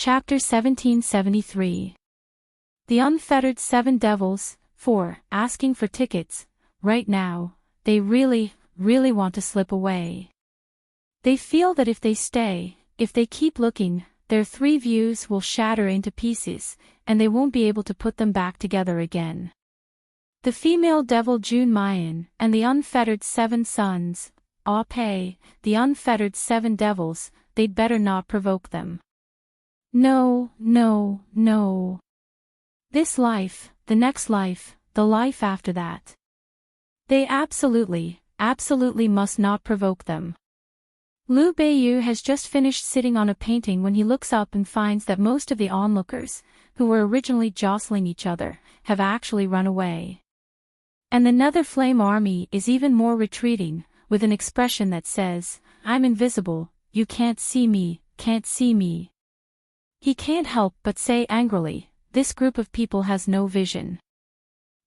Chapter 1773. The Unfettered Seven Devils, 4, asking for tickets. Right now, they really want to slip away. They feel that if they stay, if they keep looking, their 3 views will shatter into pieces, and they won't be able to put them back together again. The female devil Dreamy, and the unfettered 7 sons, the unfettered 7 devils, they'd better not provoke them. No. This life, the next life, the life after that. They absolutely must not provoke them. Liu Beiyu has just finished sitting on a painting when he looks up and finds that most of the onlookers, who were originally jostling each other, have actually run away. And the Nether Flame Army is even more retreating, with an expression that says, "I'm invisible, you can't see me, can't see me." He can't help but say angrily, this group of people has no vision.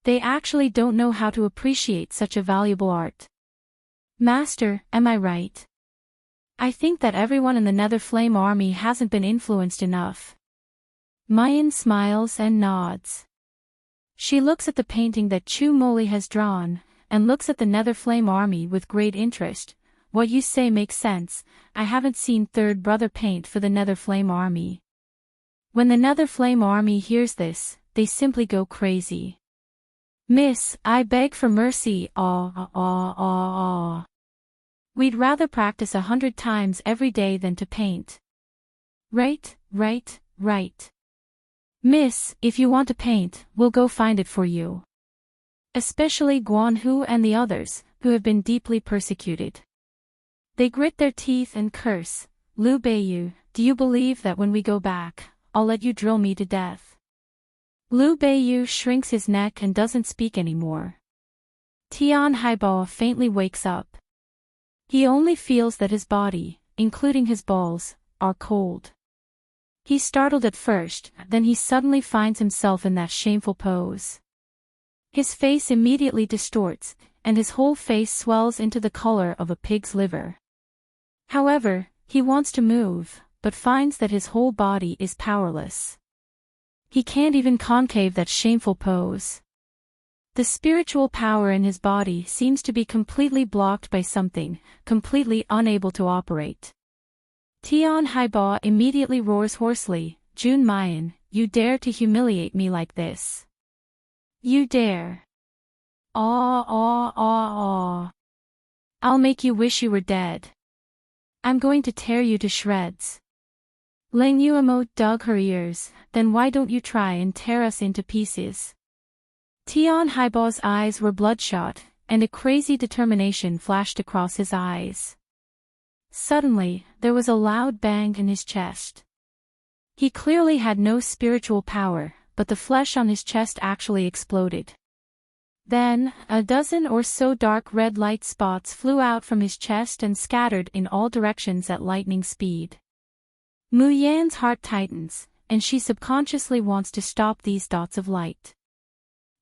They actually don't know how to appreciate such a valuable art. Master, am I right? I think that everyone in the Nether Flame Army hasn't been influenced enough. Mayan smiles and nods. She looks at the painting that Chu Moli has drawn, and looks at the Nether Flame Army with great interest. What you say makes sense. I haven't seen Third Brother paint for the Nether Flame Army. When the Nether Flame Army hears this, they simply go crazy. Miss, I beg for mercy, We'd rather practice 100 times every day than to paint. Right. Miss, if you want to paint, we'll go find it for you. Especially Guan Hu and the others, who have been deeply persecuted. They grit their teeth and curse. Liu Beiyu, do you believe that when we go back, I'll let you drill me to death? Liu Beiyu shrinks his neck and doesn't speak anymore. Tian Haibao faintly wakes up. He only feels that his body, including his balls, are cold. He's startled at first, then he suddenly finds himself in that shameful pose. His face immediately distorts, and his whole face swells into the color of a pig's liver. However, he wants to move, but finds that his whole body is powerless. He can't even concave that shameful pose. The spiritual power in his body seems to be completely blocked by something, completely unable to operate. Tian Haibao immediately roars hoarsely, Jun Mayan, you dare to humiliate me like this? You dare? I'll make you wish you were dead. I'm going to tear you to shreds. Leng Yuemo dug her ears, then why don't you try and tear us into pieces? Tian Haibao's eyes were bloodshot, and a crazy determination flashed across his eyes. Suddenly, there was a loud bang in his chest. He clearly had no spiritual power, but the flesh on his chest actually exploded. Then, a dozen or so dark red light spots flew out from his chest and scattered in all directions at lightning speed. Mu Yan's heart tightens, and she subconsciously wants to stop these dots of light.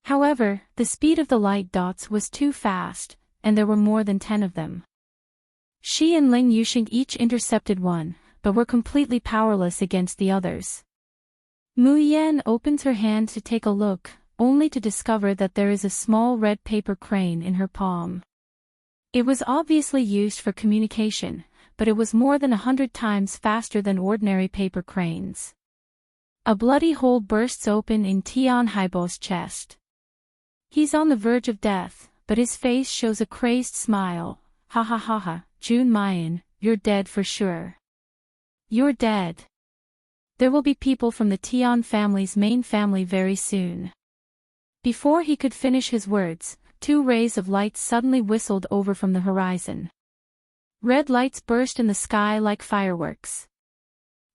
However, the speed of the light dots was too fast, and there were more than 10 of them. She and Ling Yuxing each intercepted one, but were completely powerless against the others. Mu Yan opens her hand to take a look, only to discover that there is a small red paper crane in her palm. It was obviously used for communication, but it was more than 100 times faster than ordinary paper cranes. A bloody hole bursts open in Tian Haibao's chest. He's on the verge of death, but his face shows a crazed smile. Ha, Jun Mayan, you're dead for sure. You're dead. There will be people from the Tian family's main family very soon. Before he could finish his words, 2 rays of light suddenly whistled over from the horizon. Red lights burst in the sky like fireworks.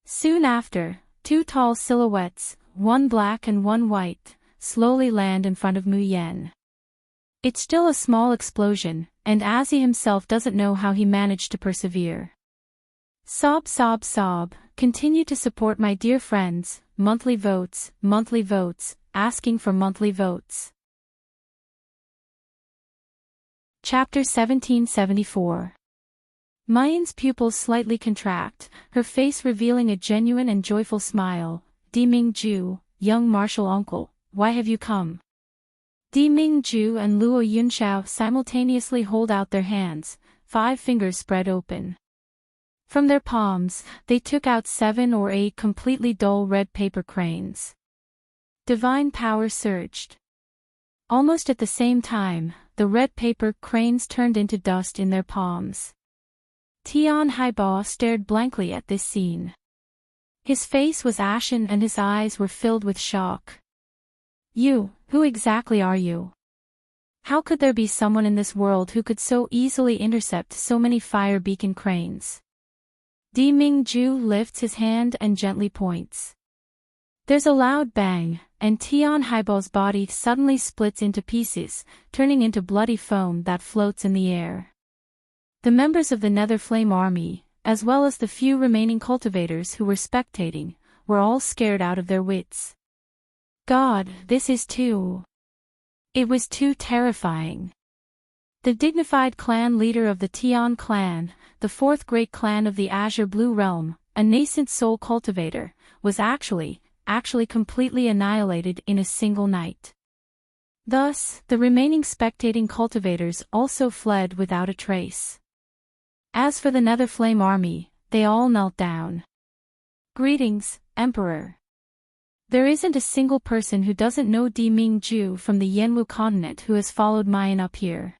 Soon after, 2 tall silhouettes, one black and one white, slowly land in front of Mu Yan. It's still a small explosion, and Azzy himself doesn't know how he managed to persevere. Sob, continue to support my dear friends, monthly votes, asking for monthly votes. Chapter 1774. Mayan's pupils slightly contract, her face revealing a genuine and joyful smile. Di Mingju, young martial uncle, why have you come? Di Mingju and Luo Yunxiao simultaneously hold out their hands, 5 fingers spread open. From their palms, they took out 7 or 8 completely dull red paper cranes. Divine power surged. Almost at the same time, the red paper cranes turned into dust in their palms. Tian Haibo stared blankly at this scene. His face was ashen and his eyes were filled with shock. You, who exactly are you? How could there be someone in this world who could so easily intercept so many fire beacon cranes? Di Mingju lifts his hand and gently points. There's a loud bang, and Tian Haibo's body suddenly splits into pieces, turning into bloody foam that floats in the air. The members of the Nether Flame Army, as well as the few remaining cultivators who were spectating, were all scared out of their wits. God, this is too... It was too terrifying. The dignified clan leader of the Tian clan, the 4th great clan of the Azure Blue Realm, a nascent soul cultivator, was actually completely annihilated in a single night. Thus, the remaining spectating cultivators also fled without a trace. As for the Nether Flame Army, they all knelt down. Greetings, Emperor. There isn't a single person who doesn't know Di Mingju from the Yanwu continent who has followed Mayan up here.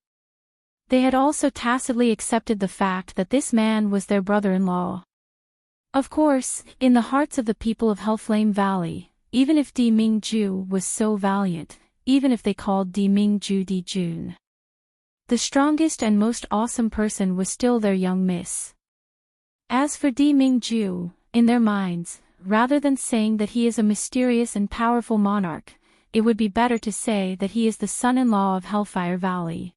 They had also tacitly accepted the fact that this man was their brother-in-law. Of course, in the hearts of the people of Hellflame Valley, even if Di Mingju was so valiant, even if they called Di Mingju Di Jun, the strongest and most awesome person was still their young miss. As for Di Mingju, in their minds, rather than saying that he is a mysterious and powerful monarch, it would be better to say that he is the son-in-law of Hellfire Valley.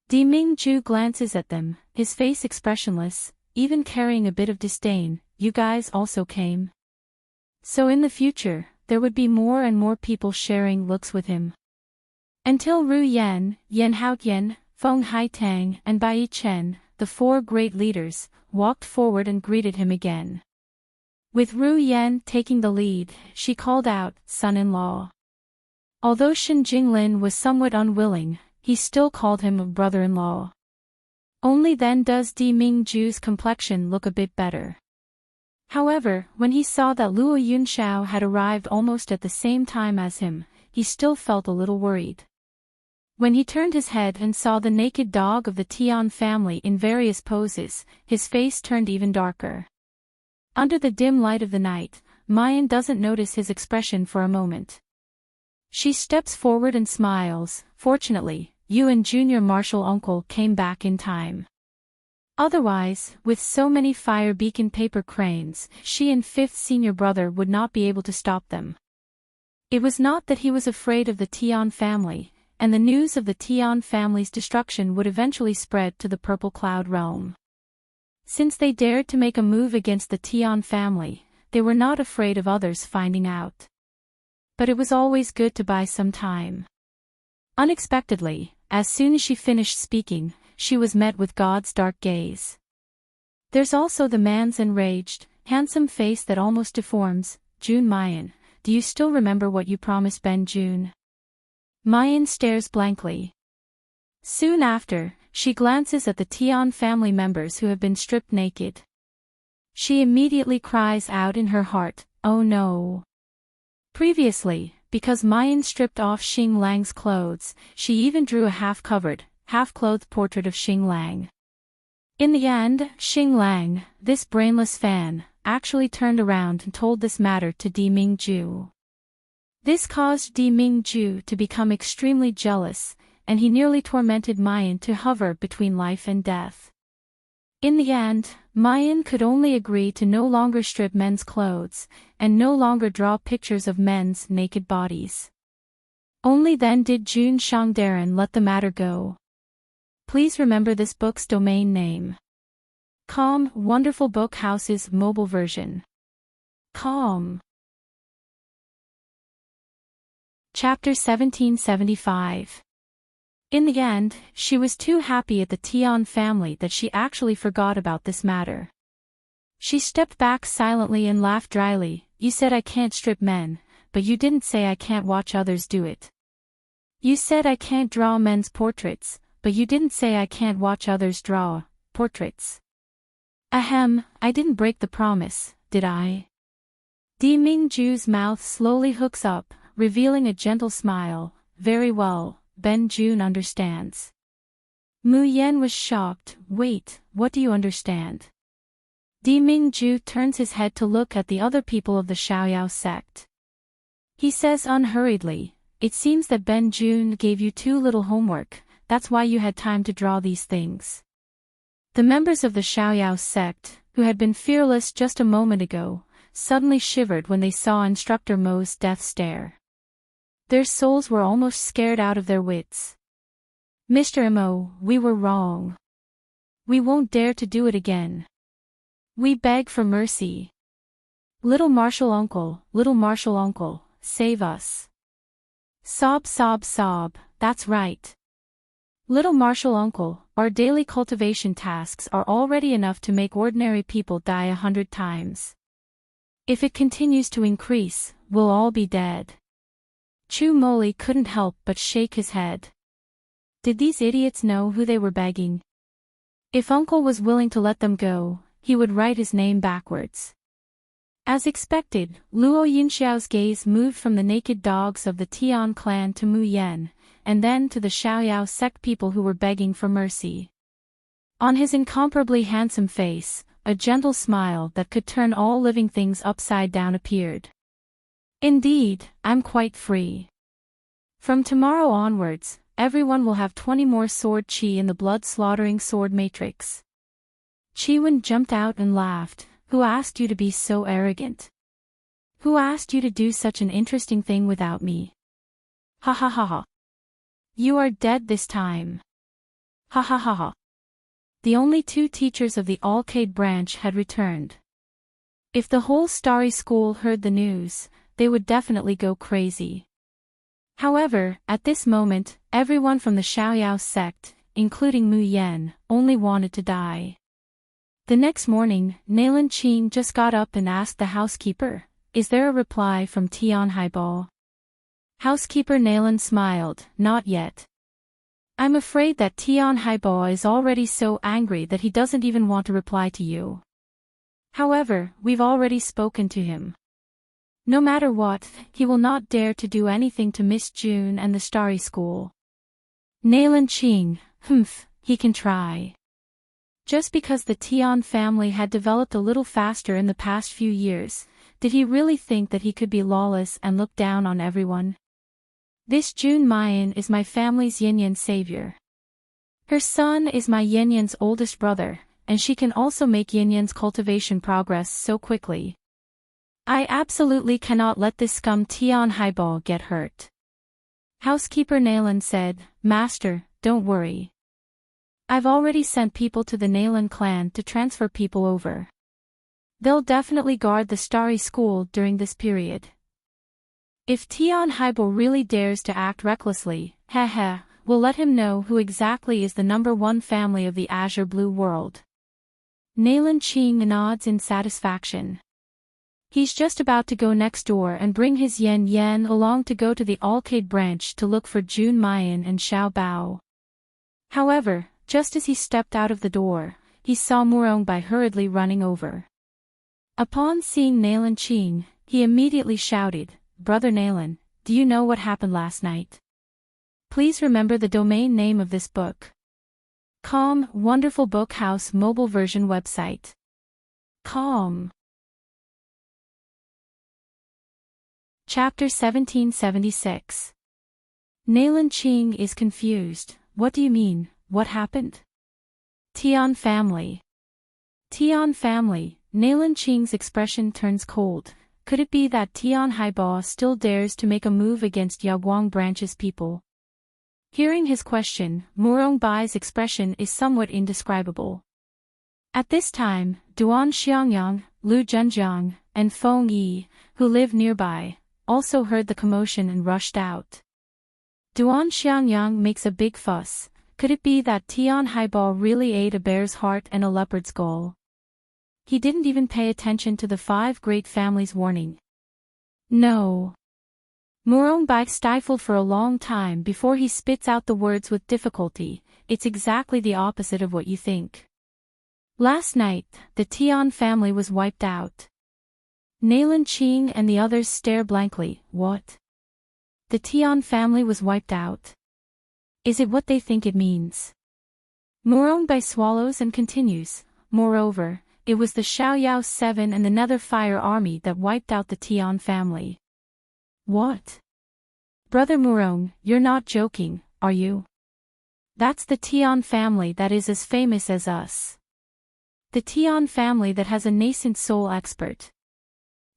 Di Mingju glances at them, his face expressionless, even carrying a bit of disdain. You guys also came? So in the future, there would be more and more people sharing looks with him. Until Ru Yan, Yan Haotian, Feng Haitang and Bai Chen, the 4 great leaders, walked forward and greeted him again. With Ru Yan taking the lead, she called out, son-in-law. Although Shen Jinglin was somewhat unwilling, he still called him a brother-in-law. Only then does Di Mingju's complexion look a bit better. However, when he saw that Luo Yunxiao had arrived almost at the same time as him, he still felt a little worried. When he turned his head and saw the naked dog of the Tian family in various poses, his face turned even darker. Under the dim light of the night, Mayan doesn't notice his expression for a moment. She steps forward and smiles. Fortunately, you and Junior Martial Uncle came back in time. Otherwise, with so many fire beacon paper cranes, she and 5th senior brother would not be able to stop them. It was not that he was afraid of the Tian family, and the news of the Tian family's destruction would eventually spread to the Purple Cloud realm. Since they dared to make a move against the Tian family, they were not afraid of others finding out. But it was always good to buy some time. Unexpectedly, as soon as she finished speaking, she was met with God's dark gaze. There's also the man's enraged, handsome face that almost deforms. Jun Mayan, do you still remember what you promised Ben Jun? Mayan stares blankly. Soon after, she glances at the Tian family members who have been stripped naked. She immediately cries out in her heart, oh no. Previously, because Mayan stripped off Xing Lang's clothes, she even drew a half-covered, half-clothed portrait of Xing Lang. In the end, Xing Lang, this brainless fan, actually turned around and told this matter to Di Mingju. This caused Di Mingju to become extremely jealous, and he nearly tormented Mayan to hover between life and death. In the end, Mayan could only agree to no longer strip men's clothes, and no longer draw pictures of men's naked bodies. Only then did Jun Shangdaran let the matter go. Please remember this book's domain name. Com, Wonderful Book House's mobile version. Com. Chapter 1775. In the end, she was too happy at the Tian family that she actually forgot about this matter. She stepped back silently and laughed dryly. You said I can't strip men, but you didn't say I can't watch others do it. You said I can't draw men's portraits, but you didn't say I can't watch others draw portraits. Ahem, I didn't break the promise, did I? Di Mingju's mouth slowly hooks up, revealing a gentle smile. Very well, Ben Jun understands. Mu Yen was shocked. Wait, what do you understand? Di Mingju turns his head to look at the other people of the Xiaoyao sect. He says unhurriedly, it seems that Ben Jun gave you too little homework, that's why you had time to draw these things. The members of the Xiaoyao sect, who had been fearless just a moment ago, suddenly shivered when they saw Instructor Mo's death stare. Their souls were almost scared out of their wits. Mr. Mo, we were wrong. We won't dare to do it again. We beg for mercy. Little martial uncle, save us. Sob, sob, sob, that's right. Little martial uncle, our daily cultivation tasks are already enough to make ordinary people die 100 times. If it continues to increase, we'll all be dead. Chu Moli couldn't help but shake his head. Did these idiots know who they were begging? If Uncle was willing to let them go, he would write his name backwards. As expected, Luo Yinxiao's gaze moved from the naked dogs of the Tian clan to Mu Yen, and then to the Xiaoyao sect people who were begging for mercy. On his incomparably handsome face, a gentle smile that could turn all living things upside down appeared. Indeed, I'm quite free. From tomorrow onwards, everyone will have 20 more sword chi in the blood-slaughtering sword matrix. Chiwen jumped out and laughed. Who asked you to be so arrogant? Who asked you to do such an interesting thing without me? Ha ha ha ha. You are dead this time. Ha ha ha ha. The only 2 teachers of the Alcade branch had returned. If the whole Starry School heard the news, they would definitely go crazy. However, at this moment, everyone from the Xiaoyao sect, including Mu Yen, only wanted to die. The next morning, Nalan Qing just got up and asked the housekeeper, is there a reply from Tian Haibo? Housekeeper Nalan smiled, not yet. I'm afraid that Tian Haibo is already so angry that he doesn't even want to reply to you. However, we've already spoken to him. No matter what, he will not dare to do anything to Miss June and the Starry School. Nalan Qing, he can try. Just because the Tian family had developed a little faster in the past few years, did he really think that he could be lawless and look down on everyone? This June Mayan is my family's Yin-Yan savior. Her son is my Yin-Yan's oldest brother, and she can also make Yin-Yan's cultivation progress so quickly. I absolutely cannot let this scum Tian Haibo get hurt. Housekeeper Nalan said, Master, don't worry. I've already sent people to the Nalan clan to transfer people over. They'll definitely guard the Starry School during this period. If Tian Haibo really dares to act recklessly, we'll let him know who exactly is the #1 family of the Azure Blue world. Nalan Qing nods in satisfaction. He's just about to go next door and bring his Yen along to go to the Alcade branch to look for Jun Mayan and Xiao Bao. However, just as he stepped out of the door, he saw Murong Bai hurriedly running over. Upon seeing Nalan Qing, he immediately shouted, Brother Nalan, do you know what happened last night? Please remember the domain name of this book. Com, Wonderful Book House mobile version website. Com. Chapter 1776. Nalan Qing is confused. What do you mean, what happened? Tian family. Tian family, Nalan Qing's expression turns cold. Could it be that Tian Haibo still dares to make a move against Yaoguang branch's people? Hearing his question, Murong Bai's expression is somewhat indescribable. At this time, Duan Xiangyang, Lu Zhenjiang, and Feng Yi, who lived nearby, also heard the commotion and rushed out. Duan Xiangyang makes a big fuss. Could it be that Tian Haibao really ate a bear's heart and a leopard's skull? He didn't even pay attention to the 5 great families' warning. No. Murongbai stifled for a long time before he spits out the words with difficulty. It's exactly the opposite of what you think. Last night, the Tian family was wiped out. Nailan Qing and the others stare blankly. What? The Tian family was wiped out? Is it what they think it means? Murongbai swallows and continues. Moreover, it was the Xiaoyao 7 and the Nether Fire Army that wiped out the Tian family. What? Brother Murong, you're not joking, are you? That's the Tian family that is as famous as us. The Tian family that has a nascent soul expert.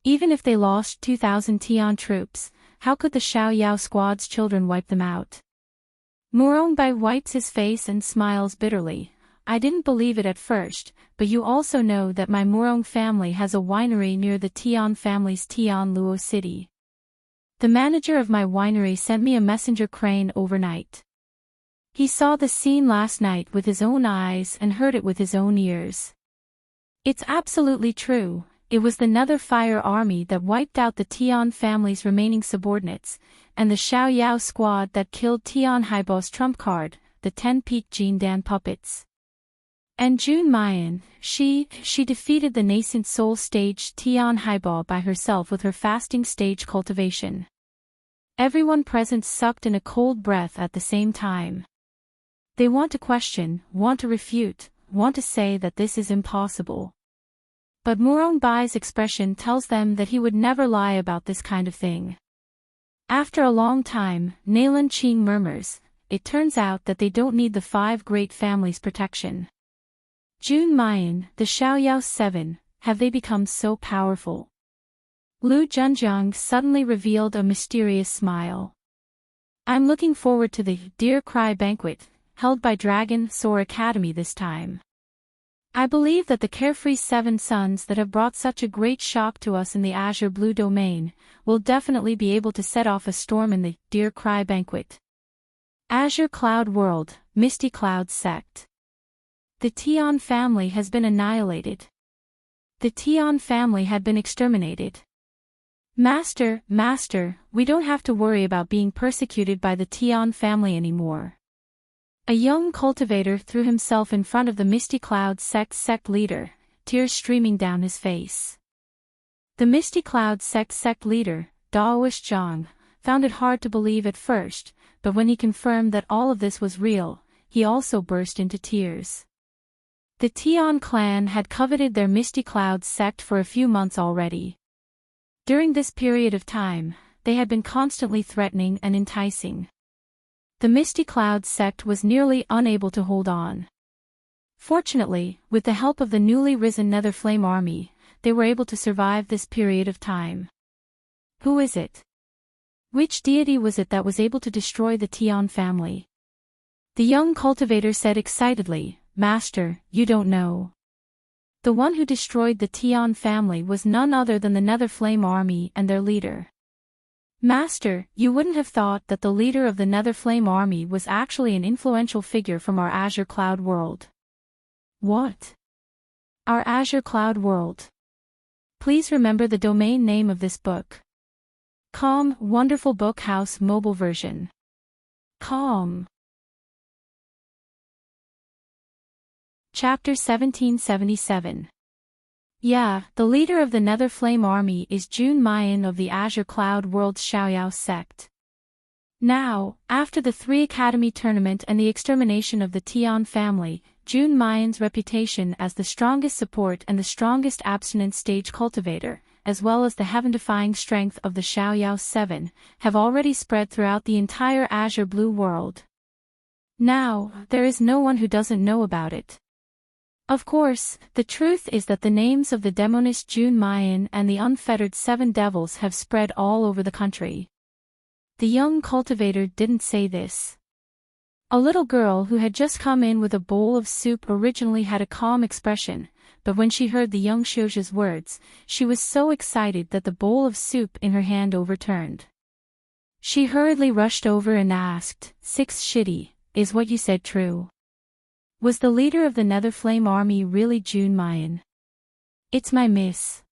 Even if they lost 2,000 Tian troops, how could the Xiaoyao squad's children wipe them out? Murongbai wipes his face and smiles bitterly. I didn't believe it at first, but you also know that my Murong family has a winery near the Tian family's Tian Luo city. The manager of my winery sent me a messenger crane overnight. He saw the scene last night with his own eyes and heard it with his own ears. It's absolutely true. It was the Nether Fire Army that wiped out the Tian family's remaining subordinates, and the Xiaoyao squad that killed Tian Haibao's trump card, the 10-peak Jindan puppets. And Jun Mayan, she defeated the nascent soul stage Tian Haibao by herself with her fasting stage cultivation. Everyone present sucked in a cold breath at the same time. They want to question, want to refute, want to say that this is impossible. But Murongbai's expression tells them that he would never lie about this kind of thing. After a long time, Nailan Qing murmurs, it turns out that they don't need the 5 great families' protection. Jun Mayan, the Xiaoyao 7, have they become so powerful? Lu Junjiang suddenly revealed a mysterious smile. I'm looking forward to the Dear Cry banquet, held by Dragon Soar Academy this time. I believe that the carefree 7 sons that have brought such a great shock to us in the Azure Blue domain will definitely be able to set off a storm in the Dear Cry banquet. Azure Cloud World, Misty Cloud Sect. The Tian family has been annihilated. The Tian family had been exterminated. Master, we don't have to worry about being persecuted by the Tian family anymore. A young cultivator threw himself in front of the Misty Cloud sect leader, tears streaming down his face. The Misty Cloud sect leader, Daoish Zhang, found it hard to believe at first, but when he confirmed that all of this was real, he also burst into tears. The Tian clan had coveted their Misty Cloud sect for a few months already. During this period of time, they had been constantly threatening and enticing. The Misty Cloud sect was nearly unable to hold on. Fortunately, with the help of the newly risen Netherflame army, they were able to survive this period of time. Who is it? Which deity was it that was able to destroy the Tian family? The young cultivator said excitedly, Master, you don't know. The one who destroyed the Tian family was none other than the Netherflame army and their leader. Master, you wouldn't have thought that the leader of the Netherflame army was actually an influential figure from our Azure Cloud world. What? Our Azure Cloud world. Please remember the domain name of this book. Calm, Wonderful Book House mobile version. Calm. Chapter 1777. Yeah, the leader of the Netherflame army is Jun Mayan of the Azure Cloud World's Xiaoyao sect. Now, after the 3 Academy tournament and the extermination of the Tian family, Jun Mayan's reputation as the strongest support and the strongest abstinence stage cultivator, as well as the heaven-defying strength of the Xiaoyao 7, have already spread throughout the entire Azure Blue world. Now, there is no one who doesn't know about it. Of course, the truth is that the names of the demonist Jun Mayan and the unfettered 7 devils have spread all over the country. The young cultivator didn't say this. A little girl who had just come in with a bowl of soup originally had a calm expression, but when she heard the young Xiujia's words, she was so excited that the bowl of soup in her hand overturned. She hurriedly rushed over and asked, "Six shitty, is what you said true? Was the leader of the Netherflame army really June Mayan?" "It's my miss.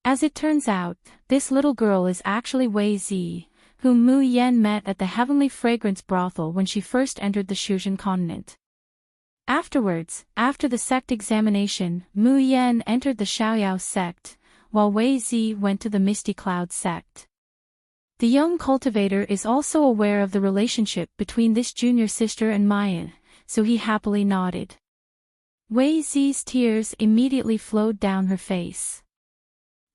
As it turns out, this little girl is actually Wei Zi, whom Mu Yen met at the Heavenly Fragrance brothel when she first entered the Shuzhen continent. Afterwards, after the sect examination, Mu Yen entered the Xiaoyao sect, while Wei Zi went to the Misty Cloud sect. The young cultivator is also aware of the relationship between this junior sister and Mayan, so he happily nodded. Wei Zi's tears immediately flowed down her face.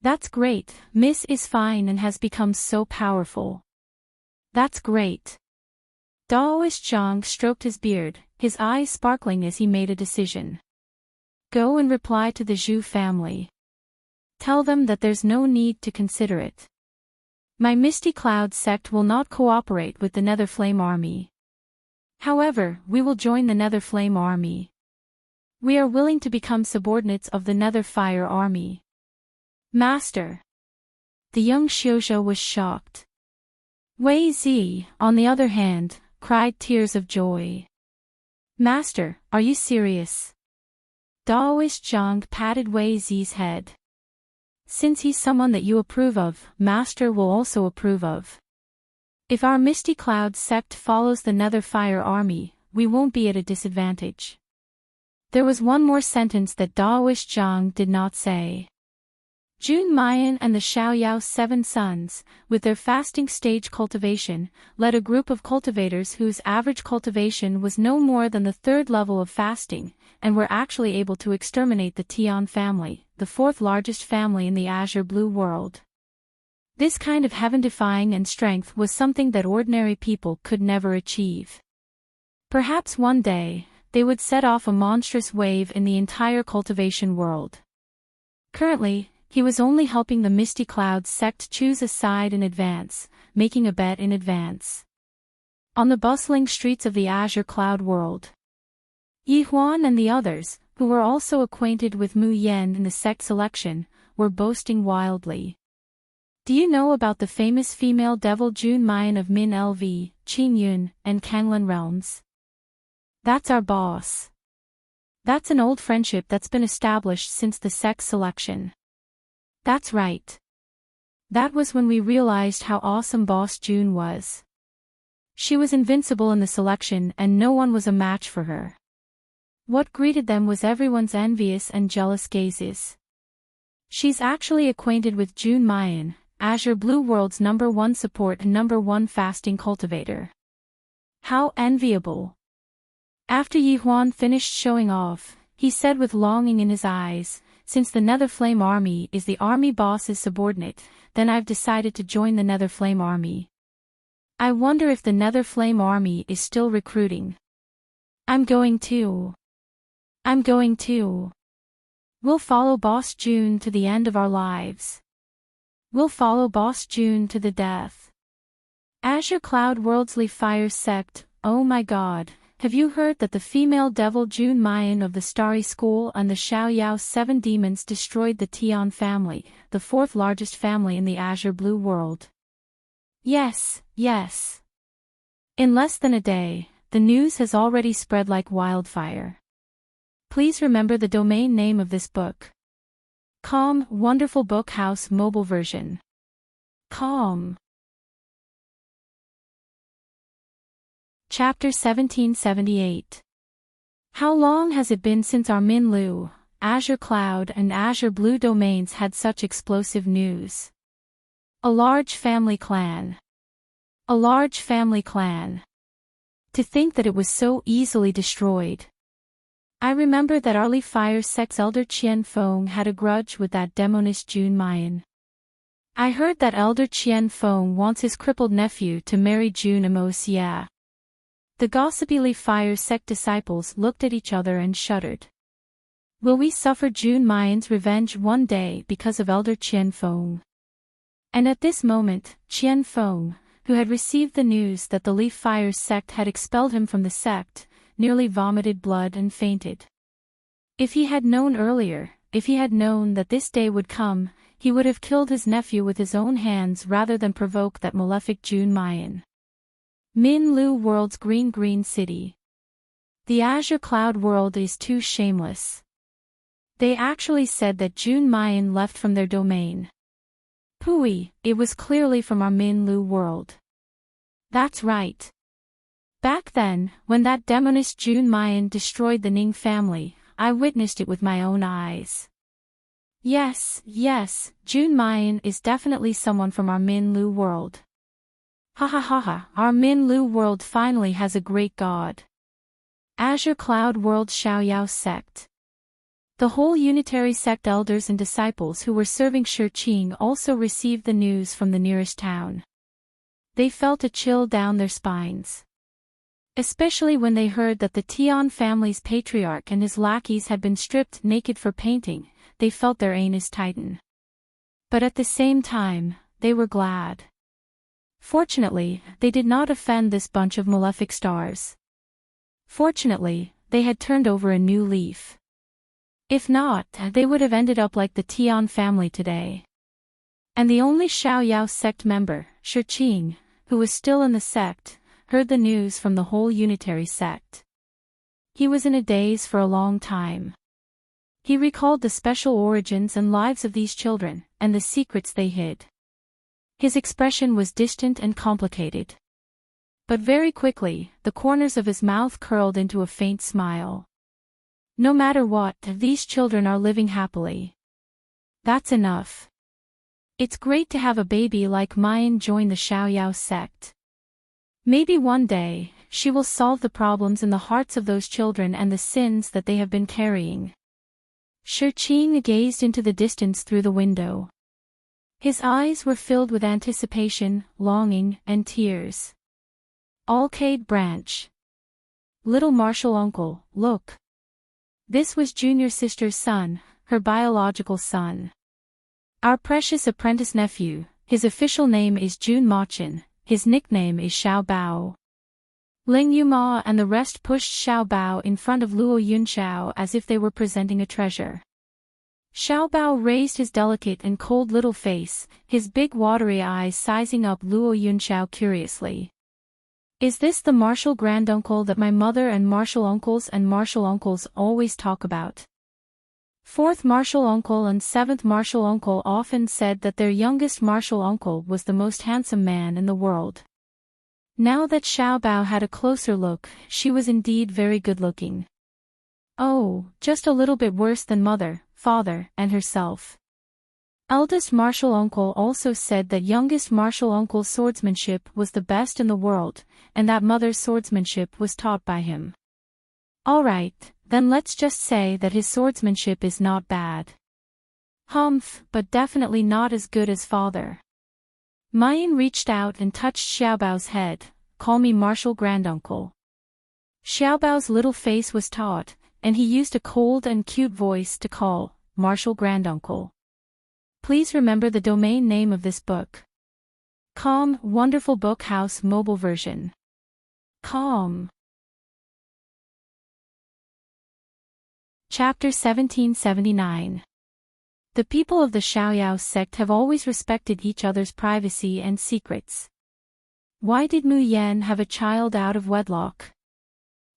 "That's great, Miss is fine and has become so powerful." "That's great." Daoist Zhang stroked his beard, his eyes sparkling as he made a decision. "Go and reply to the Zhu family. Tell them that there's no need to consider it. My Misty Cloud sect will not cooperate with the Netherflame army. However, we will join the Netherflame army. We are willing to become subordinates of the Netherfire army." "Master." The young Xiuzhou was shocked. Wei Zi, on the other hand, cried tears of joy. "Master, are you serious?" Daoist Zhang patted Wei Zi's head. "Since he's someone that you approve of, Master will also approve of. If our Misty Cloud sect follows the Netherfire army, we won't be at a disadvantage." There was one more sentence that Daoist Zhang did not say. June Mayan and the Xiaoyao Seven Sons, with their fasting stage cultivation, led a group of cultivators whose average cultivation was no more than the third level of fasting, and were actually able to exterminate the Tian family, the fourth largest family in the Azure Blue world. This kind of heaven-defying and strength was something that ordinary people could never achieve. Perhaps one day, they would set off a monstrous wave in the entire cultivation world. Currently, he was only helping the Misty Cloud sect choose a side in advance, making a bet in advance. On the bustling streets of the Azure Cloud world, Yi Huan and the others, who were also acquainted with Mu Yen in the sect selection, were boasting wildly. "Do you know about the famous female devil June Mayan of Min LV, Qin Yun, and Kanglan realms? That's our boss. That's an old friendship that's been established since the sect selection." "That's right. That was when we realized how awesome Boss June was. She was invincible in the selection and no one was a match for her. What greeted them was everyone's envious and jealous gazes. She's actually acquainted with June Mayan, Azure Blue World's #1 support and #1 fasting cultivator. How enviable." After Yi Huan finished showing off, he said with longing in his eyes, "Since the Netherflame army is the army boss's subordinate, then I've decided to join the Netherflame army. I wonder if the Netherflame army is still recruiting. I'm going to. We'll follow Boss June to the end of our lives. We'll follow Boss June to the death." Azure Cloud World's Fire sect, oh my god. Have you heard that the female devil June Mayan of the Starry School and the Xiaoyao Seven Demons destroyed the Tian family, the fourth largest family in the Azure Blue world? Yes. In less than a day, the news has already spread like wildfire. Please remember the domain name of this book. Com, Wonderful Book House mobile version. Com. Chapter 1778. How long has it been since our Min Lu, Azure Cloud and Azure Blue domains had such explosive news? A large family clan. To think that it was so easily destroyed. I remember that our Fire sect's elder Qian Feng had a grudge with that demonist June Mayan. I heard that elder Qian Feng wants his crippled nephew to marry June Imosia. The gossipy Fire sect disciples looked at each other and shuddered. Will we suffer June Mayan's revenge one day because of elder Qian Feng? And at this moment, Qian Feng, who had received the news that the Fire sect had expelled him from the sect, nearly vomited blood and fainted. If he had known earlier, if he had known that this day would come, he would have killed his nephew with his own hands rather than provoke that malefic June Mayan. Min Lu World's green city. The Azure Cloud world is too shameless. They actually said that June Mayan left from their domain. Pooey, it was clearly from our Min Lu world. That's right. Back then, when that demoness June Mayan destroyed the Ning family, I witnessed it with my own eyes. Yes, June Mayan is definitely someone from our Min Lu world. Ha ha ha ha, our Min Lu world finally has a great god. Azure Cloud World Xiaoyao sect. The whole unitary sect elders and disciples who were serving Shurqing also received the news from the nearest town. They felt a chill down their spines. Especially when they heard that the Tian family's patriarch and his lackeys had been stripped naked for painting, they felt their anus tighten. But at the same time, they were glad. Fortunately, they did not offend this bunch of malefic stars. Fortunately, they had turned over a new leaf. If not, they would have ended up like the Tian family today. And the only Xiaoyao sect member, Shurqing, who was still in the sect, heard the news from the whole unitary sect. He was in a daze for a long time. He recalled the special origins and lives of these children, and the secrets they hid. His expression was distant and complicated. But very quickly, the corners of his mouth curled into a faint smile. No matter what, these children are living happily. That's enough. It's great to have a baby like Mayan join the Xiaoyao sect. Maybe one day, she will solve the problems in the hearts of those children and the sins that they have been carrying. Shurqing gazed into the distance through the window. His eyes were filled with anticipation, longing, and tears. Alcade Branch. Little Martial Uncle, look. This was junior sister's son, her biological son. Our precious apprentice nephew, his official name is Jun Machin, his nickname is Xiao Bao. Ling Yuma and the rest pushed Xiao Bao in front of Luo Yunxiao as if they were presenting a treasure. Xiao Bao raised his delicate and cold little face, his big watery eyes sizing up Luo Yunxiao curiously. Is this the martial granduncle that my mother and martial uncles always talk about? Fourth martial uncle and seventh martial uncle often said that their youngest martial uncle was the most handsome man in the world. Now that Xiao Bao had a closer look, she was indeed very good-looking. Oh, just a little bit worse than mother, father, and herself. Eldest martial uncle also said that youngest martial uncle's swordsmanship was the best in the world, and that mother's swordsmanship was taught by him. Alright, then let's just say that his swordsmanship is not bad. Humph, but definitely not as good as father. Mayan reached out and touched Xiaobao's head. Call me martial granduncle. Xiaobao's little face was taut, and he used a cold and cute voice to call, martial granduncle. Please remember the domain name of this book. Calm, Wonderful Book House mobile version. Calm. Chapter 1779. The people of the Xiaoyao sect have always respected each other's privacy and secrets. Why did Mu Yan have a child out of wedlock?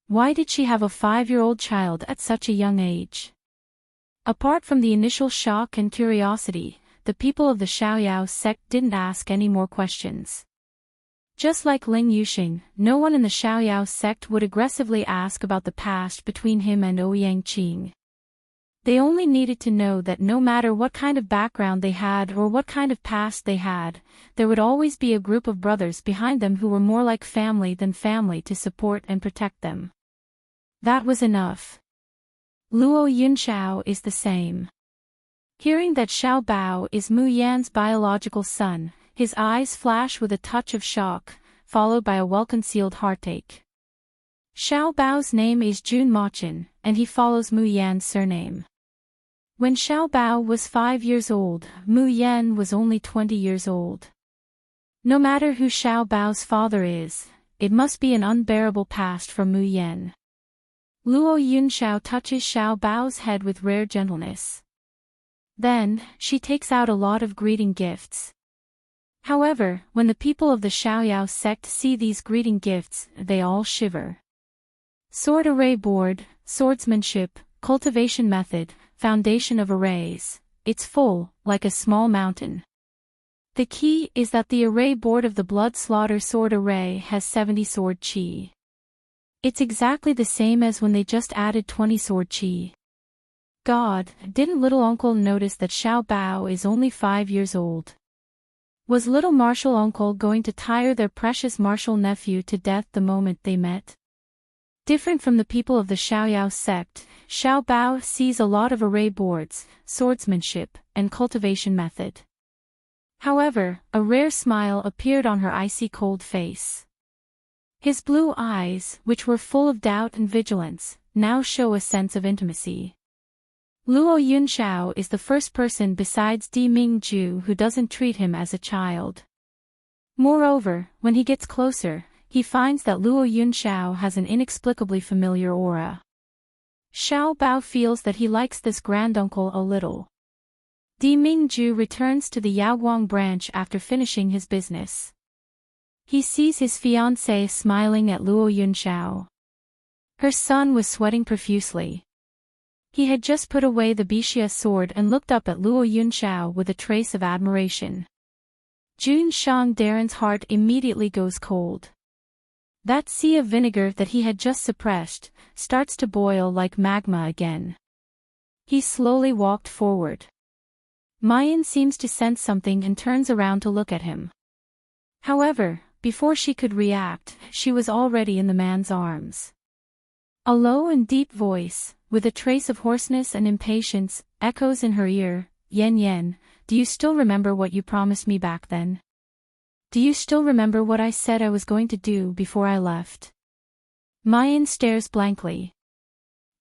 Why did she have a 5-year-old child at such a young age? Apart from the initial shock and curiosity, the people of the Xiaoyao sect didn't ask any more questions. Just like Ling Yuxing, no one in the Xiaoyao sect would aggressively ask about the past between him and Ouyang Qing. They only needed to know that no matter what kind of background they had or what kind of past they had, there would always be a group of brothers behind them who were more like family than family to support and protect them. That was enough. Luo Yunxiao is the same. Hearing that Xiao Bao is Mu Yan's biological son, his eyes flash with a touch of shock, followed by a well-concealed heartache. Xiao Bao's name is Jun Machin, and he follows Mu Yan's surname. When Xiao Bao was 5 years old, Mu Yan was only 20 years old. No matter who Xiao Bao's father is, it must be an unbearable past for Mu Yan. Luo Yunxiao touches Xiao Bao's head with rare gentleness. Then, she takes out a lot of greeting gifts. However, when the people of the Xiaoyao sect see these greeting gifts, they all shiver. Sword array board, swordsmanship, cultivation method, foundation of arrays. It's full, like a small mountain. The key is that the array board of the blood slaughter sword array has 70 sword chi. It's exactly the same as when they just added 20 sword chi. God, didn't little uncle notice that Xiao Bao is only 5 years old? Was little martial uncle going to tire their precious martial nephew to death the moment they met? Different from the people of the Xiaoyao sect, Xiao Bao sees a lot of array boards, swordsmanship, and cultivation method. However, a rare smile appeared on her icy cold face. His blue eyes, which were full of doubt and vigilance, now show a sense of intimacy. Luo Yunxiao is the first person besides Di Mingju who doesn't treat him as a child. Moreover, when he gets closer, he finds that Luo Yunxiao has an inexplicably familiar aura. Xiao Bao feels that he likes this granduncle a little. Di Mingju returns to the Yaoguang branch after finishing his business. He sees his fiancée smiling at Luo Yunxiao. Her son was sweating profusely. He had just put away the Bixia sword and looked up at Luo Yunxiao with a trace of admiration. Jun Shang Darren's heart immediately goes cold. That sea of vinegar that he had just suppressed starts to boil like magma again. He slowly walked forward. Mayan seems to sense something and turns around to look at him. However, before she could react, she was already in the man's arms. A low and deep voice, with a trace of hoarseness and impatience, echoes in her ear, "Yen Yen, do you still remember what you promised me back then? Do you still remember what I said I was going to do before I left?" Mayan stares blankly.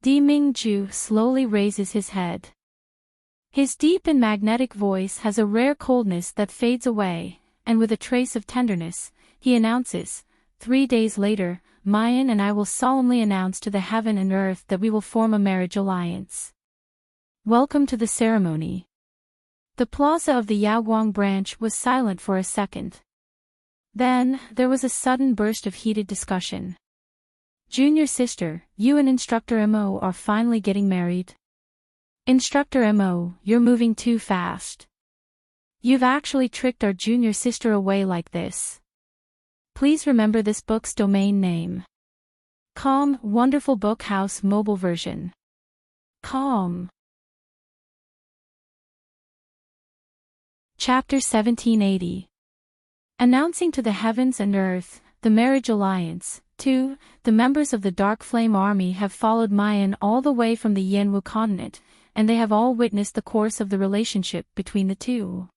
Di Mingju slowly raises his head. His deep and magnetic voice has a rare coldness that fades away, and with a trace of tenderness, he announces, 3 days later, Mayan and I will solemnly announce to the heaven and earth that we will form a marriage alliance. Welcome to the ceremony." The plaza of the Yaoguang branch was silent for a second. Then, there was a sudden burst of heated discussion. "Junior sister, you and Instructor Mo are finally getting married. Instructor Mo, you're moving too fast. You've actually tricked our junior sister away like this. Please remember this book's domain name. Calm, Wonderful Book House mobile version. Calm. Chapter 1780. Announcing to the heavens and earth, the marriage alliance. 2. The members of the Dark Flame Army have followed Mayan all the way from the Yanwu continent, and they have all witnessed the course of the relationship between the two.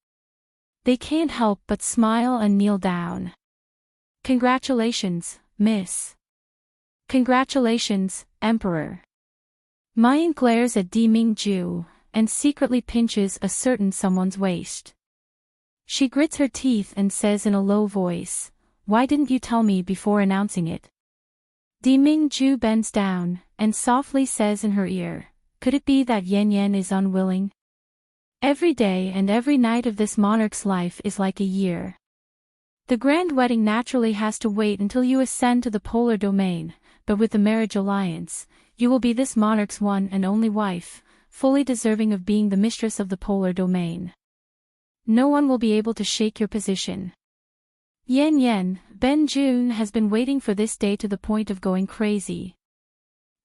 They can't help but smile and kneel down. Congratulations, Miss. Congratulations, Emperor. Mayan glares at Di Mingju, and secretly pinches a certain someone's waist. She grits her teeth and says in a low voice, "Why didn't you tell me before announcing it?" Di Mingju bends down, and softly says in her ear, "Could it be that Yen Yen is unwilling? Every day and every night of this monarch's life is like a year. The grand wedding naturally has to wait until you ascend to the polar domain, but with the marriage alliance, you will be this monarch's one and only wife, fully deserving of being the mistress of the polar domain. No one will be able to shake your position." Yen Yen, Ben Jun has been waiting for this day to the point of going crazy.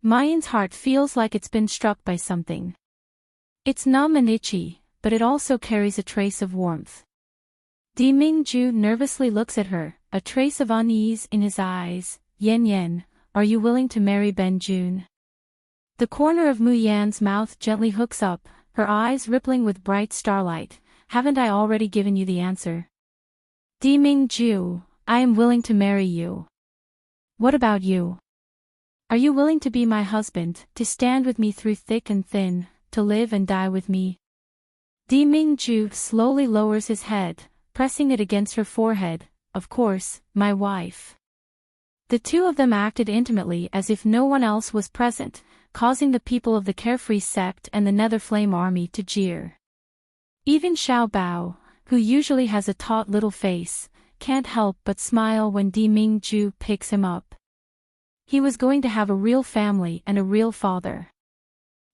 Mayan's heart feels like it's been struck by something. It's numb and itchy, but it also carries a trace of warmth. Di Mingju nervously looks at her, a trace of unease in his eyes. "Yen Yen, are you willing to marry Ben Jun?" The corner of Mu Yan's mouth gently hooks up, her eyes rippling with bright starlight. "Haven't I already given you the answer?" Di Mingju, I am willing to marry you. What about you? Are you willing to be my husband, to stand with me through thick and thin, to live and die with me? Di Mingju slowly lowers his head, pressing it against her forehead. "Of course, my wife." The two of them acted intimately as if no one else was present, causing the people of the Carefree sect and the Nether Flame Army to jeer. Even Xiao Bao, who usually has a taut little face, can't help but smile when Di Mingzhu picks him up. He was going to have a real family and a real father.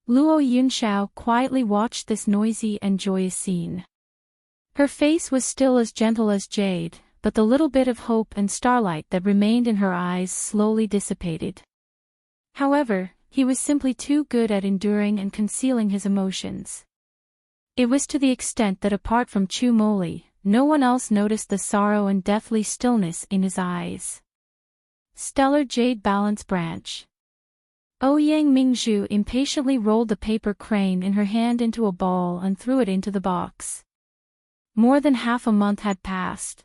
Luo Yunxiao quietly watched this noisy and joyous scene. Her face was still as gentle as jade, but the little bit of hope and starlight that remained in her eyes slowly dissipated. However, he was simply too good at enduring and concealing his emotions. It was to the extent that apart from Chu Moli, no one else noticed the sorrow and deathly stillness in his eyes. Stellar Jade Balance Branch. Ouyang Mingzhu impatiently rolled the paper crane in her hand into a ball and threw it into the box. More than half a month had passed.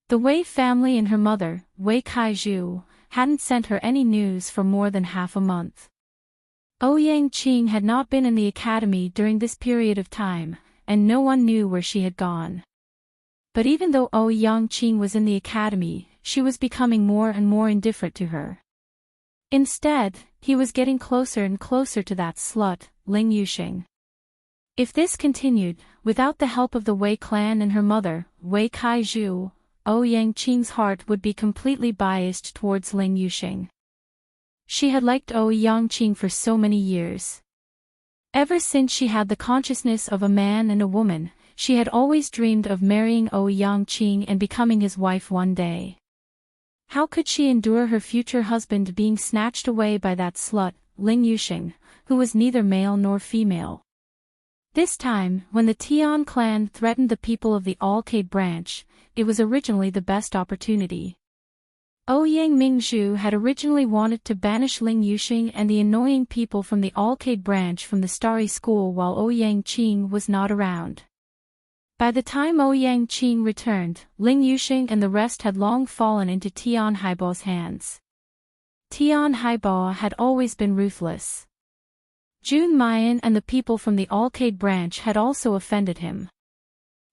The Wei family and her mother, Wei Kaizhu, hadn't sent her any news for more than half a month. Ouyang Qing had not been in the academy during this period of time, and no one knew where she had gone. But even though Ouyang Qing was in the academy, she was becoming more and more indifferent to her. Instead, he was getting closer and closer to that slut, Ling Yuxing. If this continued, without the help of the Wei clan and her mother, Wei Kaizhu, Ouyang Qing's heart would be completely biased towards Ling Yuxing. She had liked Ouyang Qing for so many years. Ever since she had the consciousness of a man and a woman, she had always dreamed of marrying Ouyang Qing and becoming his wife one day. How could she endure her future husband being snatched away by that slut, Ling Yuxing, who was neither male nor female? This time, when the Tian clan threatened the people of the Alcade branch, it was originally the best opportunity. Ouyang Mingzhu had originally wanted to banish Ling Yuxing and the annoying people from the Alcade branch from the Starry School while Ouyang Qing was not around. By the time Ouyang Qing returned, Ling Yuxing and the rest had long fallen into Tian Haibao's hands. Tian Haibao had always been ruthless. Jun Mayan and the people from the Alcade branch had also offended him.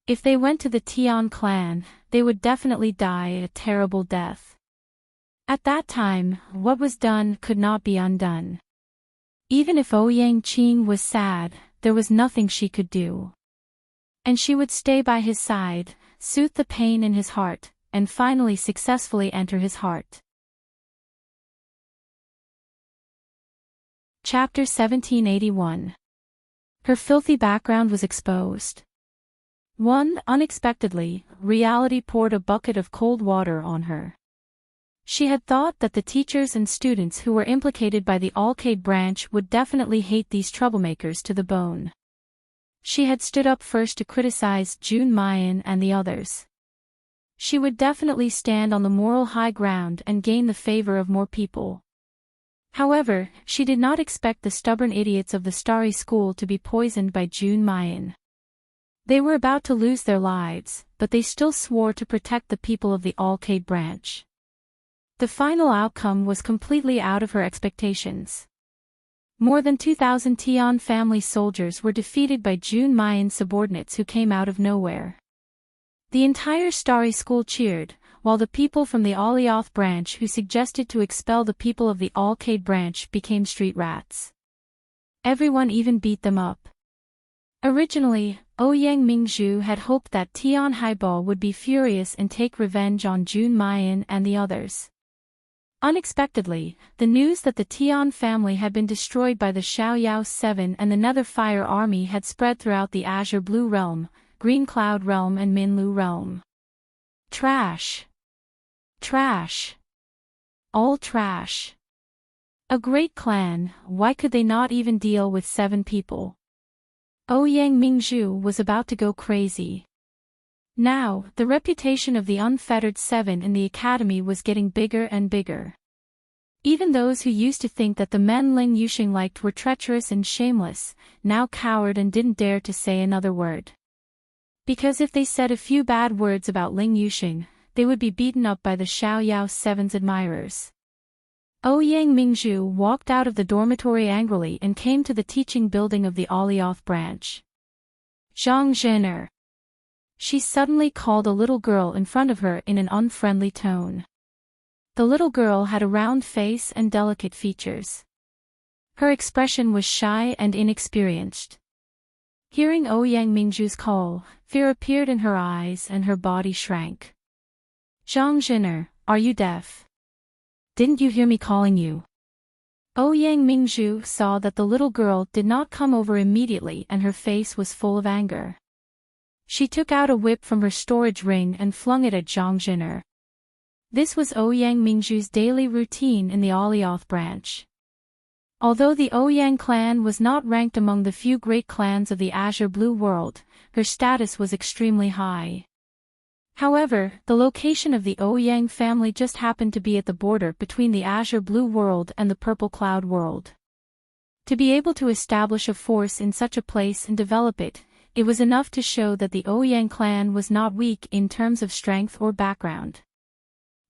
If they went to the Tian clan, they would definitely die a terrible death. At that time, what was done could not be undone. Even if Ouyang Qing was sad, there was nothing she could do. And she would stay by his side, soothe the pain in his heart, and finally successfully enter his heart. Chapter 1781. Her filthy background was exposed. Unexpectedly, reality poured a bucket of cold water on her. She had thought that the teachers and students who were implicated by the Alcade branch would definitely hate these troublemakers to the bone. She had stood up first to criticize Jun Mayan and the others. She would definitely stand on the moral high ground and gain the favor of more people. However, she did not expect the stubborn idiots of the Starry School to be poisoned by Jun Mayan. They were about to lose their lives, but they still swore to protect the people of the Alcade branch. The final outcome was completely out of her expectations. More than 2,000 Tian family soldiers were defeated by Jun Mayan's subordinates who came out of nowhere. The entire Starry School cheered, while the people from the Alioth branch who suggested to expel the people of the Alcade branch became street rats. Everyone even beat them up. Originally, Ouyang Mingzhu had hoped that Tian Haibao would be furious and take revenge on Jun Mayan and the others. Unexpectedly, the news that the Tian family had been destroyed by the Xiaoyao 7 and the Nether Fire Army had spread throughout the Azure Blue Realm, Green Cloud Realm and Minlu Realm. Trash. Trash. All trash. A great clan, why could they not even deal with 7 people? Ouyang Mingzhu was about to go crazy. Now, the reputation of the unfettered 7 in the academy was getting bigger and bigger. Even those who used to think that the men Ling Yuxing liked were treacherous and shameless, now cowered and didn't dare to say another word. Because if they said a few bad words about Ling Yuxing, they would be beaten up by the Xiaoyao 7's admirers. Ouyang Mingzhu walked out of the dormitory angrily and came to the teaching building of the Alioth branch. Zhang Zhener. She suddenly called a little girl in front of her in an unfriendly tone. The little girl had a round face and delicate features. Her expression was shy and inexperienced. Hearing Ouyang Mingju's call, fear appeared in her eyes and her body shrank. Zhang Zhin'er, are you deaf? Didn't you hear me calling you? Ouyang Mingju saw that the little girl did not come over immediately and her face was full of anger. She took out a whip from her storage ring and flung it at Zhang Zhin'er. This was Ouyang Mingju's daily routine in the Alioth branch. Although the Ouyang clan was not ranked among the few great clans of the Azure Blue world, her status was extremely high. However, the location of the Ouyang family just happened to be at the border between the Azure Blue world and the Purple Cloud world. To be able to establish a force in such a place and develop it, it was enough to show that the Ouyang clan was not weak in terms of strength or background.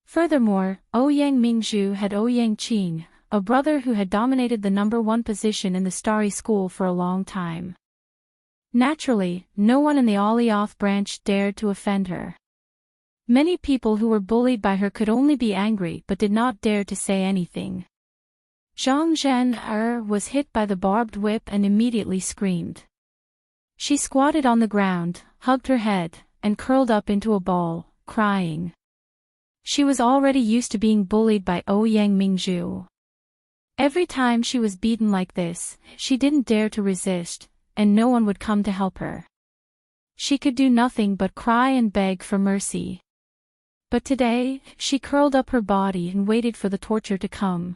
Furthermore, Ouyang Mingju had Ouyang Qing, a brother who had dominated the #1 position in the Starry School for a long time. Naturally, no one in the Alioth branch dared to offend her. Many people who were bullied by her could only be angry but did not dare to say anything. Zhang Zhin'er was hit by the barbed whip and immediately screamed. She squatted on the ground, hugged her head, and curled up into a ball, crying. She was already used to being bullied by Ouyang Mingju. Every time she was beaten like this, she didn't dare to resist, and no one would come to help her. She could do nothing but cry and beg for mercy. But today, she curled up her body and waited for the torture to come.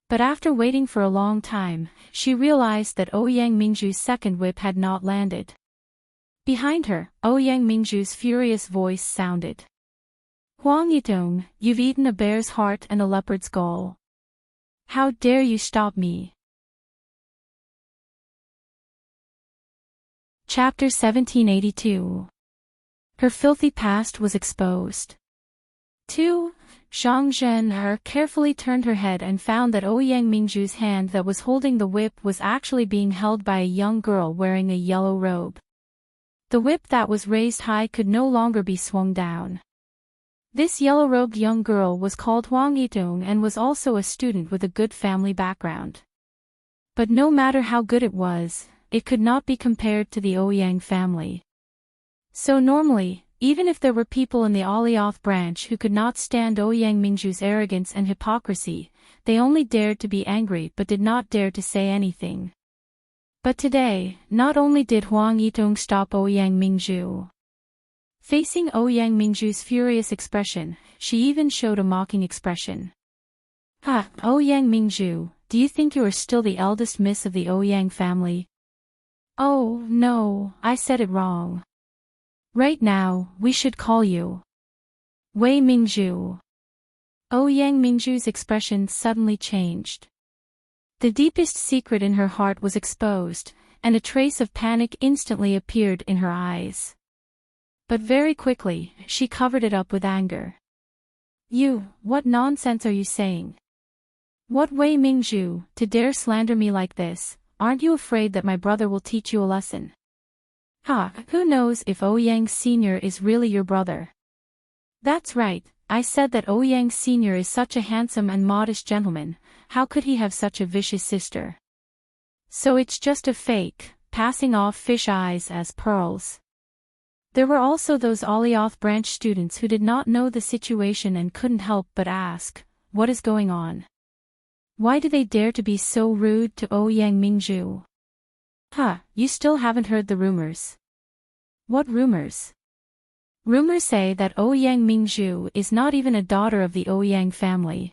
But after waiting for a long time, she realized that Ouyang Mingju's second whip had not landed. Behind her, Ouyang Mingju's furious voice sounded. Huang Yitong, you've eaten a bear's heart and a leopard's gall. How dare you stop me? Chapter 1782. Her filthy past was exposed. 2. Zhang Zhin'er carefully turned her head and found that Ouyang Mingju's hand that was holding the whip was actually being held by a young girl wearing a yellow robe. The whip that was raised high could no longer be swung down. This yellow-robed young girl was called Huang Yitong and was also a student with a good family background. But no matter how good it was, it could not be compared to the Ouyang family. So normally, even if there were people in the Alioth branch who could not stand Ouyang Mingju's arrogance and hypocrisy, they only dared to be angry but did not dare to say anything. But today, not only did Huang Yitong stop Ouyang Mingju. Facing Ouyang Mingju's furious expression, she even showed a mocking expression. Ha, Ouyang Mingju, do you think you are still the eldest miss of the Ouyang family? Oh, no, I said it wrong. Right now, we should call you Wei Mingju. Ouyang Mingju's expression suddenly changed. The deepest secret in her heart was exposed, and a trace of panic instantly appeared in her eyes. But very quickly, she covered it up with anger. What nonsense are you saying? What Wei Mingju, to dare slander me like this, aren't you afraid that my brother will teach you a lesson? Ha, who knows if Ouyang Sr. is really your brother? That's right, I said that Ouyang Sr. is such a handsome and modest gentleman, how could he have such a vicious sister? So it's just a fake, passing off fish eyes as pearls. There were also those Alioth branch students who did not know the situation and couldn't help but ask, what is going on? Why do they dare to be so rude to Ouyang Mingju? You still haven't heard the rumors. What rumors? Rumors say that Ouyang Mingju is not even a daughter of the Ouyang family.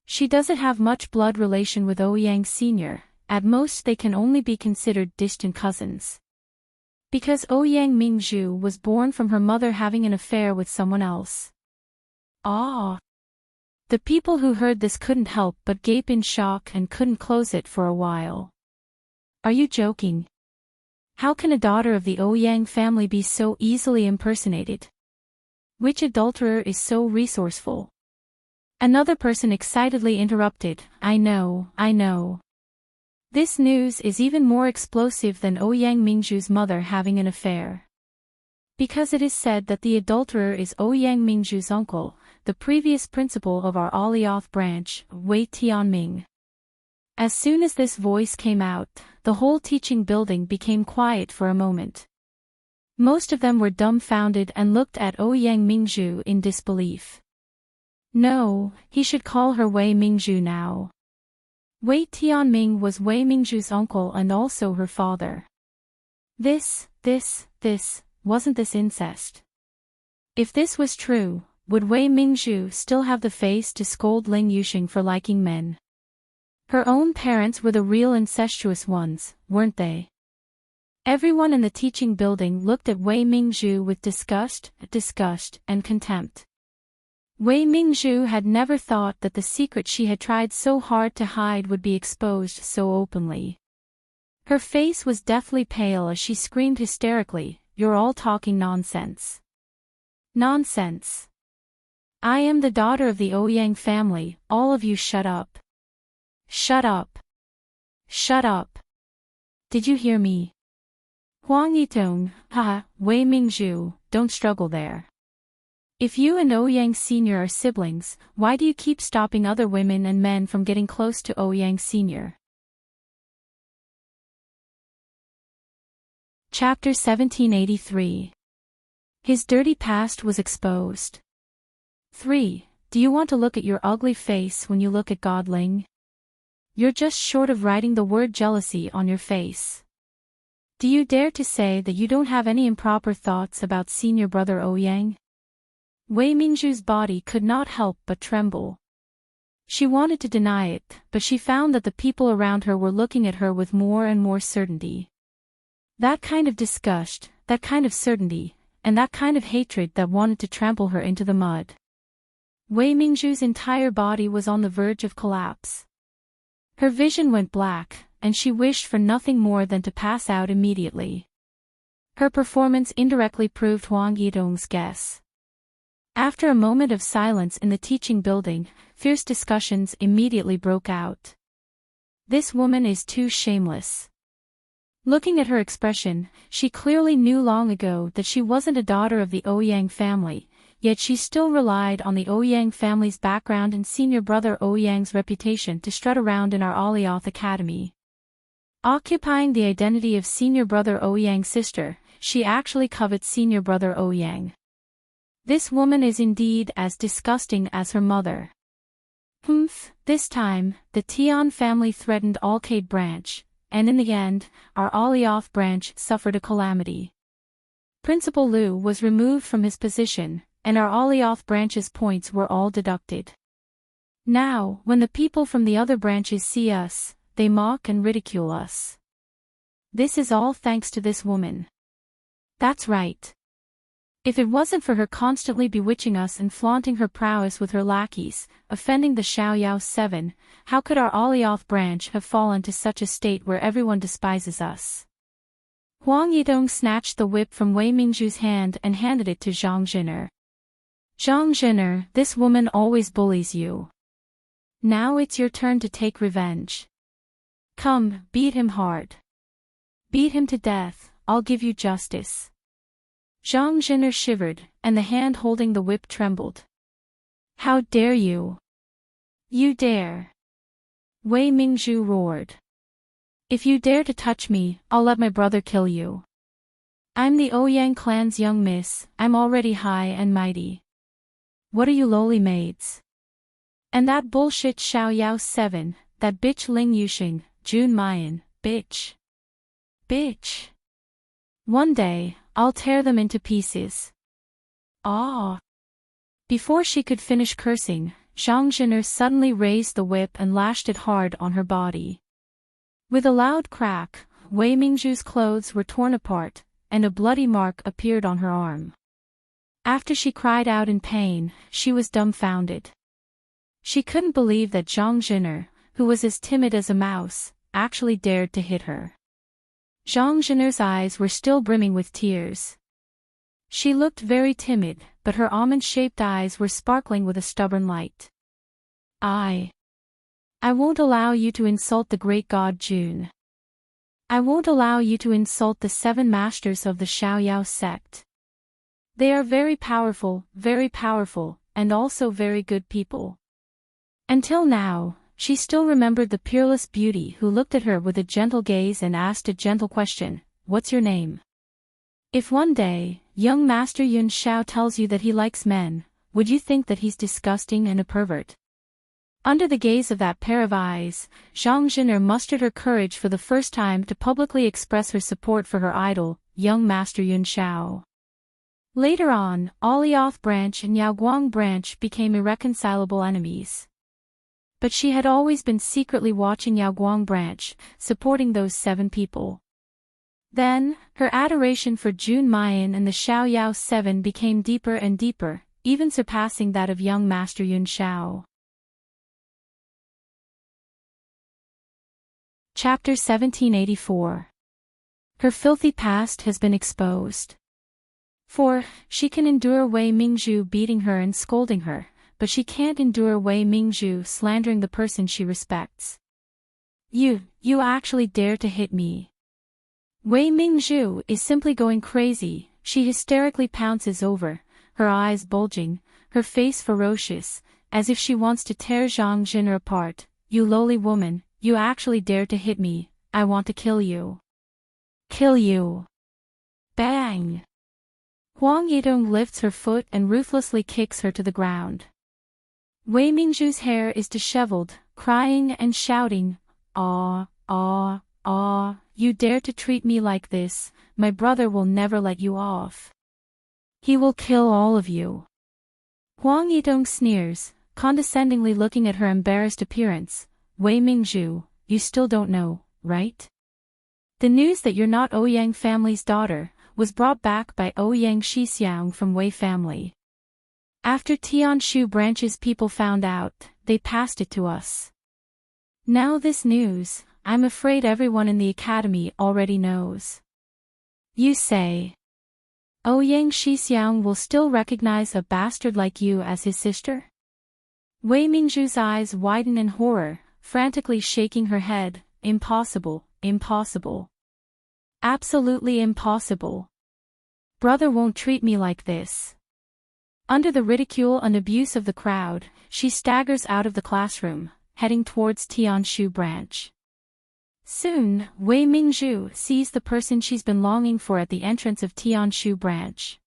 She doesn't have much blood relation with Ouyang Sr., at most they can only be considered distant cousins. Because Ouyang Mingju was born from her mother having an affair with someone else. Ah! The people who heard this couldn't help but gape in shock and couldn't close it for a while. Are you joking? How can a daughter of the Ouyang family be so easily impersonated? Which adulterer is so resourceful? Another person excitedly interrupted, I know. This news is even more explosive than Ouyang Mingju's mother having an affair. Because it is said that the adulterer is Ouyang Mingju's uncle, the previous principal of our Alioth branch, Wei Tianming. As soon as this voice came out, the whole teaching building became quiet for a moment. Most of them were dumbfounded and looked at Ouyang Mingzhu in disbelief. No, he should call her Wei Mingzhu now. Wei Tianming was Wei Mingzhu's uncle and also her father. Wasn't this incest? If this was true, would Wei Mingzhu still have the face to scold Ling Yuxing for liking men? Her own parents were the real incestuous ones, weren't they? Everyone in the teaching building looked at Wei Mingzhu with disgust and contempt. Wei Mingzhu had never thought that the secret she had tried so hard to hide would be exposed so openly. Her face was deathly pale as she screamed hysterically, "You're all talking nonsense. Nonsense. I am the daughter of the Ouyang family, all of you shut up. Shut up. Shut up. Did you hear me? Huang Yitong, haha, Wei Mingzhu, don't struggle there. If you and Ouyang Sr. are siblings, why do you keep stopping other women and men from getting close to Ouyang Sr.? Chapter 1783. His dirty past was exposed. 3. Do you want to look at your ugly face when you look at God Ling? You're just short of writing the word jealousy on your face. Do you dare to say that you don't have any improper thoughts about senior brother Ouyang? Wei Mingzhu's body could not help but tremble. She wanted to deny it, but she found that the people around her were looking at her with more and more certainty. That kind of disgust, that kind of certainty, and that kind of hatred that wanted to trample her into the mud. Wei Mingzhu's entire body was on the verge of collapse. Her vision went black, and she wished for nothing more than to pass out immediately. Her performance indirectly proved Huang Yidong's guess. After a moment of silence in the teaching building, fierce discussions immediately broke out. This woman is too shameless. Looking at her expression, she clearly knew long ago that she wasn't a daughter of the Ouyang family, yet she still relied on the Ouyang family's background and senior brother Ouyang's reputation to strut around in our Alioth Academy. Occupying the identity of senior brother Ouyang's sister, she actually covets senior brother Ouyang. This woman is indeed as disgusting as her mother. This time, the Tian family threatened Alcade branch, and in the end, our Alioth branch suffered a calamity. Principal Liu was removed from his position, and our Alioth branch's points were all deducted. Now, when the people from the other branches see us, they mock and ridicule us. This is all thanks to this woman. That's right. If it wasn't for her constantly bewitching us and flaunting her prowess with her lackeys, offending the Xiaoyao 7, how could our Alioth branch have fallen to such a state where everyone despises us? Huang Yidong snatched the whip from Wei Mingzhu's hand and handed it to Zhang Zhin'er. Zhang Zhin'er, this woman always bullies you. Now it's your turn to take revenge. Come, beat him hard. Beat him to death, I'll give you justice. Zhang Zhin'er shivered, and the hand holding the whip trembled. How dare you? You dare. Wei Mingzhu roared. If you dare to touch me, I'll let my brother kill you. I'm the Ouyang clan's young miss, I'm already high and mighty. What are you lowly maids? And that bullshit Xiaoyao 7, that bitch Ling Yuxing, Jun Mayan, bitch. Bitch. One day, I'll tear them into pieces. Ah! Before she could finish cursing, Zhang Zhin'er suddenly raised the whip and lashed it hard on her body. With a loud crack, Wei Mingzhu's clothes were torn apart, and a bloody mark appeared on her arm. After she cried out in pain, she was dumbfounded. She couldn't believe that Zhang Zhin'er, who was as timid as a mouse, actually dared to hit her. Zhang Zhin'er's eyes were still brimming with tears. She looked very timid, but her almond-shaped eyes were sparkling with a stubborn light. I won't allow you to insult the great god Jun. I won't allow you to insult the 7 masters of the Xiaoyao sect. They are very powerful, and also very good people. Until now, she still remembered the peerless beauty who looked at her with a gentle gaze and asked a gentle question, "What's your name?" If one day, young Master Yun Xiao tells you that he likes men, would you think that he's disgusting and a pervert? Under the gaze of that pair of eyes, Zhang Zhen'er mustered her courage for the first time to publicly express her support for her idol, young Master Yun Xiao. Later on, Alioth branch and Yaoguang branch became irreconcilable enemies. But she had always been secretly watching Yaoguang branch, supporting those 7 people. Then, her adoration for Jun Mayan and the Xiaoyao 7 became deeper and deeper, even surpassing that of young Master Yun Xiao. Chapter 1784. Her filthy past has been exposed. For, she can endure Wei Mingzhu beating her and scolding her, but she can't endure Wei Mingzhu slandering the person she respects. You actually dare to hit me. Wei Mingzhu is simply going crazy, she hysterically pounces over, her eyes bulging, her face ferocious, as if she wants to tear Zhang Zhen'er apart. "You lowly woman, you actually dare to hit me, I want to kill you. Kill you." Bang! Huang Yidong lifts her foot and ruthlessly kicks her to the ground. Wei Mingzhu's hair is disheveled, crying and shouting, "Ah, ah, ah, you dare to treat me like this, my brother will never let you off. He will kill all of you." Huang Yidong sneers, condescendingly looking at her embarrassed appearance. "Wei Mingzhu, you still don't know, right? The news that you're not Ouyang family's daughter was brought back by Ouyang Shixiang from Wei family. After Tianshu branch's people found out, they passed it to us. Now this news, I'm afraid everyone in the academy already knows. You say Ouyang Shixiang will still recognize a bastard like you as his sister?" Wei Mingzhu's eyes widen in horror, frantically shaking her head. "Impossible, impossible. Absolutely impossible. Brother won't treat me like this." Under the ridicule and abuse of the crowd, she staggers out of the classroom, heading towards Tianshu branch. Soon, Wei Mingzhu sees the person she's been longing for at the entrance of Tianshu branch.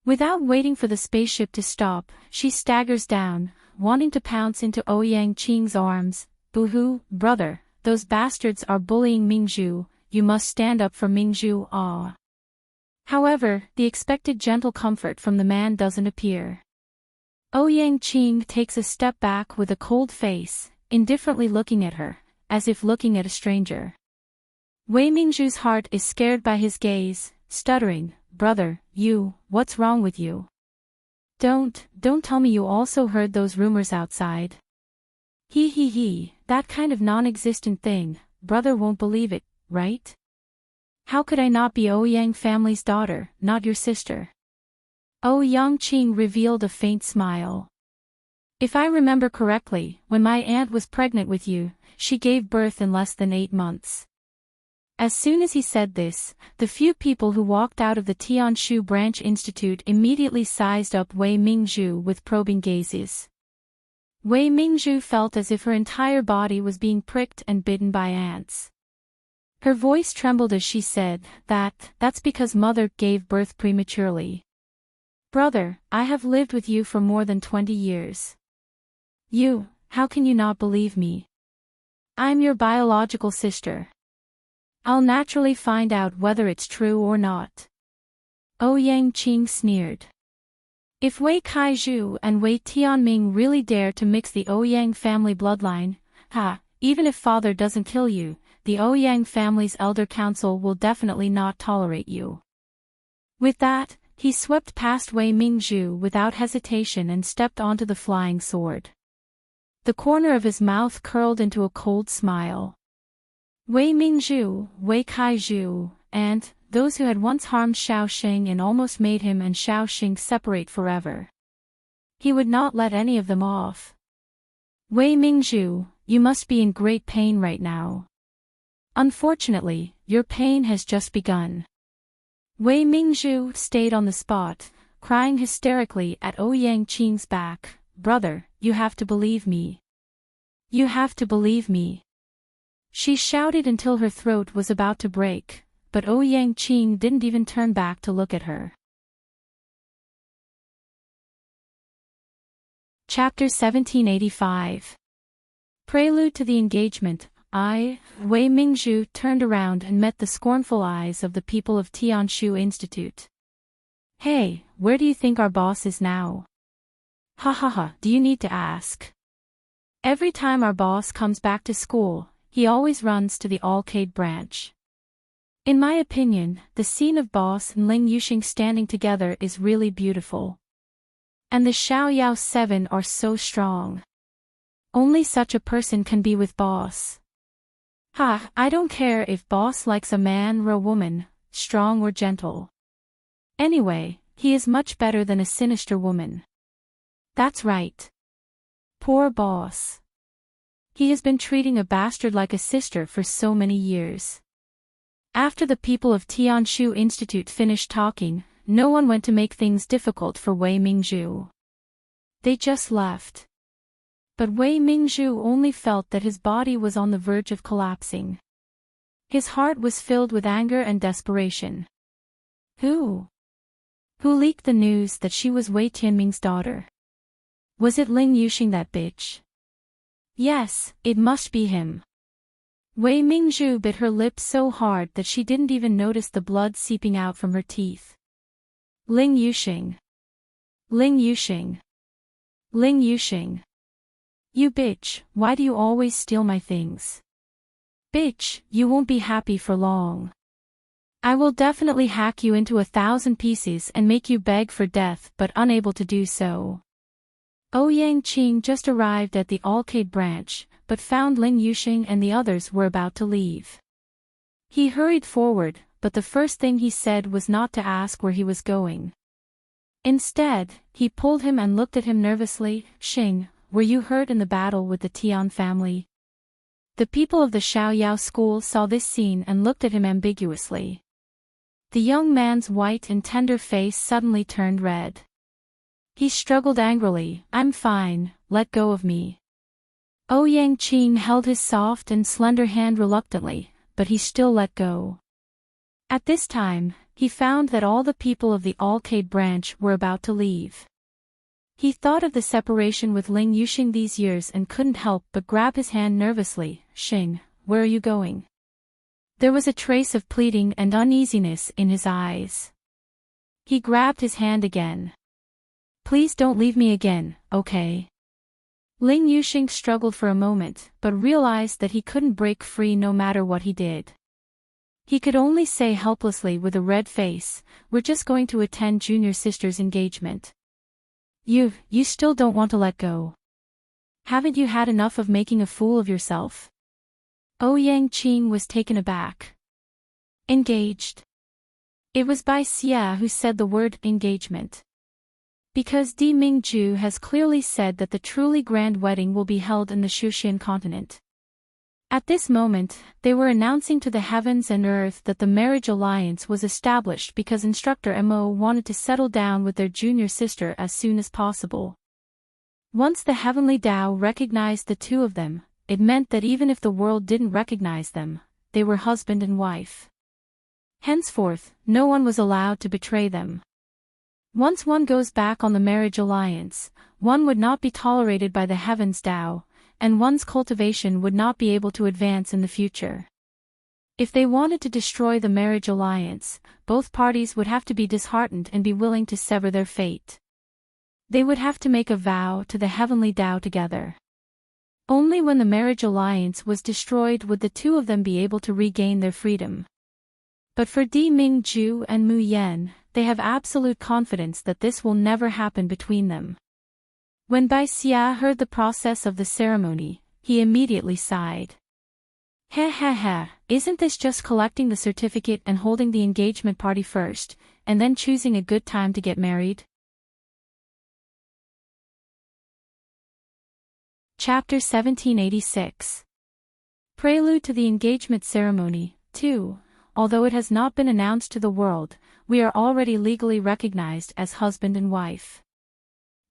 Without waiting for the spaceship to stop, she staggers down, wanting to pounce into Ouyang Qing's arms. "Boo-hoo, brother, those bastards are bullying Mingzhu, you must stand up for Mingzhu." Ah. However, the expected gentle comfort from the man doesn't appear. Ouyang Qing takes a step back with a cold face, indifferently looking at her, as if looking at a stranger. Wei Mingzhu's heart is scared by his gaze, stuttering, "Brother, what's wrong with you? Don't tell me you also heard those rumors outside." He, that kind of non-existent thing, brother won't believe it, right? How could I not be Ouyang family's daughter, not your sister? Ouyang Qing revealed a faint smile. "If I remember correctly, when my aunt was pregnant with you, she gave birth in less than 8 months. As soon as he said this, the few people who walked out of the Tianshu Branch Institute immediately sized up Wei Mingzhu with probing gazes. Wei Mingzhu felt as if her entire body was being pricked and bitten by ants. Her voice trembled as she said, "That's because mother gave birth prematurely. Brother, I have lived with you for more than 20 years. How can you not believe me? I'm your biological sister. I'll naturally find out whether it's true or not." Ouyang Qing sneered. If Wei Kaizhu and Wei Tianming really dare to mix the Ouyang family bloodline, even if father doesn't kill you, the Ouyang family's elder council will definitely not tolerate you. With that, he swept past Wei Mingzhu without hesitation and stepped onto the flying sword. The corner of his mouth curled into a cold smile. Wei Mingzhu, Wei Kaizhu, and those who had once harmed Xiaoxing and almost made him and Xiaoxing separate forever. He would not let any of them off. "Wei Mingzhu, you must be in great pain right now. Unfortunately, your pain has just begun." Wei Mingzhu stayed on the spot, crying hysterically at Ouyang Qing's back. "Brother, you have to believe me. You have to believe me. She shouted until her throat was about to break, but Enchanting didn't even turn back to look at her. Chapter 1785. Prelude to the engagement. Wei Mingzhu turned around and met the scornful eyes of the people of Tianshu Institute. Hey, where do you think our boss is now? Ha ha ha, do you need to ask? Every time our boss comes back to school, he always runs to the Arcade branch. In my opinion, the scene of boss and Ling Yuxing standing together is really beautiful. And the Xiaoyao 7 are so strong. Only such a person can be with boss. Ha, I don't care if boss likes a man or a woman, strong or gentle. Anyway, he is much better than a sinister woman. That's right. Poor boss. He has been treating a bastard like a sister for so many years. After the people of Tianshu Institute finished talking, no one went to make things difficult for Wei Mingzhu. They just left. But Wei Mingzhu only felt that his body was on the verge of collapsing. His heart was filled with anger and desperation. Who leaked the news that she was Wei Tianming's daughter? Was it Ling Yuxing, that bitch? Yes, it must be him. Wei Mingzhu bit her lips so hard that she didn't even notice the blood seeping out from her teeth. Ling Yuxing. Ling Yuxing. Ling Yuxing. You bitch, why do you always steal my things? Bitch, you won't be happy for long. I will definitely hack you into 1,000 pieces and make you beg for death but unable to do so. Enchanting just arrived at the Arcade branch, but found Ling Yuxing and the others were about to leave. He hurried forward, but the first thing he said was not to ask where he was going. Instead, he pulled him and looked at him nervously. Xing, were you hurt in the battle with the Tian family? The people of the Xiaoyao school saw this scene and looked at him ambiguously. The young man's white and tender face suddenly turned red. He struggled angrily. I'm fine, let go of me. Enchanting held his soft and slender hand reluctantly, but he still let go. At this time, he found that all the people of the Arcade branch were about to leave. He thought of the separation with Ling Yuxing these years and couldn't help but grab his hand nervously. Xing, where are you going? There was a trace of pleading and uneasiness in his eyes. He grabbed his hand again. Please don't leave me again, okay? Ling Yuxing struggled for a moment, but realized that he couldn't break free no matter what he did. He could only say helplessly with a red face, we're just going to attend junior sister's engagement. You still don't want to let go. Haven't you had enough of making a fool of yourself? Enchanting was taken aback. Engaged. It was Bai Xia who said the word engagement. Because Di Mingzhu has clearly said that the truly grand wedding will be held in the Xuxian continent. At this moment, they were announcing to the heavens and earth that the marriage alliance was established because Instructor Mo wanted to settle down with their junior sister as soon as possible. Once the heavenly Tao recognized the two of them, it meant that even if the world didn't recognize them, they were husband and wife. Henceforth, no one was allowed to betray them. Once one goes back on the marriage alliance, one would not be tolerated by the heavens Tao, and one's cultivation would not be able to advance in the future. If they wanted to destroy the marriage alliance, both parties would have to be disheartened and be willing to sever their fate. They would have to make a vow to the heavenly Tao together. Only when the marriage alliance was destroyed would the two of them be able to regain their freedom. But for Di Mingzhu and Mu Yan, they have absolute confidence that this will never happen between them. When Bai Xia heard the process of the ceremony, he immediately sighed. Isn't this just collecting the certificate and holding the engagement party first, and then choosing a good time to get married? Chapter 1786. Prelude to the engagement ceremony. 2. Although it has not been announced to the world, we are already legally recognized as husband and wife.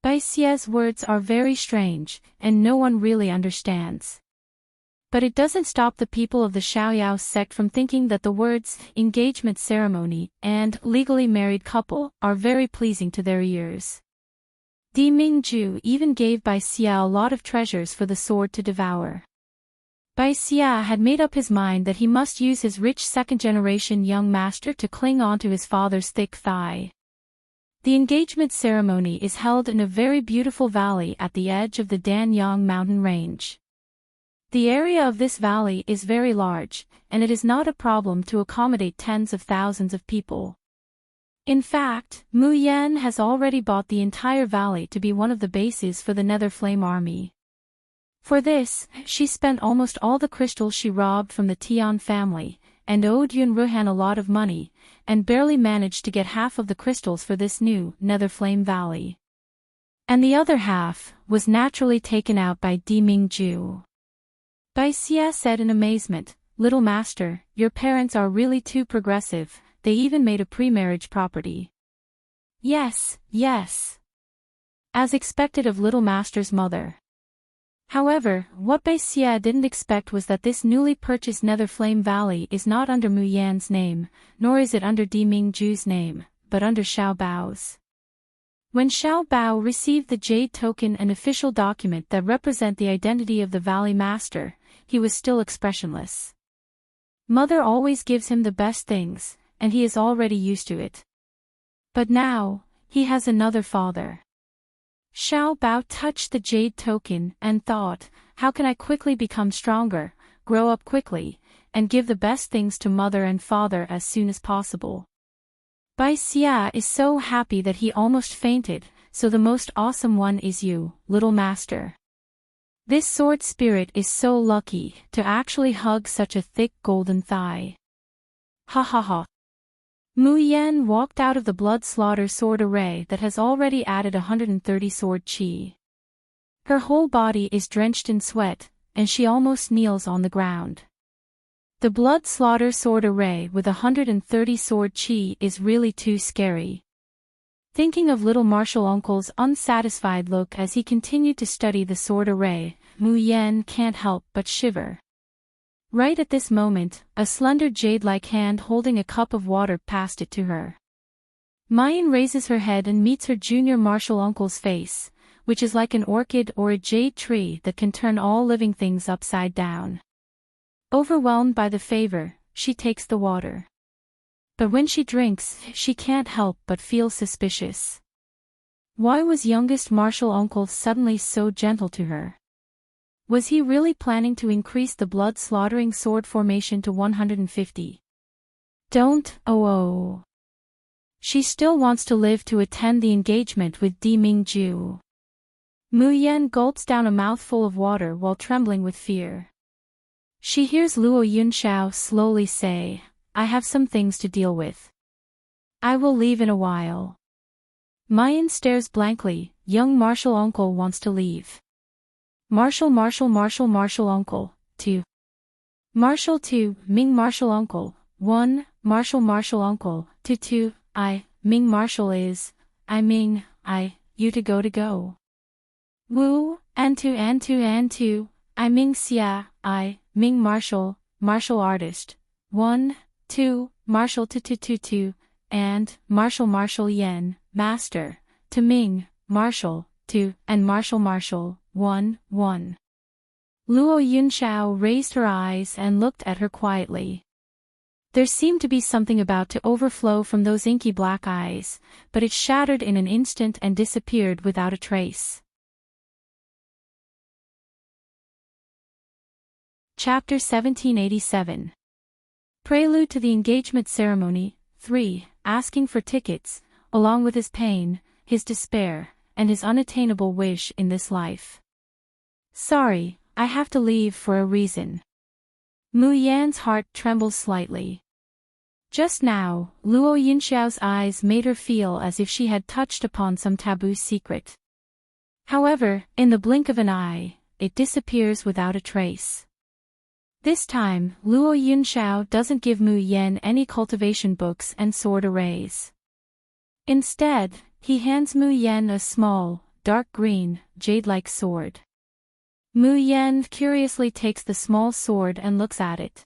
Bai Xia's words are very strange, and no one really understands. But it doesn't stop the people of the Xiaoyao sect from thinking that the words engagement ceremony and legally married couple are very pleasing to their ears. Di Mingju even gave Bai Xia a lot of treasures for the sword to devour. Bai Xia had made up his mind that he must use his rich second-generation young master to cling onto his father's thick thigh. The engagement ceremony is held in a very beautiful valley at the edge of the Danyang mountain range. The area of this valley is very large, and it is not a problem to accommodate tens of thousands of people. In fact, Mu Yan has already bought the entire valley to be one of the bases for the Nether Flame Army. For this, she spent almost all the crystals she robbed from the Tian family, and owed Yun Ruhan a lot of money, and barely managed to get half of the crystals for this new Nether Flame Valley. And the other half was naturally taken out by Di Mingju. Bai Xia said in amazement, "Little master, your parents are really too progressive, they even made a pre-marriage property." Yes, yes. As expected of little master's mother. However, what Bai Xia didn't expect was that this newly purchased Nether Flame Valley is not under Mu Yan's name, nor is it under Di Mingju's name, but under Xiao Bao's. When Xiao Bao received the Jade Token, an official document that represent the identity of the Valley Master, he was still expressionless. Mother always gives him the best things, and he is already used to it. But now, he has another father. Xiao Bao touched the Jade Token and thought, how can I quickly become stronger, grow up quickly, and give the best things to mother and father as soon as possible? Bai Xia is so happy that he almost fainted, so the most awesome one is you, little master. This sword spirit is so lucky to actually hug such a thick golden thigh. Ha ha ha. Mu Yan walked out of the blood slaughter sword array that has already added 130 sword chi. Her whole body is drenched in sweat, and she almost kneels on the ground. The blood slaughter sword array with 130 sword chi is really too scary. Thinking of little martial uncle's unsatisfied look as he continued to study the sword array, Mu Yan can't help but shiver. Right at this moment, a slender jade-like hand holding a cup of water passed it to her. Mayan raises her head and meets her junior martial uncle's face, which is like an orchid or a jade tree that can turn all living things upside down. Overwhelmed by the favor, she takes the water. But when she drinks, she can't help but feel suspicious. Why was youngest martial uncle suddenly so gentle to her? Was he really planning to increase the blood-slaughtering sword formation to 150? Don't, oh. She still wants to live to attend the engagement with Di Mingju. Mu Yan gulps down a mouthful of water while trembling with fear. She hears Luo Yunxiao slowly say, I have some things to deal with. I will leave in a while. Mayan stares blankly, young martial uncle wants to leave. Martial uncle, 2. Martial 2, Ming martial uncle, 1, martial uncle, 2, Ming martial is, you to go. Wu, and 2, I Ming Xia, Ming martial artist, 1, 2, martial 2, and martial yen, master, to Ming, martial, 2, and martial, 1. Luo Yunxiao raised her eyes and looked at her quietly. There seemed to be something about to overflow from those inky black eyes, but it shattered in an instant and disappeared without a trace. Chapter 1787. Prelude to the engagement ceremony, 3, asking for tickets, along with his pain, his despair, and his unattainable wish in this life. Sorry, I have to leave for a reason. Mu Yan's heart trembles slightly. Just now, Luo Yunxiao's eyes made her feel as if she had touched upon some taboo secret. However, in the blink of an eye, it disappears without a trace. This time, Luo Yunxiao doesn't give Mu Yan any cultivation books and sword arrays. Instead, he hands Mu Yan a small, dark green, jade-like sword. Mu Yan curiously takes the small sword and looks at it.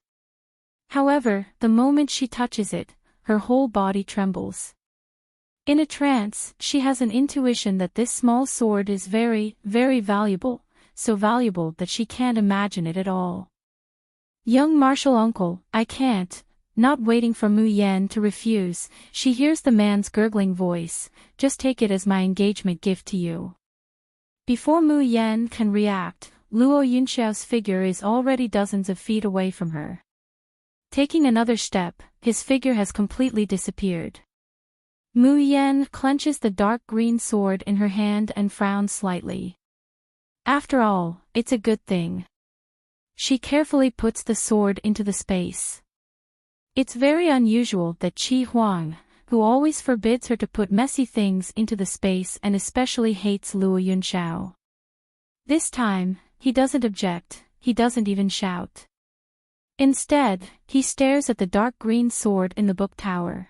However, the moment she touches it, her whole body trembles. In a trance, she has an intuition that this small sword is very, very valuable, so valuable that she can't imagine it at all. Young martial uncle, I can't. Not waiting for Mu Yan to refuse, she hears the man's gurgling voice, just take it as my engagement gift to you. Before Mu Yan can react, Luo Yunxiao's figure is already dozens of feet away from her. Taking another step, his figure has completely disappeared. Mu Yan clenches the dark green sword in her hand and frowns slightly. After all, it's a good thing. She carefully puts the sword into the space. It's very unusual that Qi Huang, who always forbids her to put messy things into the space and especially hates Luo Yunxiao. This time, he doesn't object, he doesn't even shout. Instead, he stares at the dark green sword in the book tower.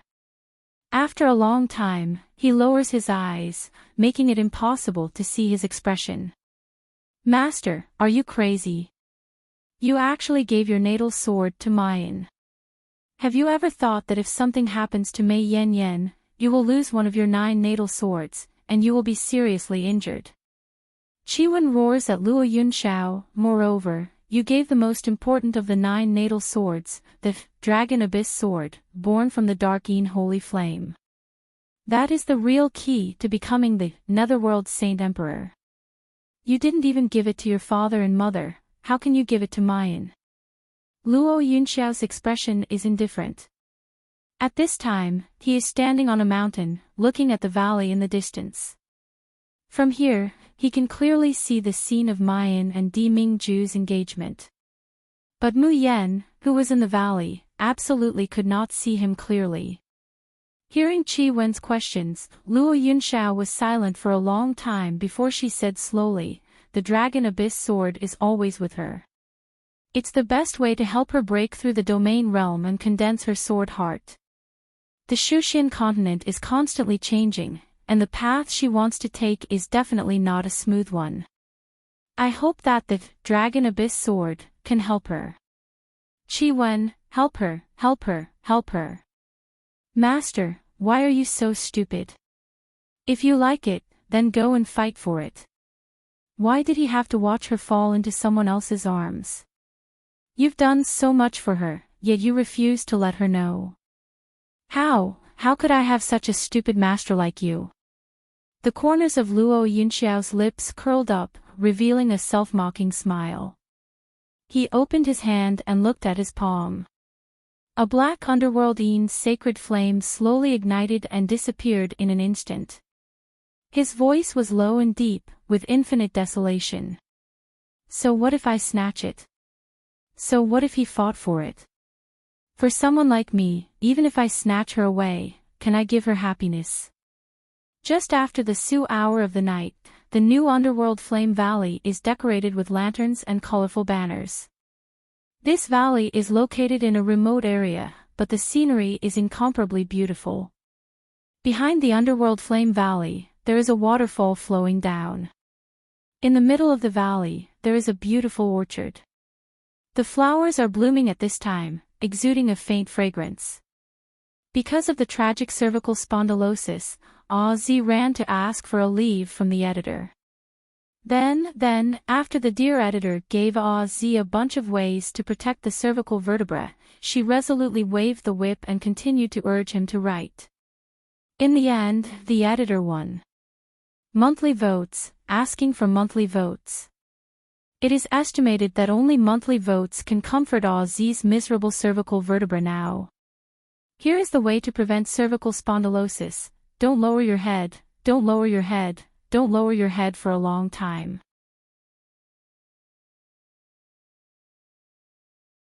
After a long time, he lowers his eyes, making it impossible to see his expression. Master, are you crazy? You actually gave your natal sword to Mayan. Have you ever thought that if something happens to Mei Yan Yan, you will lose one of your 9 natal swords, and you will be seriously injured? Qi Wen roars at Luo Yunxiao. Moreover, you gave the most important of the 9 natal swords, the Dragon Abyss Sword, born from the Dark Yin Holy Flame. That is the real key to becoming the Netherworld Saint Emperor. You didn't even give it to your father and mother, how can you give it to Mayan? Luo Yunxiao's expression is indifferent. At this time, he is standing on a mountain, looking at the valley in the distance. From here, he can clearly see the scene of Mayan and Di Mingju's engagement. But Mu Yan, who was in the valley, absolutely could not see him clearly. Hearing Qi Wen's questions, Luo Yunxiao was silent for a long time before she said slowly, the Dragon Abyss Sword is always with her. It's the best way to help her break through the domain realm and condense her sword heart. The Shushin continent is constantly changing, and the path she wants to take is definitely not a smooth one. I hope that the Dragon Abyss Sword can help her. Qi Wen, help her, help her, help her. Master, why are you so stupid? If you like it, then go and fight for it. Why did he have to watch her fall into someone else's arms? You've done so much for her, yet you refuse to let her know. How could I have such a stupid master like you? The corners of Luo Yunxiao's lips curled up, revealing a self-mocking smile. He opened his hand and looked at his palm. A black underworld Yin's sacred flame slowly ignited and disappeared in an instant. His voice was low and deep, with infinite desolation. So what if I snatch it? So what if he fought for it? For someone like me, even if I snatch her away, can I give her happiness? Just after the Su hour of the night, the new underworld Flame Valley is decorated with lanterns and colorful banners. This valley is located in a remote area, but the scenery is incomparably beautiful. Behind the underworld Flame Valley, there is a waterfall flowing down. In the middle of the valley, there is a beautiful orchard. The flowers are blooming at this time, exuding a faint fragrance. Because of the tragic cervical spondylosis, Zi ran to ask for a leave from the editor. Then, after the dear editor gave Zi a bunch of ways to protect the cervical vertebra, she resolutely waved the whip and continued to urge him to write. In the end, the editor won. Monthly votes, asking for monthly votes. It is estimated that only monthly votes can comfort Zi's miserable cervical vertebra now. Here is the way to prevent cervical spondylosis: don't lower your head, don't lower your head, don't lower your head for a long time.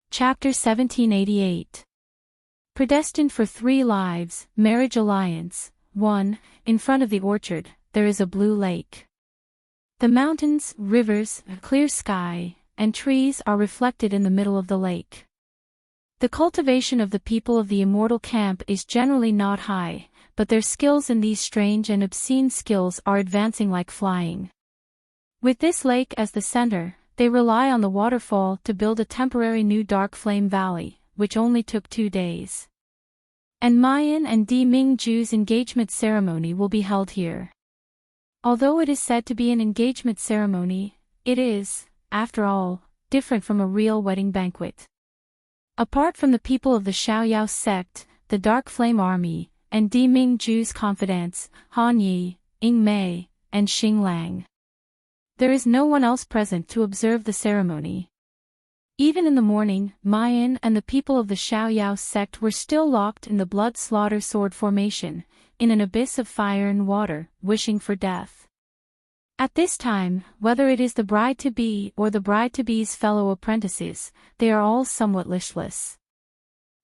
Chapter 1788. Predestined for 3 lives, Marriage Alliance. 1. In front of the orchard, there is a blue lake. The mountains, rivers, a clear sky, and trees are reflected in the middle of the lake. The cultivation of the people of the immortal camp is generally not high, but their skills in these strange and obscene skills are advancing like flying. With this lake as the center, they rely on the waterfall to build a temporary new dark flame valley, which only took 2 days. And Mayan and Di Mingju's engagement ceremony will be held here. Although it is said to be an engagement ceremony, it is, after all, different from a real wedding banquet. Apart from the people of the Xiaoyao sect, the Dark Flame Army, and Di Mingju's confidants, Han Yi, Ying Mei, and Xing Lang, there is no one else present to observe the ceremony. Even in the morning, Mayan and the people of the Xiaoyao sect were still locked in the blood slaughter sword formation, in an abyss of fire and water, wishing for death. At this time, whether it is the bride-to-be or the bride-to-be's fellow apprentices, they are all somewhat listless.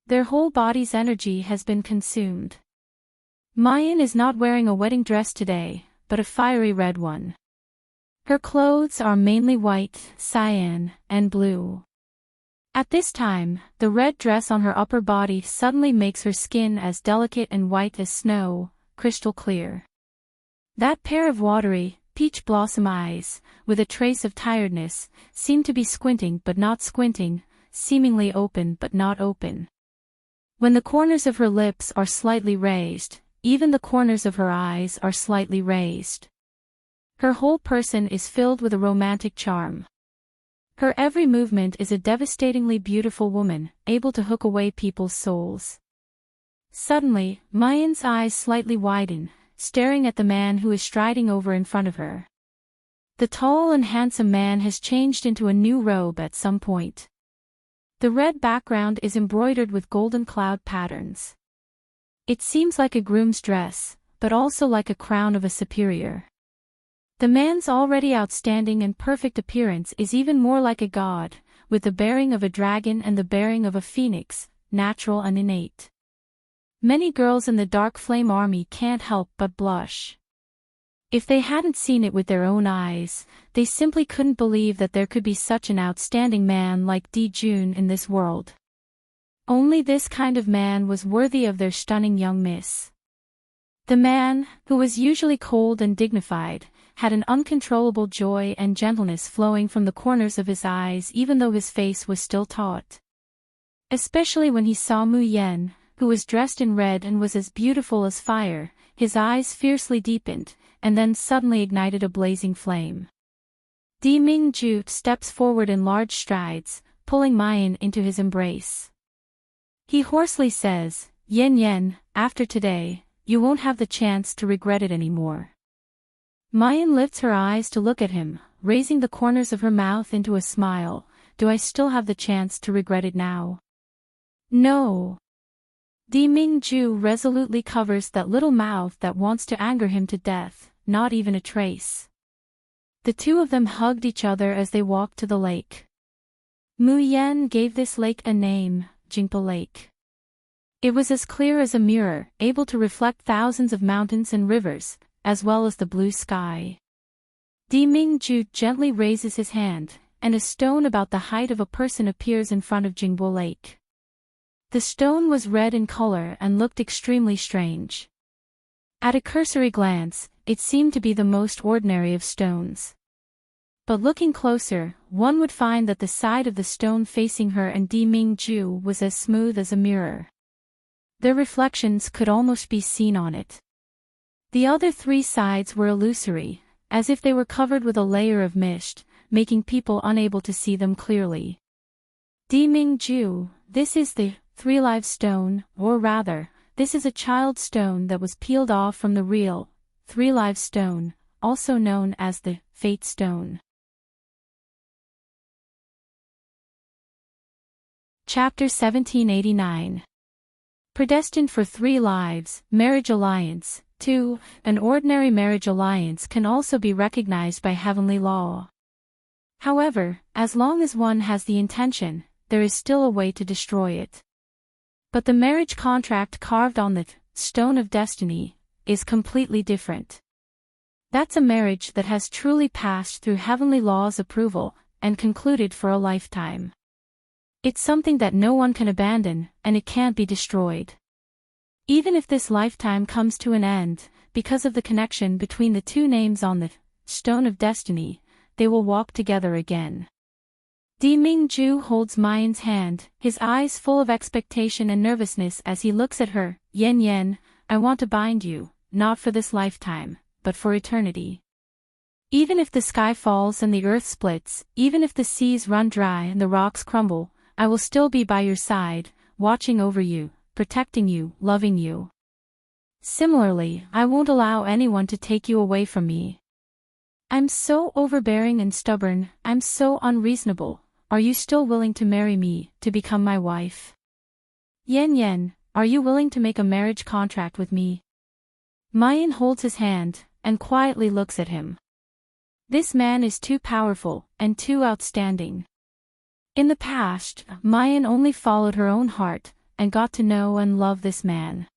Their whole body's energy has been consumed. Mayan is not wearing a wedding dress today, but a fiery red one. Her clothes are mainly white, cyan, and blue. At this time, the red dress on her upper body suddenly makes her skin as delicate and white as snow, crystal clear. That pair of watery, peach blossom eyes, with a trace of tiredness, seem to be squinting but not squinting, seemingly open but not open. When the corners of her lips are slightly raised, even the corners of her eyes are slightly raised. Her whole person is filled with a romantic charm. Her every movement is a devastatingly beautiful woman, able to hook away people's souls. Suddenly, Mayan's eyes slightly widen, staring at the man who is striding over in front of her. The tall and handsome man has changed into a new robe at some point. The red background is embroidered with golden cloud patterns. It seems like a groom's dress, but also like a crown of a superior. The man's already outstanding and perfect appearance is even more like a god, with the bearing of a dragon and the bearing of a phoenix, natural and innate. Many girls in the Dark Flame Army can't help but blush. If they hadn't seen it with their own eyes, they simply couldn't believe that there could be such an outstanding man like Di Jun in this world. Only this kind of man was worthy of their stunning young miss. The man, who was usually cold and dignified, had an uncontrollable joy and gentleness flowing from the corners of his eyes even though his face was still taut. Especially when he saw Mu Yen, who was dressed in red and was as beautiful as fire, his eyes fiercely deepened, and then suddenly ignited a blazing flame. Di Mingju steps forward in large strides, pulling Mayan into his embrace. He hoarsely says, "Yen Yen, after today, you won't have the chance to regret it anymore." Mayan lifts her eyes to look at him, raising the corners of her mouth into a smile. "Do I still have the chance to regret it now?" "No." Di Mingju resolutely covers that little mouth that wants to anger him to death, not even a trace. The two of them hugged each other as they walked to the lake. Mu Yen gave this lake a name, Jingpa Lake. It was as clear as a mirror, able to reflect thousands of mountains and rivers, as well as the blue sky. Di Mingju gently raises his hand, and a stone about the height of a person appears in front of Jingbo Lake. The stone was red in color and looked extremely strange. At a cursory glance, it seemed to be the most ordinary of stones. But looking closer, one would find that the side of the stone facing her and Di Mingju was as smooth as a mirror. Their reflections could almost be seen on it. The other 3 sides were illusory, as if they were covered with a layer of mist, making people unable to see them clearly. Di Mingju, this is the 3-live stone, or rather, this is a child stone that was peeled off from the real 3-live stone, also known as the Fate Stone. Chapter 1789. Predestined for 3 lives, Marriage Alliance. 2. An ordinary marriage alliance can also be recognized by heavenly law. However, as long as one has the intention, there is still a way to destroy it. But the marriage contract carved on the Stone of Destiny is completely different. That's a marriage that has truly passed through heavenly law's approval and concluded for a lifetime. It's something that no one can abandon, and it can't be destroyed. Even if this lifetime comes to an end, because of the connection between the two names on the Stone of Destiny, they will walk together again. Demingju holds Mayan's hand, his eyes full of expectation and nervousness as he looks at her. Yen Yen, I want to bind you, not for this lifetime, but for eternity. Even if the sky falls and the earth splits, even if the seas run dry and the rocks crumble, I will still be by your side, watching over you, protecting you, loving you. Similarly, I won't allow anyone to take you away from me. I'm so overbearing and stubborn, I'm so unreasonable. Are you still willing to marry me, to become my wife? Yen Yen, are you willing to make a marriage contract with me? Mayan holds his hand, and quietly looks at him. This man is too powerful, and too outstanding. In the past, Mayan only followed her own heart, and got to know and love this man.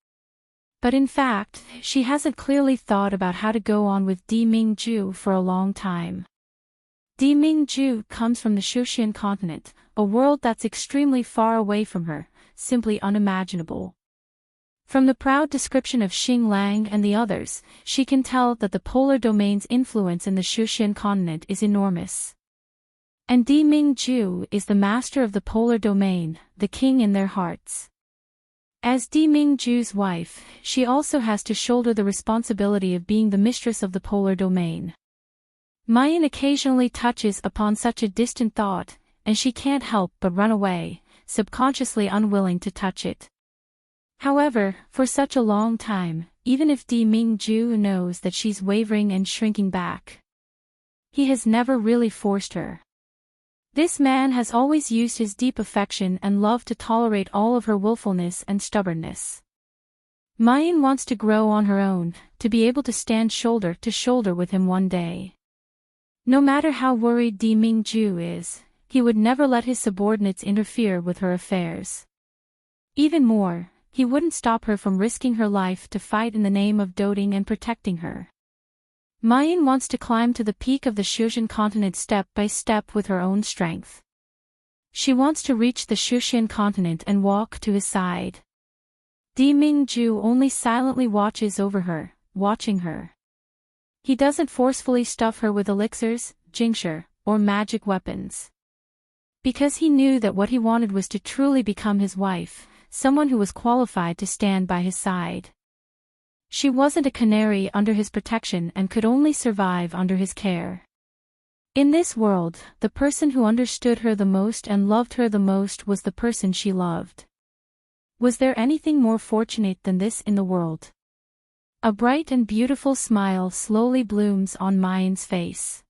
But in fact, she hasn't clearly thought about how to go on with Demingju for a long time. Demingju comes from the Shushan continent, a world that's extremely far away from her, simply unimaginable. From the proud description of Xing Lang and the others, she can tell that the polar domain's influence in the Shushan continent is enormous. And Demingju is the master of the polar domain, the king in their hearts. As Demingju's wife, she also has to shoulder the responsibility of being the mistress of the polar domain. Mayan occasionally touches upon such a distant thought, and she can't help but run away, subconsciously unwilling to touch it. However, for such a long time, even if Demingju knows that she's wavering and shrinking back, he has never really forced her. This man has always used his deep affection and love to tolerate all of her willfulness and stubbornness. Mayan wants to grow on her own, to be able to stand shoulder to shoulder with him one day. No matter how worried Demingju is, he would never let his subordinates interfere with her affairs. Even more, he wouldn't stop her from risking her life to fight in the name of doting and protecting her. Mayan wants to climb to the peak of the Shushan continent step by step with her own strength. She wants to reach the Shushan continent and walk to his side. Demingju only silently watches over her, watching her. He doesn't forcefully stuff her with elixirs, jingsher, or magic weapons. Because he knew that what he wanted was to truly become his wife, someone who was qualified to stand by his side. She wasn't a canary under his protection and could only survive under his care. In this world, the person who understood her the most and loved her the most was the person she loved. Was there anything more fortunate than this in the world? A bright and beautiful smile slowly blooms on Mayan's face.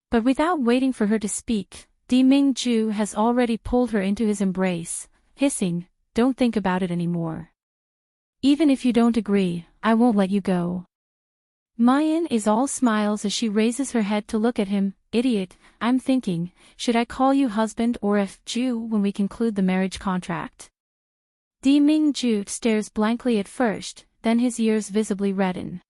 But without waiting for her to speak, Demingju has already pulled her into his embrace, hissing, "Don't think about it anymore. Even if you don't agree, I won't let you go." Mayan is all smiles as she raises her head to look at him. "Idiot, I'm thinking, should I call you husband or Ju when we conclude the marriage contract?" Demingju stares blankly at first, then his ears visibly redden.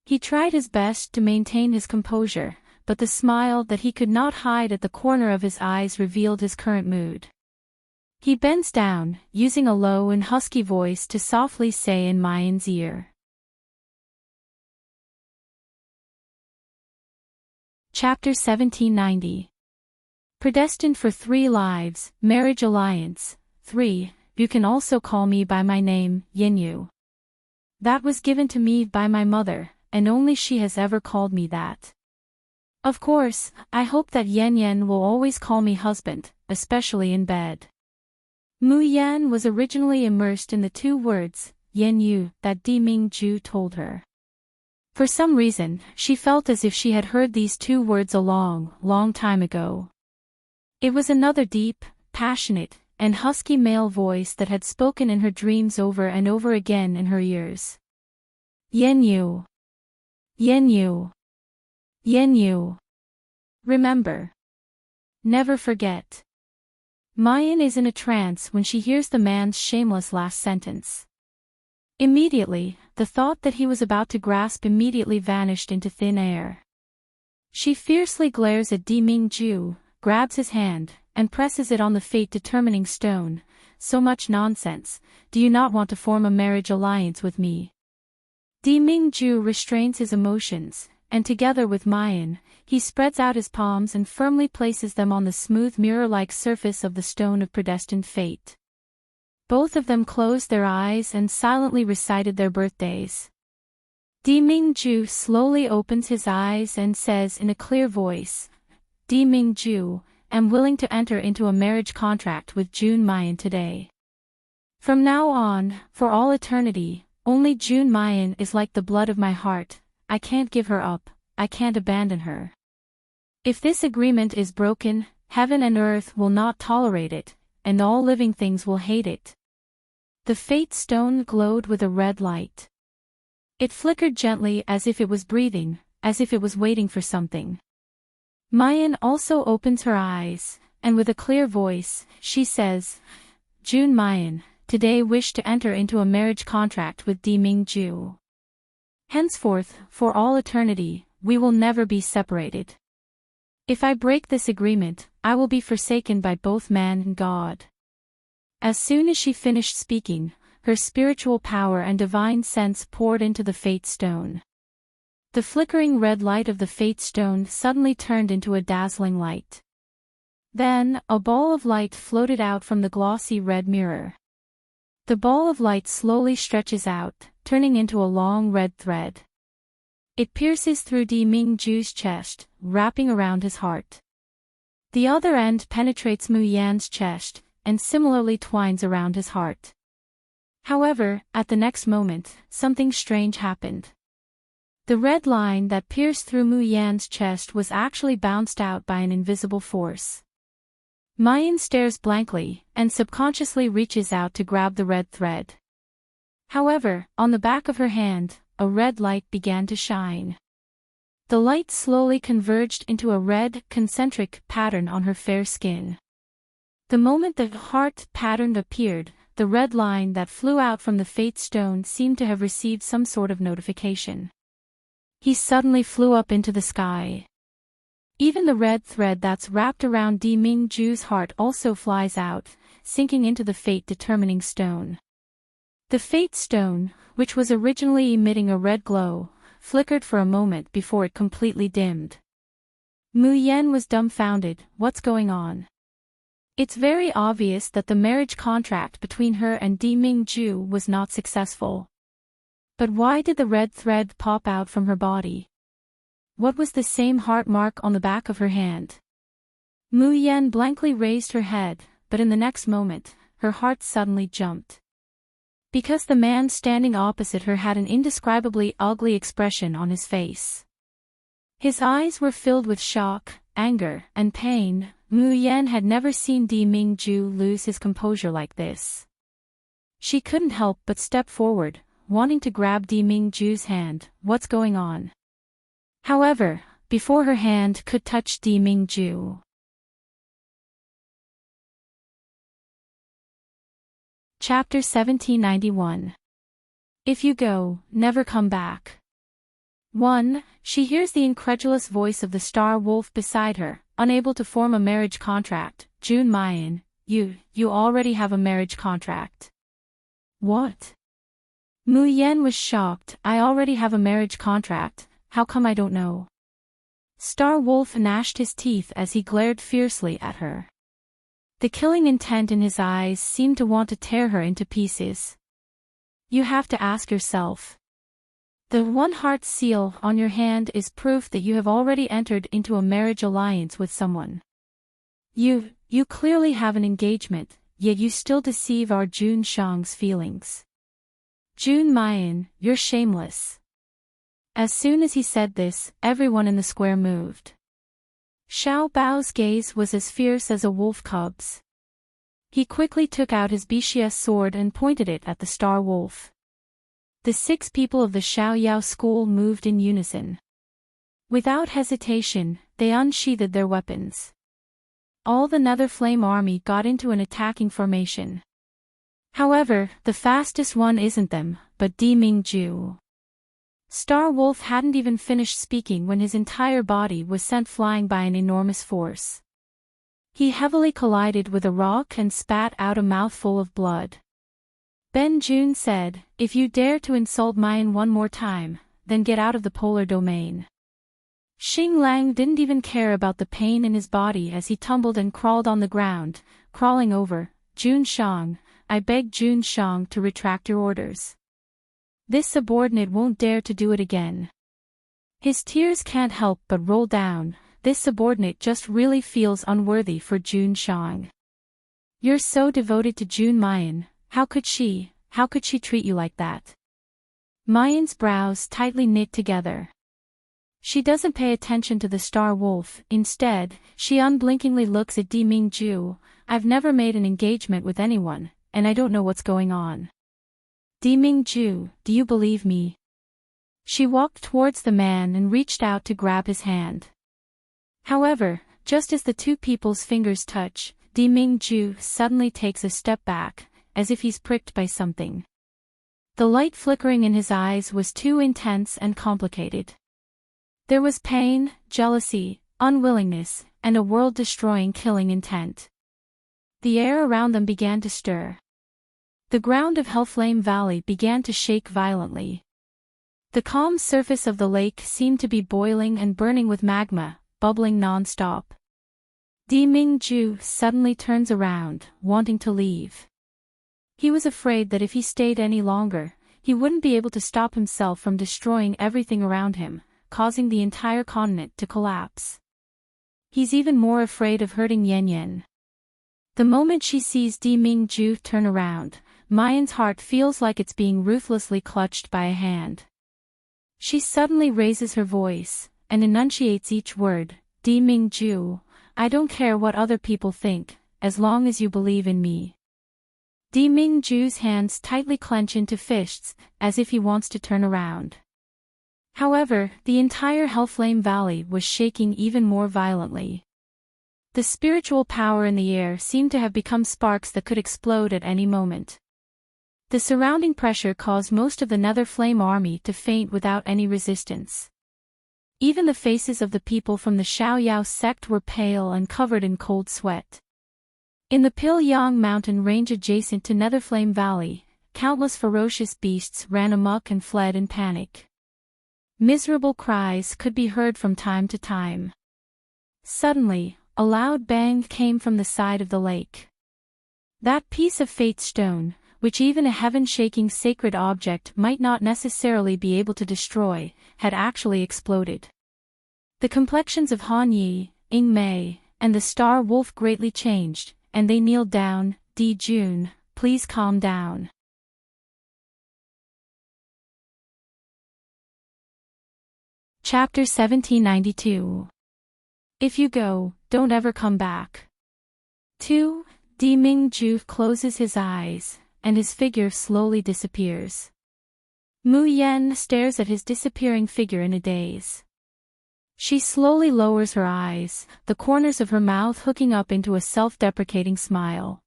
He tried his best to maintain his composure, but the smile that he could not hide at the corner of his eyes revealed his current mood. He bends down, using a low and husky voice to softly say in Mayan's ear. Chapter 1790. Predestined for 3 lives, Marriage Alliance, 3, you can also call me by my name, Yinyu. That was given to me by my mother, and only she has ever called me that. Of course, I hope that Yen Yen will always call me husband, especially in bed. Mu Yan was originally immersed in the 2 words, Yinyu, that Demingju told her. For some reason, she felt as if she had heard these 2 words a long, long time ago. It was another deep, passionate, and husky male voice that had spoken in her dreams over and over again in her ears. Yinyu. Yinyu. Yinyu. Remember. Never forget. Mayan is in a trance when she hears the man's shameless last sentence. Immediately, the thought that he was about to grasp immediately vanished into thin air. She fiercely glares at Demingju, grabs his hand, and presses it on the fate-determining stone, so much nonsense, do you not want to form a marriage alliance with me? Demingju restrains his emotions, and together with Mayan, he spreads out his palms and firmly places them on the smooth mirror-like surface of the stone of predestined fate. Both of them closed their eyes and silently recited their birthdays. Demingju slowly opens his eyes and says in a clear voice, Demingju, am willing to enter into a marriage contract with June Mayan today. From now on, for all eternity, only June Mayan is like the blood of my heart. I can't give her up, I can't abandon her. If this agreement is broken, heaven and earth will not tolerate it, and all living things will hate it. The fate stone glowed with a red light. It flickered gently as if it was breathing, as if it was waiting for something. Mayan also opens her eyes, and with a clear voice, she says, June Mayan, today wish to enter into a marriage contract with Demingju. Henceforth, for all eternity, we will never be separated. If I break this agreement, I will be forsaken by both man and God. As soon as she finished speaking, her spiritual power and divine sense poured into the fate stone. The flickering red light of the fate stone suddenly turned into a dazzling light. Then, a ball of light floated out from the glossy red mirror. The ball of light slowly stretches out, turning into a long red thread. It pierces through Demingju's chest, wrapping around his heart. The other end penetrates Mu Yan's chest, and similarly twines around his heart. However, at the next moment, something strange happened. The red line that pierced through Mu Yan's chest was actually bounced out by an invisible force. Mayan stares blankly, and subconsciously reaches out to grab the red thread. However, on the back of her hand, a red light began to shine. The light slowly converged into a red, concentric pattern on her fair skin. The moment the heart pattern appeared, the red line that flew out from the fate stone seemed to have received some sort of notification. He suddenly flew up into the sky. Even the red thread that's wrapped around Demingju's heart also flies out, sinking into the fate-determining stone. The fate stone, which was originally emitting a red glow, flickered for a moment before it completely dimmed. Mu Yan was dumbfounded. What's going on? It's very obvious that the marriage contract between her and Demingju was not successful. But why did the red thread pop out from her body? What was the same heart mark on the back of her hand? Mu Yan blankly raised her head, but in the next moment, her heart suddenly jumped. Because the man standing opposite her had an indescribably ugly expression on his face. His eyes were filled with shock, anger, and pain. Mu Yan had never seen Demingju lose his composure like this. She couldn't help but step forward, wanting to grab Demingju's hand. What's going on? However, before her hand could touch Demingju. Chapter 1791. If you go, never come back. 1. She hears the incredulous voice of the star wolf beside her, unable to form a marriage contract. June Mayan, you already have a marriage contract. What? Mu Yan was shocked. I already have a marriage contract. How come I don't know? Star Wolf gnashed his teeth as he glared fiercely at her. The killing intent in his eyes seemed to want to tear her into pieces. You have to ask yourself. The one heart seal on your hand is proof that you have already entered into a marriage alliance with someone. You clearly have an engagement, yet you still deceive our June Shang's feelings. June Mayan, you're shameless. As soon as he said this, everyone in the square moved. Xiao Bao's gaze was as fierce as a wolf cub's. He quickly took out his Bixia sword and pointed it at the star wolf. The 6 people of the Xiao Yao school moved in unison. Without hesitation, they unsheathed their weapons. All the Nether Flame army got into an attacking formation. However, the fastest one isn't them, but Demingju. Star Wolf hadn't even finished speaking when his entire body was sent flying by an enormous force. He heavily collided with a rock and spat out a mouthful of blood. Ben Jun said, "If you dare to insult Mayan one more time, then get out of the polar domain." Xing Lang didn't even care about the pain in his body as he tumbled and crawled on the ground, crawling over. "Jun Shang, I beg Jun Shang to retract your orders. This subordinate won't dare to do it again." His tears can't help but roll down. This subordinate just really feels unworthy for Jun Shang. "You're so devoted to Jun Mayan, how could she treat you like that?" Mayan's brows tightly knit together. She doesn't pay attention to the Star Wolf. Instead, she unblinkingly looks at Di Mingju. "I've never made an engagement with anyone, and I don't know what's going on. Di Mingju, do you believe me?" She walked towards the man and reached out to grab his hand. However, just as the two people's fingers touch, Di Mingju suddenly takes a step back, as if he's pricked by something. The light flickering in his eyes was too intense and complicated. There was pain, jealousy, unwillingness, and a world-destroying killing intent. The air around them began to stir. The ground of Hellflame Valley began to shake violently. The calm surface of the lake seemed to be boiling and burning with magma, bubbling non-stop. Di Mingju suddenly turns around, wanting to leave. He was afraid that if he stayed any longer, he wouldn't be able to stop himself from destroying everything around him, causing the entire continent to collapse. He's even more afraid of hurting Yan Yan. The moment she sees Di Mingju turn around, Mayan's heart feels like it's being ruthlessly clutched by a hand. She suddenly raises her voice, and enunciates each word. "Di Mingju, I don't care what other people think, as long as you believe in me." Di Mingju's hands tightly clench into fists, as if he wants to turn around. However, the entire Hellflame Valley was shaking even more violently. The spiritual power in the air seemed to have become sparks that could explode at any moment. The surrounding pressure caused most of the Nether Flame army to faint without any resistance. Even the faces of the people from the Xiaoyao sect were pale and covered in cold sweat. In the Pilyang mountain range adjacent to Netherflame Valley, countless ferocious beasts ran amok and fled in panic. Miserable cries could be heard from time to time. Suddenly, a loud bang came from the side of the lake. That piece of fate stone, which even a heaven-shaking sacred object might not necessarily be able to destroy, had actually exploded. The complexions of Han Yi, Ying Mei, and the Star Wolf greatly changed, and they kneeled down. "Di Jun, please calm down." Chapter 1792. If you go, don't ever come back. 2. Di Mingju closes his eyes, and his figure slowly disappears. Mu Yen stares at his disappearing figure in a daze. She slowly lowers her eyes, the corners of her mouth hooking up into a self-deprecating smile.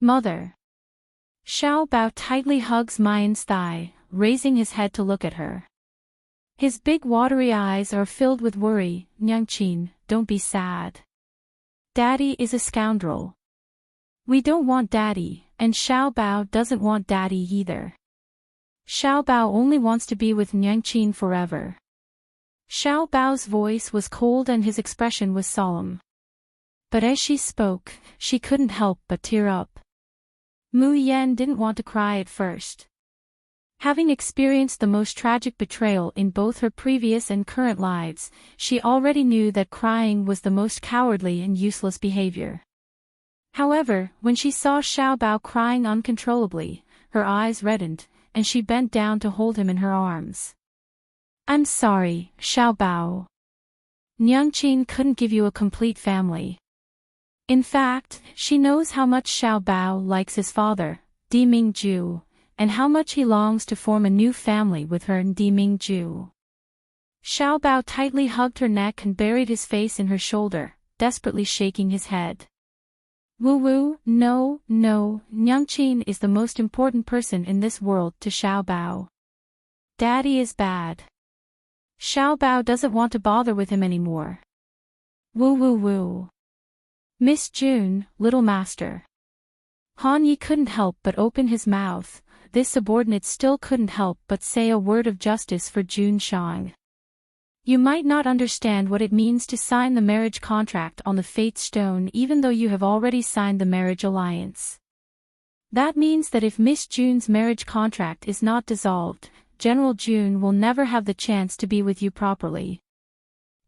"Mother." Xiao Bao tightly hugs Mayan's thigh, raising his head to look at her. His big watery eyes are filled with worry. "Nyangqin, don't be sad. Daddy is a scoundrel. We don't want Daddy, and Xiao Bao doesn't want Daddy either. Xiao Bao only wants to be with Nyangqin forever." Xiao Bao's voice was cold and his expression was solemn. But as she spoke, she couldn't help but tear up. Mu Yen didn't want to cry at first. Having experienced the most tragic betrayal in both her previous and current lives, she already knew that crying was the most cowardly and useless behavior. However, when she saw Xiao Bao crying uncontrollably, her eyes reddened, and she bent down to hold him in her arms. "I'm sorry, Xiao Bao. Nyangqin couldn't give you a complete family. In fact, she knows how much Xiao Bao likes his father, Di Mingju, and how much he longs to form a new family with her and Di Mingju." Xiao Bao tightly hugged her neck and buried his face in her shoulder, desperately shaking his head. "Wu Wu, no, Nyangqin is the most important person in this world to Xiao Bao. Daddy is bad. Xiao Bao doesn't want to bother with him anymore. Wu Wu Wu." Miss June, little master. Han Yi couldn't help but open his mouth. This subordinate still couldn't help but say a word of justice for June Shang. You might not understand what it means to sign the marriage contract on the Fate Stone even though you have already signed the marriage alliance. That means that if Miss June's marriage contract is not dissolved, General June will never have the chance to be with you properly.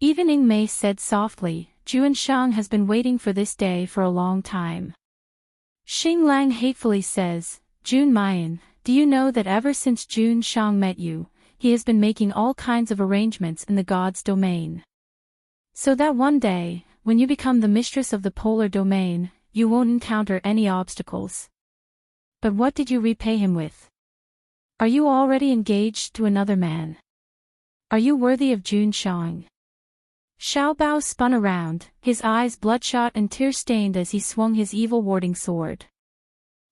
Even Ing Mei said softly, June Shang has been waiting for this day for a long time. Xing Lang hatefully says, June Mayan, do you know that ever since June Shang met you, he has been making all kinds of arrangements in the god's domain. So that one day, when you become the mistress of the polar domain, you won't encounter any obstacles. But what did you repay him with? Are you already engaged to another man? Are you worthy of June Shang? Xiao Bao spun around, his eyes bloodshot and tear-stained as he swung his evil warding sword.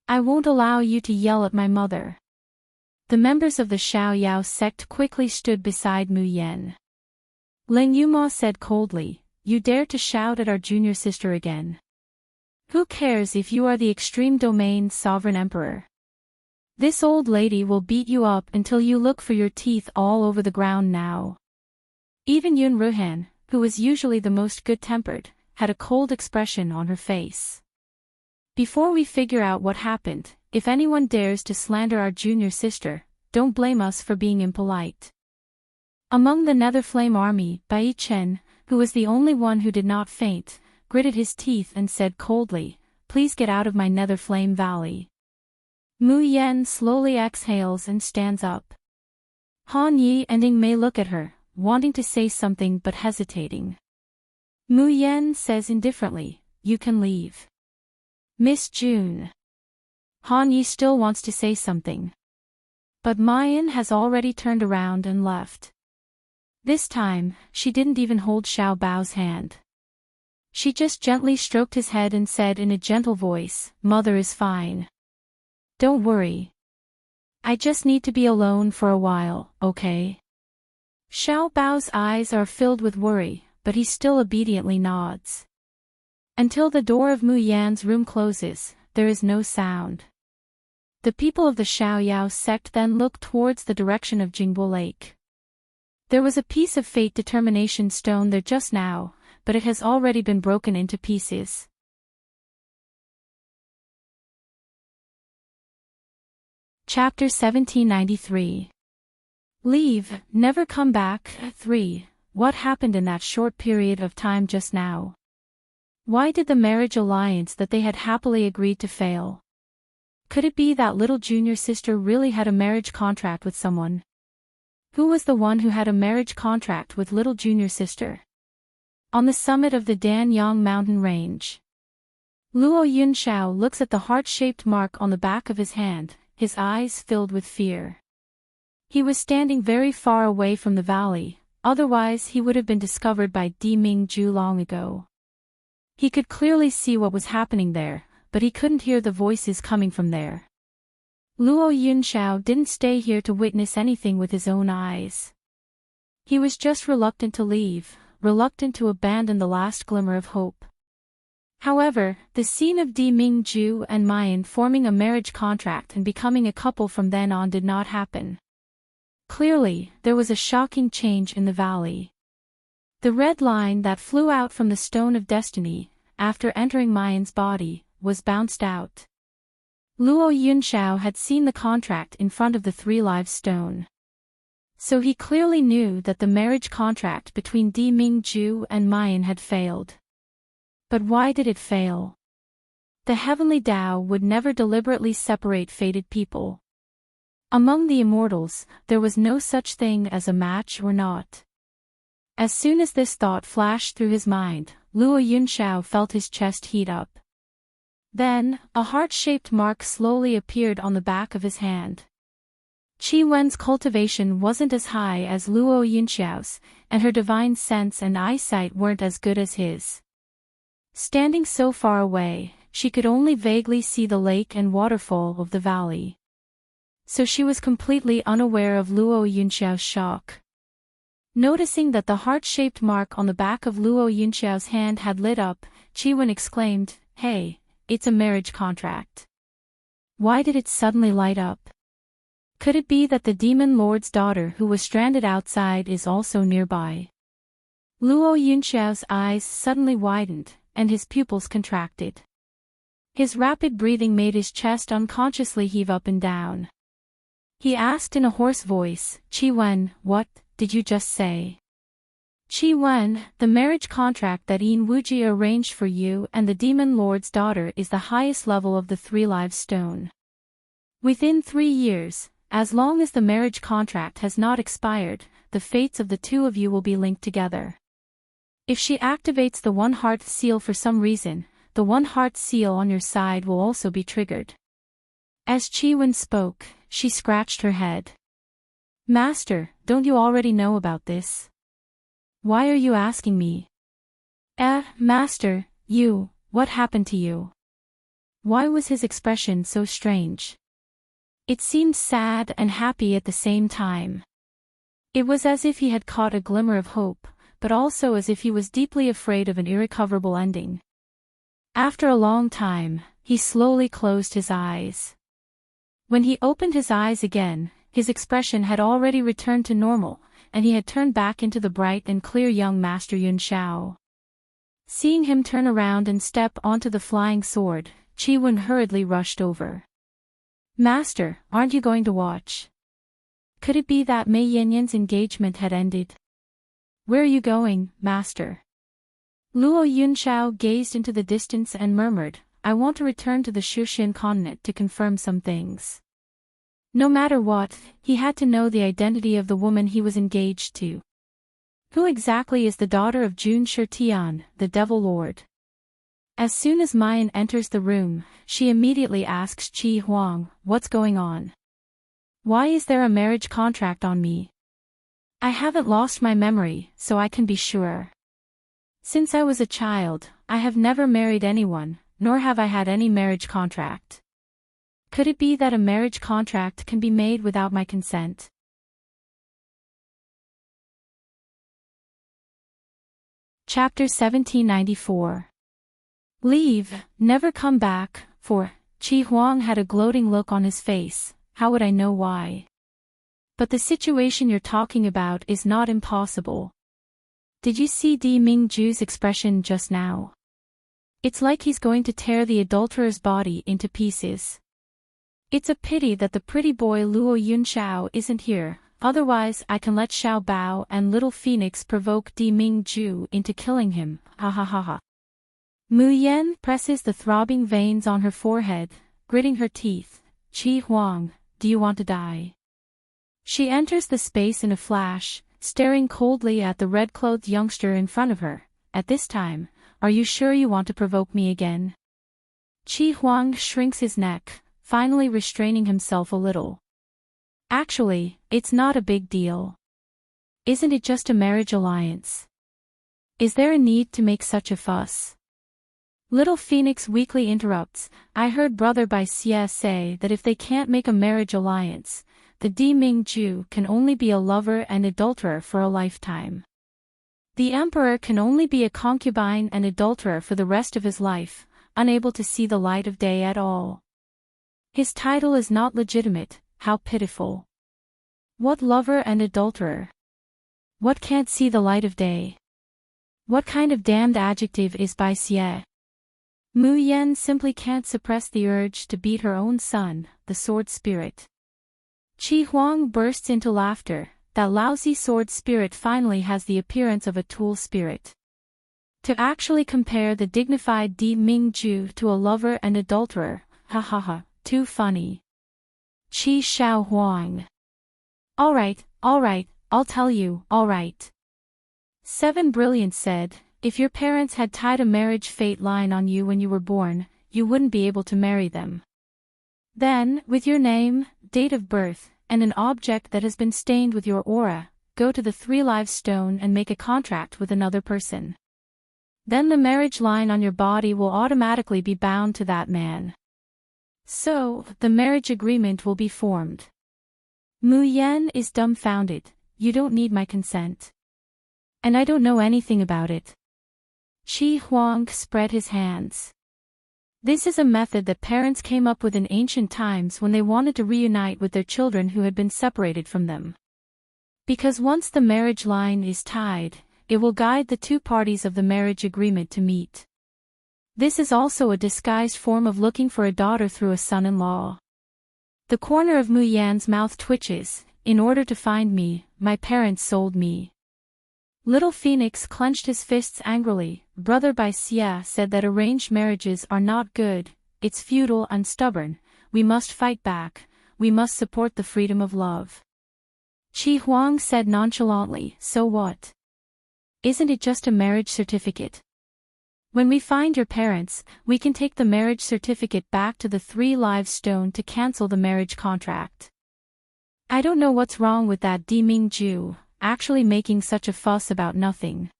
I won't allow you to yell at my mother. The members of the Xiao Yao sect quickly stood beside Mu Yen. Ling Yuma said coldly, you dare to shout at our junior sister again. Who cares if you are the extreme domain's sovereign emperor? This old lady will beat you up until you look for your teeth all over the ground now. Even Yun Ruhan, who was usually the most good-tempered, had a cold expression on her face. Before we figure out what happened, if anyone dares to slander our junior sister, don't blame us for being impolite. Among the Netherflame army, Bai Chen, who was the only one who did not faint, gritted his teeth and said coldly, please get out of my Netherflame valley. Mu Yen slowly exhales and stands up. Han Yi and Ing Mei look at her, wanting to say something but hesitating. Mu Yen says indifferently, you can leave. Miss June. Han Yi still wants to say something. But Mayan has already turned around and left. This time, she didn't even hold Xiao Bao's hand. She just gently stroked his head and said in a gentle voice, Mother is fine. Don't worry. I just need to be alone for a while, okay? Xiao Bao's eyes are filled with worry, but he still obediently nods. Until the door of Mu Yan's room closes, there is no sound. The people of the Xiao Yao sect then look towards the direction of Jingbo Lake. There was a piece of fate determination stone there just now, but it has already been broken into pieces. Chapter 1793. Leave, never come back. 3. What happened in that short period of time just now? Why did the marriage alliance that they had happily agreed to fail? Could it be that little junior sister really had a marriage contract with someone? Who was the one who had a marriage contract with little junior sister? On the summit of the Danyang mountain range. Luo Yunxiao looks at the heart-shaped mark on the back of his hand, his eyes filled with fear. He was standing very far away from the valley, otherwise he would have been discovered by Di Mingju long ago. He could clearly see what was happening there, but he couldn't hear the voices coming from there. Luo Yunxiao didn't stay here to witness anything with his own eyes. He was just reluctant to leave, reluctant to abandon the last glimmer of hope. However, the scene of Di Mingju and Mayan forming a marriage contract and becoming a couple from then on did not happen. Clearly, there was a shocking change in the valley. The red line that flew out from the Stone of Destiny, after entering Mayan's body, was bounced out. Luo Yunxiao had seen the contract in front of the Three Lives Stone. So he clearly knew that the marriage contract between Di Mingju and Mayan had failed. But why did it fail? The heavenly Tao would never deliberately separate fated people. Among the immortals, there was no such thing as a match or not. As soon as this thought flashed through his mind, Luo Yunxiao felt his chest heat up. Then, a heart-shaped mark slowly appeared on the back of his hand. Qi Wen's cultivation wasn't as high as Luo Yunxiao's, and her divine sense and eyesight weren't as good as his. Standing so far away, she could only vaguely see the lake and waterfall of the valley. So she was completely unaware of Luo Yunxiao's shock. Noticing that the heart-shaped mark on the back of Luo Yunxiao's hand had lit up, Qi exclaimed, "Hey, it's a marriage contract." Why did it suddenly light up? Could it be that the demon lord's daughter who was stranded outside is also nearby? Luo Yunxiao's eyes suddenly widened, and his pupils contracted. His rapid breathing made his chest unconsciously heave up and down. He asked in a hoarse voice, "Qi, what did you just say?" "Qi, the marriage contract that Yin Wuji arranged for you and the demon lord's daughter is the highest level of the 3 lives stone. Within 3 years, as long as the marriage contract has not expired, the fates of the two of you will be linked together. If she activates the one heart seal for some reason, the one heart seal on your side will also be triggered." As Qi spoke, she scratched her head. "Master, don't you already know about this? Why are you asking me?" Master, what happened to you?" Why was his expression so strange? It seemed sad and happy at the same time. It was as if he had caught a glimmer of hope, but also as if he was deeply afraid of an irrecoverable ending. After a long time, he slowly closed his eyes. When he opened his eyes again, his expression had already returned to normal, and he had turned back into the bright and clear young Master Yun Xiao. Seeing him turn around and step onto the flying sword, Qi hurriedly rushed over. "Master, aren't you going to watch?" Could it be that Mei Yanyan's engagement had ended? "Where are you going, Master?" Luo Yunxiao gazed into the distance and murmured, "I want to return to the Shushin continent to confirm some things." No matter what, he had to know the identity of the woman he was engaged to. Who exactly is the daughter of Jun Shitian, the Devil Lord? As soon as Mayan enters the room, she immediately asks Qi Huang, "What's going on? Why is there a marriage contract on me? I haven't lost my memory, so I can be sure. Since I was a child, I have never married anyone, nor have I had any marriage contract. Could it be that a marriage contract can be made without my consent?" Chapter 1794. Leave, never come back, for Qi Huang had a gloating look on his face. How would I know why? But the situation you're talking about is not impossible. Did you see Di Mingju's expression just now? It's like he's going to tear the adulterer's body into pieces. It's a pity that the pretty boy Luo Yunxiao isn't here, otherwise I can let Xiao Bao and Little Phoenix provoke Di Mingju into killing him, ha ha ha ha. Mu Yan presses the throbbing veins on her forehead, gritting her teeth. "Qi Huang, do you want to die?" She enters the space in a flash, staring coldly at the red-clothed youngster in front of her. At this time, "Are you sure you want to provoke me again?" Qi Huang shrinks his neck, finally restraining himself a little. "Actually, it's not a big deal. Isn't it just a marriage alliance? Is there a need to make such a fuss?" Little Phoenix weakly interrupts, "I heard Brother Bai Xie say that if they can't make a marriage alliance, the Di Mingju can only be a lover and adulterer for a lifetime. The emperor can only be a concubine and adulterer for the rest of his life, unable to see the light of day at all. His title is not legitimate, how pitiful. What lover and adulterer? What can't see the light of day? What kind of damned adjective is Bai Xie?" Mu Yan simply can't suppress the urge to beat her own son, the sword spirit. Qi Huang bursts into laughter. That lousy sword spirit finally has the appearance of a tool spirit. To actually compare the dignified Di Mingju to a lover and adulterer, ha ha ha, too funny. Qi Xiao Huang. Alright, I'll tell you, alright. Seven Brilliant said, "If your parents had tied a marriage fate line on you when you were born, you wouldn't be able to marry them. Then, with your name, date of birth, and an object that has been stained with your aura, go to the 3 lives stone and make a contract with another person. Then the marriage line on your body will automatically be bound to that man. So, the marriage agreement will be formed." Mu Yan is dumbfounded. "You don't need my consent." And I don't know anything about it. Qi Huang spread his hands. This is a method that parents came up with in ancient times when they wanted to reunite with their children who had been separated from them. Because once the marriage line is tied, it will guide the two parties of the marriage agreement to meet. This is also a disguised form of looking for a daughter through a son-in-law. The corner of Mu Yan's mouth twitches. In order to find me, my parents sold me. Little Phoenix clenched his fists angrily. Brother Bai Xia said that arranged marriages are not good, it's futile and stubborn, we must fight back, we must support the freedom of love. Qi Huang said nonchalantly, so what? Isn't it just a marriage certificate? When we find your parents, we can take the marriage certificate back to the 3 Lives Stone to cancel the marriage contract. I don't know what's wrong with that Di Mingju, actually making such a fuss about nothing.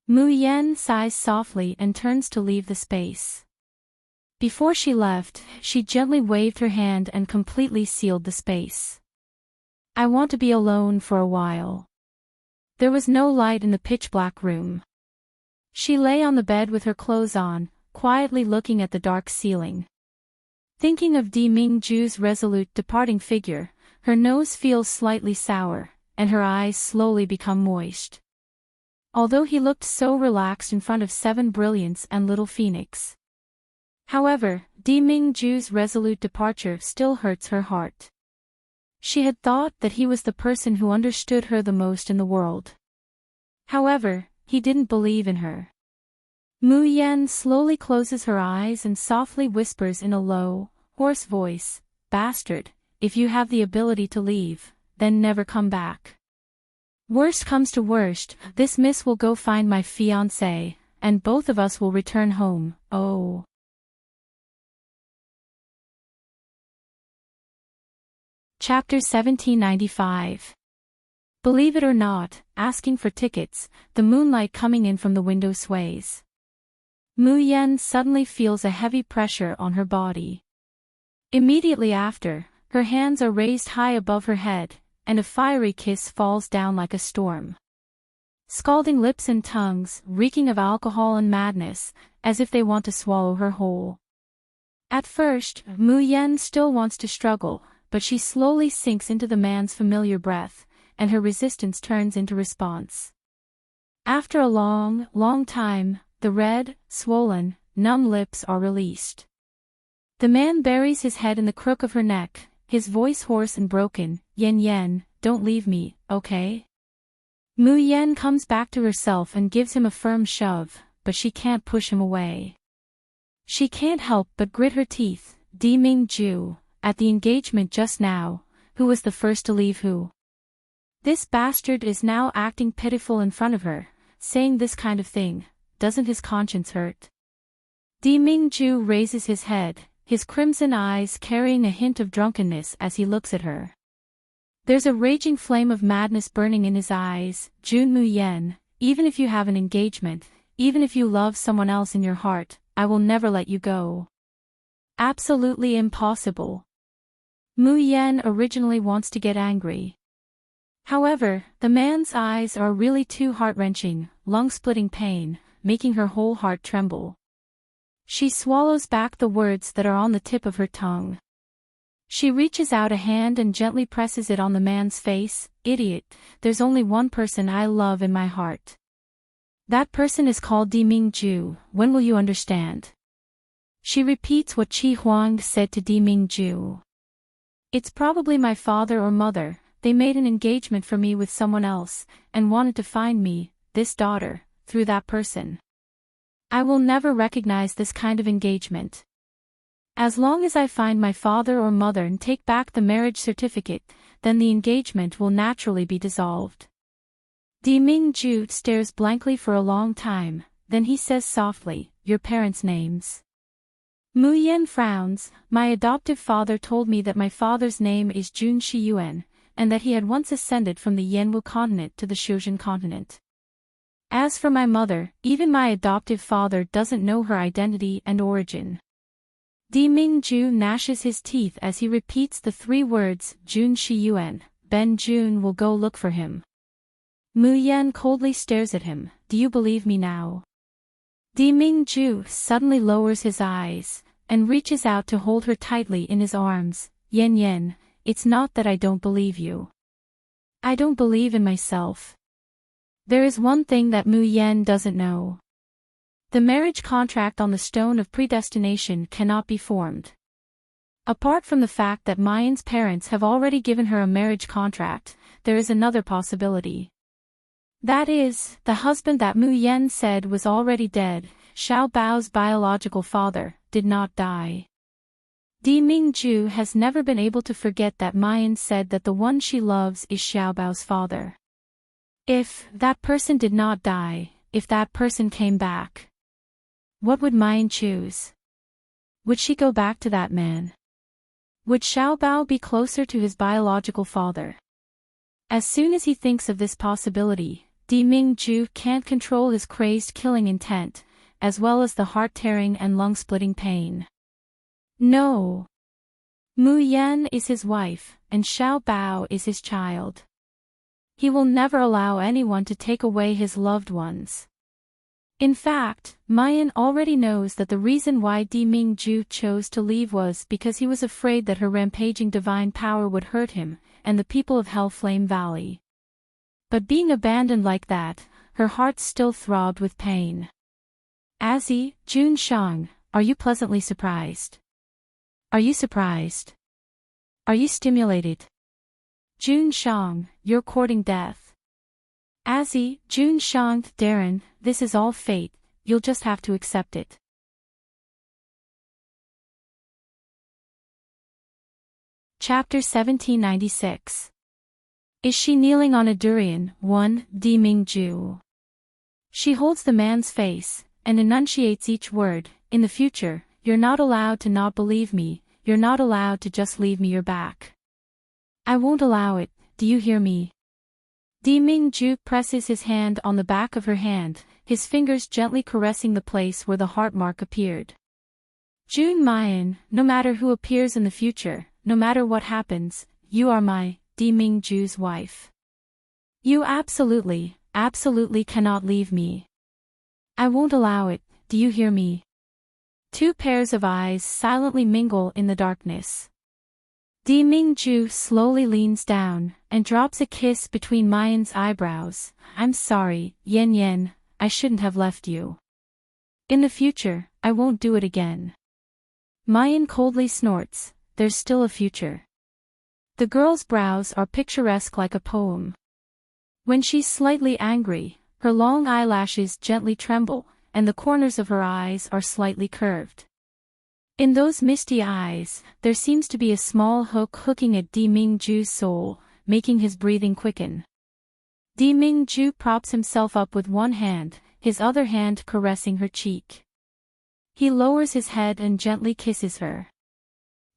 Mu Yan sighs softly and turns to leave the space. Before she left, she gently waved her hand and completely sealed the space. I want to be alone for a while. There was no light in the pitch-black room. She lay on the bed with her clothes on, quietly looking at the dark ceiling. Thinking of Di Mingju's resolute departing figure, her nose feels slightly sour, and her eyes slowly become moist. Although he looked so relaxed in front of 7 Brilliants and Little Phoenix. However, Di Mingju's resolute departure still hurts her heart. She had thought that he was the person who understood her the most in the world. However, he didn't believe in her. Mu Yan slowly closes her eyes and softly whispers in a low, hoarse voice, "Bastard, if you have the ability to leave, then never come back. Worst comes to worst, this miss will go find my fiancé, and both of us will return home, oh." Chapter 1795. Believe it or not, asking for tickets, the moonlight coming in from the window sways. Mu Yan suddenly feels a heavy pressure on her body. Immediately after, her hands are raised high above her head, and a fiery kiss falls down like a storm. Scalding lips and tongues, reeking of alcohol and madness, as if they want to swallow her whole. At first, Mu Yan still wants to struggle, but she slowly sinks into the man's familiar breath, and her resistance turns into response. After a long, long time, the red, swollen, numb lips are released. The man buries his head in the crook of her neck, his voice hoarse and broken, "Yen Yen, don't leave me, okay?" Mu Yan comes back to herself and gives him a firm shove, but she can't push him away. She can't help but grit her teeth. Di Mingju, at the engagement just now, who was the first to leave who? This bastard is now acting pitiful in front of her, saying this kind of thing. Doesn't his conscience hurt? Di Mingju raises his head, his crimson eyes carrying a hint of drunkenness as he looks at her. There's a raging flame of madness burning in his eyes. "Jun Mu Yan, even if you have an engagement, even if you love someone else in your heart, I will never let you go. Absolutely impossible." Mu Yan originally wants to get angry. However, the man's eyes are really too heart-wrenching, lung-splitting pain, making her whole heart tremble. She swallows back the words that are on the tip of her tongue. She reaches out a hand and gently presses it on the man's face. "Idiot, there's only one person I love in my heart. That person is called Di Mingju, when will you understand?" She repeats what Qi Huang said to Di Mingju. "It's probably my father or mother, they made an engagement for me with someone else, and wanted to find me, this daughter, through that person. I will never recognize this kind of engagement. As long as I find my father or mother and take back the marriage certificate, then the engagement will naturally be dissolved." Di Mingju stares blankly for a long time, then he says softly, "Your parents' names?" Mu Yan frowns. "My adoptive father told me that my father's name is Jun Shiyuan, and that he had once ascended from the Yanwu continent to the Shuzhen continent. As for my mother, even my adoptive father doesn't know her identity and origin." Di Mingju gnashes his teeth as he repeats the 3 words, "Jun Shiyuan, Ben Jun will go look for him." Mu Yan coldly stares at him. Do you believe me now? Di Mingju suddenly lowers his eyes, and reaches out to hold her tightly in his arms. Yan Yan, it's not that I don't believe you. I don't believe in myself. There is one thing that Mu Yan doesn't know. The marriage contract on the stone of predestination cannot be formed. Apart from the fact that Mayan's parents have already given her a marriage contract, there is another possibility. That is, the husband that Mu Yan said was already dead, Xiao Bao's biological father, did not die. Di Mingju has never been able to forget that Mayan said that the one she loves is Xiao Bao's father. If that person did not die, if that person came back, what would Mayan choose? Would she go back to that man? Would Xiao Bao be closer to his biological father? As soon as he thinks of this possibility, Di Mingju can't control his crazed killing intent, as well as the heart-tearing and lung-splitting pain. No. Mu Yan is his wife, and Xiao Bao is his child. He will never allow anyone to take away his loved ones. In fact, Mayan already knows that the reason why Di Mingju chose to leave was because he was afraid that her rampaging divine power would hurt him, and the people of Hellflame Valley. But being abandoned like that, her heart still throbbed with pain. Azzy, Jun Shang, are you pleasantly surprised? Are you surprised? Are you stimulated? Jun Shang, you're courting death. Azzy, Jun Shang, Darren, this is all fate, you'll just have to accept it. Chapter 1796. Is she kneeling on a durian? 1. Di Mingju. She holds the man's face, and enunciates each word. In the future, you're not allowed to not believe me, you're not allowed to just leave me your back. I won't allow it, do you hear me? Di Mingju presses his hand on the back of her hand, his fingers gently caressing the place where the heart mark appeared. Jun Mayan, no matter who appears in the future, no matter what happens, you are my, Di Mingju's wife. You absolutely cannot leave me. I won't allow it, do you hear me? Two pairs of eyes silently mingle in the darkness. Di Mingju slowly leans down, and drops a kiss between Mayan's eyebrows. I'm sorry, Yan Yan, I shouldn't have left you. In the future, I won't do it again. Mayan coldly snorts, there's still a future. The girl's brows are picturesque like a poem. When she's slightly angry, her long eyelashes gently tremble, and the corners of her eyes are slightly curved. In those misty eyes, there seems to be a small hook hooking at Di Mingju's soul, making his breathing quicken. Di Mingju props himself up with one hand, his other hand caressing her cheek. He lowers his head and gently kisses her.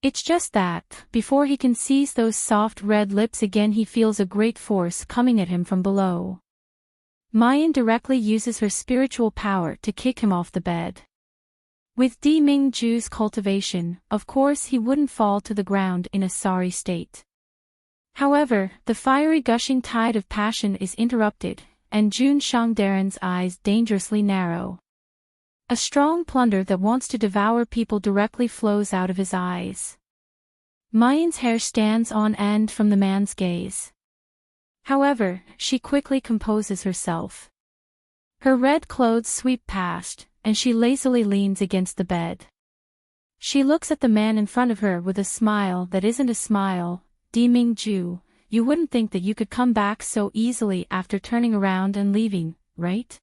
It's just that, before he can seize those soft red lips again, he feels a great force coming at him from below. Mayan directly uses her spiritual power to kick him off the bed. With Di Mingju's cultivation, of course he wouldn't fall to the ground in a sorry state. However, the fiery gushing tide of passion is interrupted, and Jun Shangdaren's eyes dangerously narrow. A strong plunder that wants to devour people directly flows out of his eyes. Mayan's hair stands on end from the man's gaze. However, she quickly composes herself. Her red clothes sweep past, and she lazily leans against the bed. She looks at the man in front of her with a smile that isn't a smile. Di Mingju, you wouldn't think that you could come back so easily after turning around and leaving, right?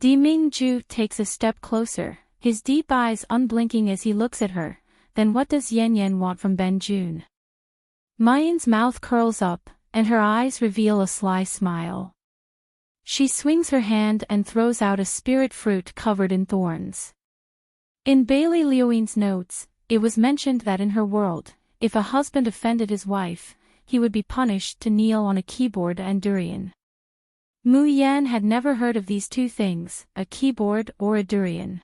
Di Mingju takes a step closer, his deep eyes unblinking as he looks at her. Then what does Yan Yan want from Ben Jun? Mayan's mouth curls up, and her eyes reveal a sly smile. She swings her hand and throws out a spirit fruit covered in thorns. In Bailey Liuin's notes, it was mentioned that in her world, if a husband offended his wife, he would be punished to kneel on a keyboard and durian. Mu Yan had never heard of these two things, a keyboard or a durian.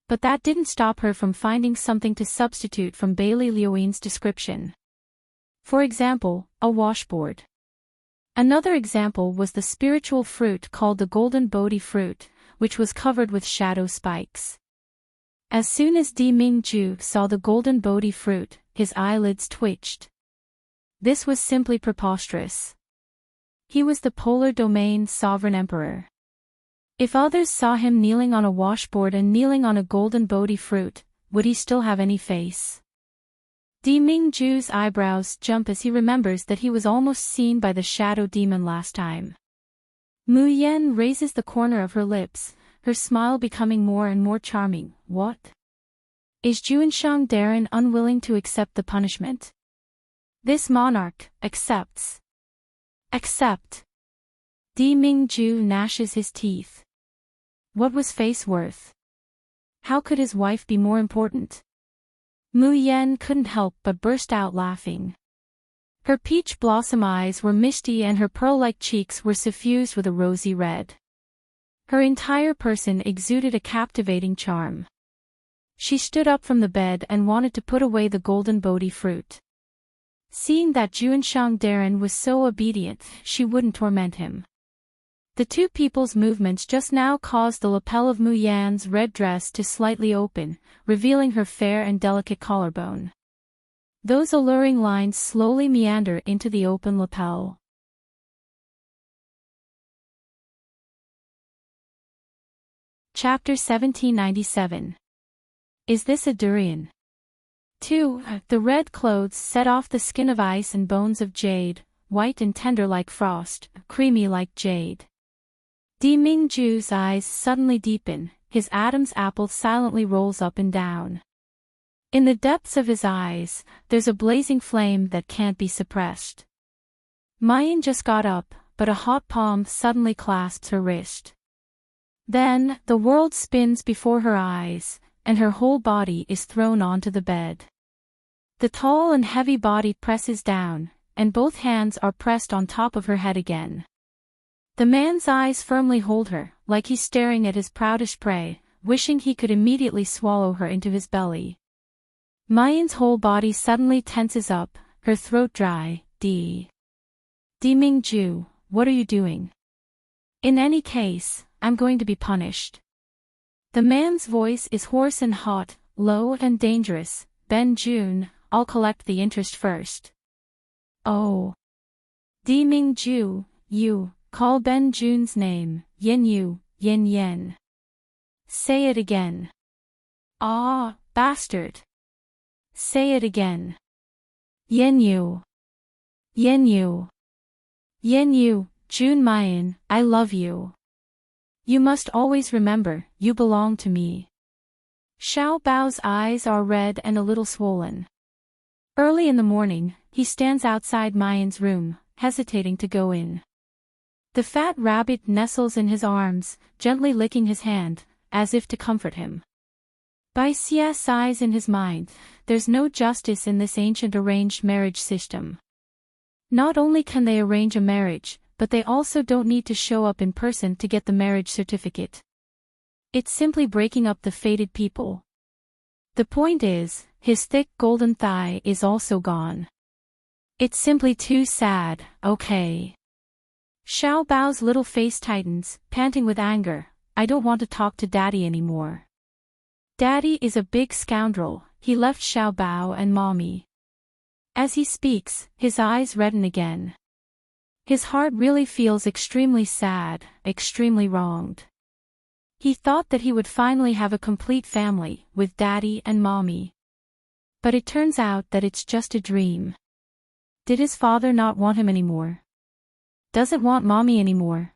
But that didn't stop her from finding something to substitute from Bailey Liuin's description. For example, a washboard. Another example was the spiritual fruit called the golden Bodhi fruit, which was covered with shadow spikes. As soon as Di Mingju saw the golden Bodhi fruit, his eyelids twitched. This was simply preposterous. He was the polar domain's sovereign emperor. If others saw him kneeling on a washboard and kneeling on a golden Bodhi fruit, would he still have any face? Di Mingju's eyebrows jump as he remembers that he was almost seen by the shadow demon last time. Mu Yan raises the corner of her lips, her smile becoming more and more charming. What? Is Enchanting unwilling to accept the punishment? This monarch accepts. Accept. Di Mingju gnashes his teeth. What was face worth? How could his wife be more important? Mu Yan couldn't help but burst out laughing. Her peach blossom eyes were misty and her pearl-like cheeks were suffused with a rosy red. Her entire person exuded a captivating charm. She stood up from the bed and wanted to put away the golden Bodhi fruit. Seeing that Enchanting was so obedient, she wouldn't torment him. The two people's movements just now caused the lapel of Mu Yan's red dress to slightly open, revealing her fair and delicate collarbone. Those alluring lines slowly meander into the open lapel. Chapter 1797. Is this a durian? 2. The red clothes set off the skin of ice and bones of jade, white and tender like frost, creamy like jade. Di Mingju's eyes suddenly deepen, his Adam's apple silently rolls up and down. In the depths of his eyes, there's a blazing flame that can't be suppressed. Mayan just got up, but a hot palm suddenly clasps her wrist. Then, the world spins before her eyes, and her whole body is thrown onto the bed. The tall and heavy body presses down, and both hands are pressed on top of her head again. The man's eyes firmly hold her, like he's staring at his proudest prey, wishing he could immediately swallow her into his belly. Mayan's whole body suddenly tenses up, her throat dry. Di Mingju, what are you doing? In any case, I'm going to be punished. The man's voice is hoarse and hot, low and dangerous. Ben Jun, I'll collect the interest first. Oh. Di Mingju, you. Call Ben Jun's name, Yin Yu, Yin Yen. Say it again. Ah, bastard. Say it again. Yin Yu. Yin Yu. Yin Yu, Jun Mayan, I love you. You must always remember, you belong to me. Xiao Bao's eyes are red and a little swollen. Early in the morning, he stands outside Mayan's room, hesitating to go in. The fat rabbit nestles in his arms, gently licking his hand, as if to comfort him. Bai Xia sighs in his mind, there's no justice in this ancient arranged marriage system. Not only can they arrange a marriage, but they also don't need to show up in person to get the marriage certificate. It's simply breaking up the fated people. The point is, his thick golden thigh is also gone. It's simply too sad, okay. Xiao Bao's little face tightens, panting with anger. I don't want to talk to Daddy anymore. Daddy is a big scoundrel, he left Xiao Bao and Mommy. As he speaks, his eyes redden again. His heart really feels extremely sad, extremely wronged. He thought that he would finally have a complete family, with Daddy and Mommy. But it turns out that it's just a dream. Did his father not want him anymore? Doesn't want Mommy anymore.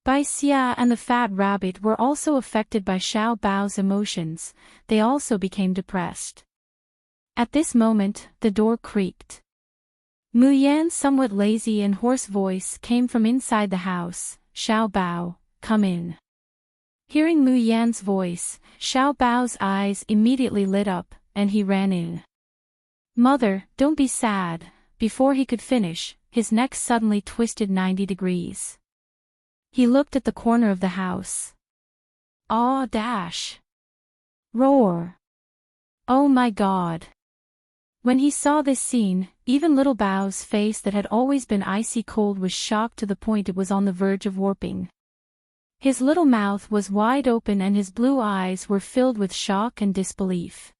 Bai Xia and the fat rabbit were also affected by Xiao Bao's emotions, they also became depressed. At this moment, the door creaked. Mu Yan's somewhat lazy and hoarse voice came from inside the house, Xiao Bao, come in. Hearing Mu Yan's voice, Xiao Bao's eyes immediately lit up, and he ran in. Mother, don't be sad. Before he could finish, his neck suddenly twisted 90 degrees. He looked at the corner of the house. Aw dash. Roar. Oh my God. When he saw this scene, even little Bao's face that had always been icy cold was shocked to the point it was on the verge of warping. His little mouth was wide open and his blue eyes were filled with shock and disbelief.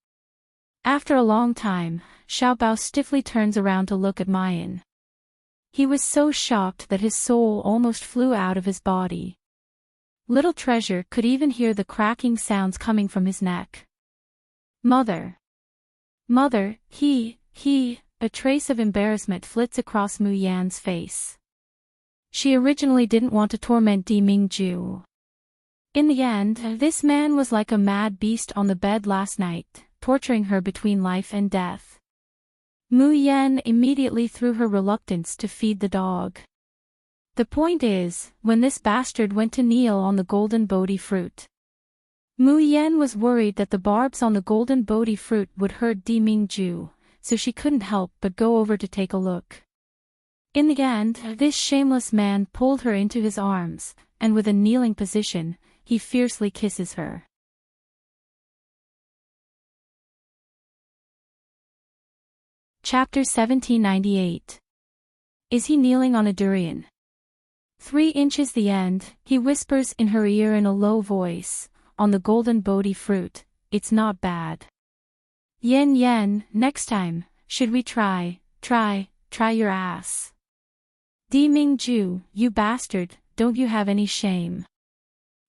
After a long time, Xiao Bao stiffly turns around to look at Mayan. He was so shocked that his soul almost flew out of his body. Little Treasure could even hear the cracking sounds coming from his neck. Mother! Mother, a trace of embarrassment flits across Mu Yan's face. She originally didn't want to torment Di Mingju. In the end, this man was like a mad beast on the bed last night, torturing her between life and death. Mu Yan immediately threw her reluctance to feed the dog. The point is, when this bastard went to kneel on the golden Bodhi fruit, Mu Yan was worried that the barbs on the golden Bodhi fruit would hurt Di Mingju, so she couldn't help but go over to take a look. In the end, this shameless man pulled her into his arms, and with a kneeling position, he fiercely kisses her. Chapter 1798. Is he kneeling on a durian? 3 inches the end, he whispers in her ear in a low voice, on the golden Bodhi fruit, it's not bad. Yen, next time, should we try your ass. Di Mingju, you bastard, don't you have any shame?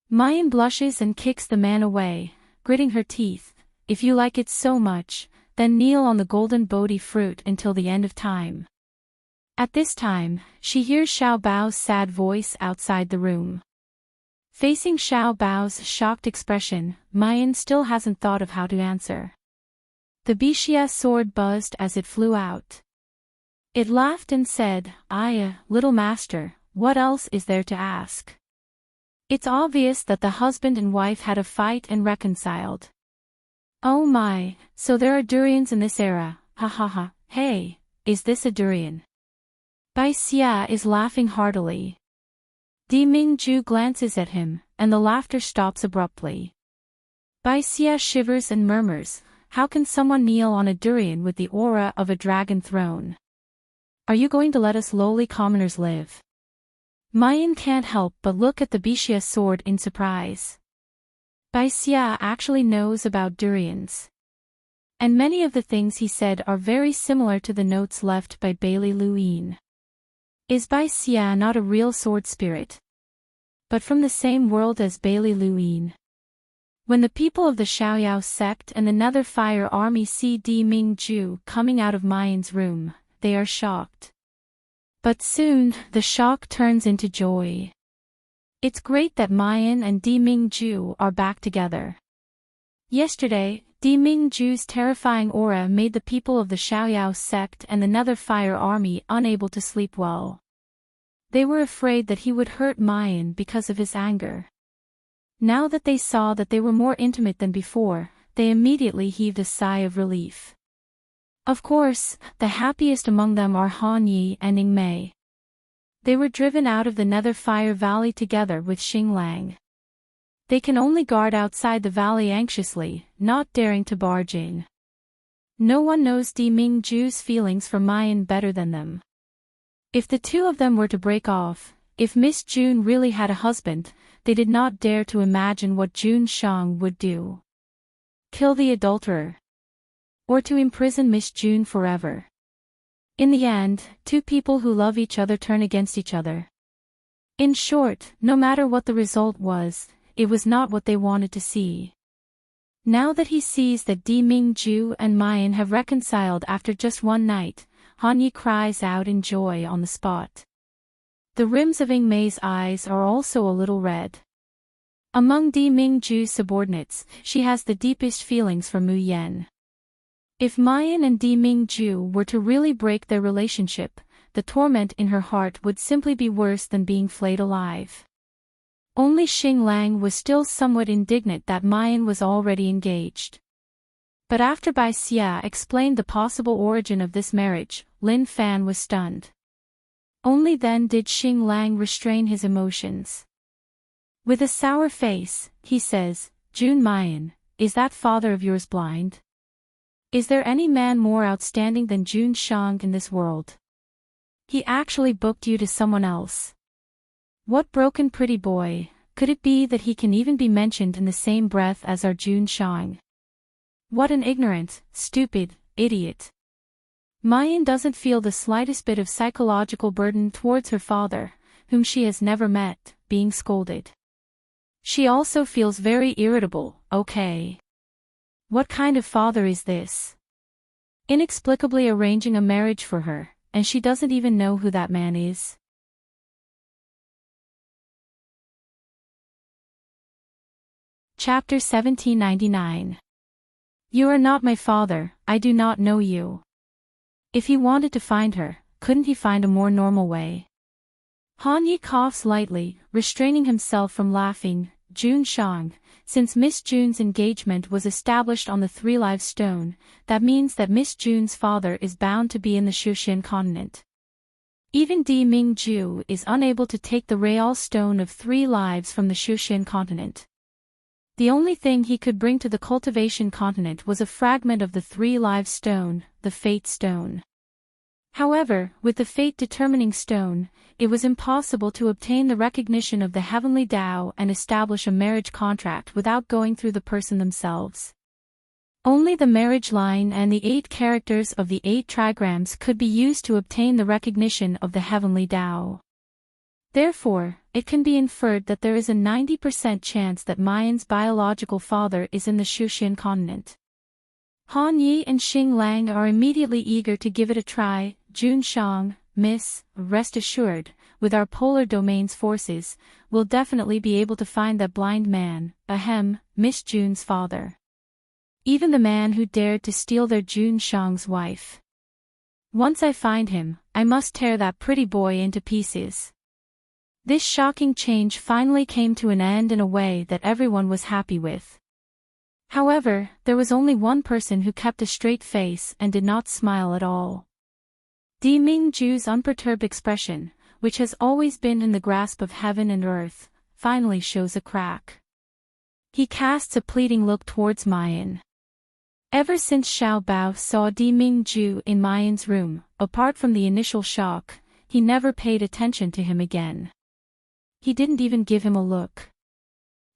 Mayan blushes and kicks the man away, gritting her teeth. If you like it so much, then kneel on the golden Bodhi fruit until the end of time. At this time, she hears Xiao Bao's sad voice outside the room. Facing Xiao Bao's shocked expression, Mayan still hasn't thought of how to answer. The Bixia sword buzzed as it flew out. It laughed and said, little master, what else is there to ask? It's obvious that the husband and wife had a fight and reconciled. Oh my, so there are durians in this era, ha, hey, is this a durian? Bai Xia is laughing heartily. Di Mingju glances at him, and the laughter stops abruptly. Bai Xia shivers and murmurs, how can someone kneel on a durian with the aura of a dragon throne? Are you going to let us lowly commoners live? Mayan can't help but look at the Bixia sword in surprise. Bai Xia actually knows about durians. And many of the things he said are very similar to the notes left by Bailey Luin. Is Bai Xia not a real sword spirit? But from the same world as Bailey Luin. When the people of the Xiaoyao sect and the Nether Fire Army see Di Mingju coming out of Mayan's room, they are shocked. But soon, the shock turns into joy. It's great that Mayan and Di Mingju are back together. Yesterday, Di Mingju's terrifying aura made the people of the Xiaoyao sect and the Nether Fire Army unable to sleep well. They were afraid that he would hurt Mayan because of his anger. Now that they saw that they were more intimate than before, they immediately heaved a sigh of relief. Of course, the happiest among them are Han Yi and Ning Mei. They were driven out of the Nether Fire Valley together with Xing Lang. They can only guard outside the valley anxiously, not daring to barge in. No one knows Di Mingju's feelings for Mayan better than them. If the two of them were to break off, if Miss June really had a husband, they did not dare to imagine what June Shang would do. Kill the adulterer. Or to imprison Miss June forever. In the end, two people who love each other turn against each other. In short, no matter what the result was, it was not what they wanted to see. Now that he sees that Di Mingju and Mayan have reconciled after just one night, Han Yi cries out in joy on the spot. The rims of Ing Mei's eyes are also a little red. Among Di Mingju's subordinates, she has the deepest feelings for Mu Yan. If Mayan and Di Mingju were to really break their relationship, the torment in her heart would simply be worse than being flayed alive. Only Xing Lang was still somewhat indignant that Mayan was already engaged. But after Bai Xia explained the possible origin of this marriage, Lin Fan was stunned. Only then did Xing Lang restrain his emotions. With a sour face, he says, June Mayan, is that father of yours blind? Is there any man more outstanding than Jun Shang in this world? He actually booked you to someone else. What broken pretty boy, could it be that he can even be mentioned in the same breath as our Jun Shang? What an ignorant, stupid, idiot. Mayan doesn't feel the slightest bit of psychological burden towards her father, whom she has never met, being scolded. She also feels very irritable. Okay. What kind of father is this? Inexplicably arranging a marriage for her, and she doesn't even know who that man is. Chapter 1799. You are not my father, I do not know you. If he wanted to find her, couldn't he find a more normal way? Han Yi coughs lightly, restraining himself from laughing. Jun Shang, since Miss Jun's engagement was established on the Three Lives Stone, that means that Miss Jun's father is bound to be in the Shushan continent. Even Di Mingju is unable to take the Real Stone of 3 Lives from the Shushan continent. The only thing he could bring to the Cultivation continent was a fragment of the 3 Lives Stone, the Fate Stone. However, with the fate-determining stone, it was impossible to obtain the recognition of the heavenly Tao and establish a marriage contract without going through the person themselves. Only the marriage line and the 8 characters of the 8 trigrams could be used to obtain the recognition of the heavenly Tao. Therefore, it can be inferred that there is a 90% chance that Mayan's biological father is in the Shushan continent. Han Yi and Xing Lang are immediately eager to give it a try. Jun Shang, Miss, rest assured, with our polar domain's forces, we'll definitely be able to find that blind man, ahem, Miss Jun's father. Even the man who dared to steal their Jun Shang's wife. Once I find him, I must tear that pretty boy into pieces. This shocking change finally came to an end in a way that everyone was happy with. However, there was only one person who kept a straight face and did not smile at all. Di Mingju's unperturbed expression, which has always been in the grasp of heaven and earth, finally shows a crack. He casts a pleading look towards Mayan. Ever since Xiao Bao saw Di Mingju in Mayan's room, apart from the initial shock, he never paid attention to him again. He didn't even give him a look.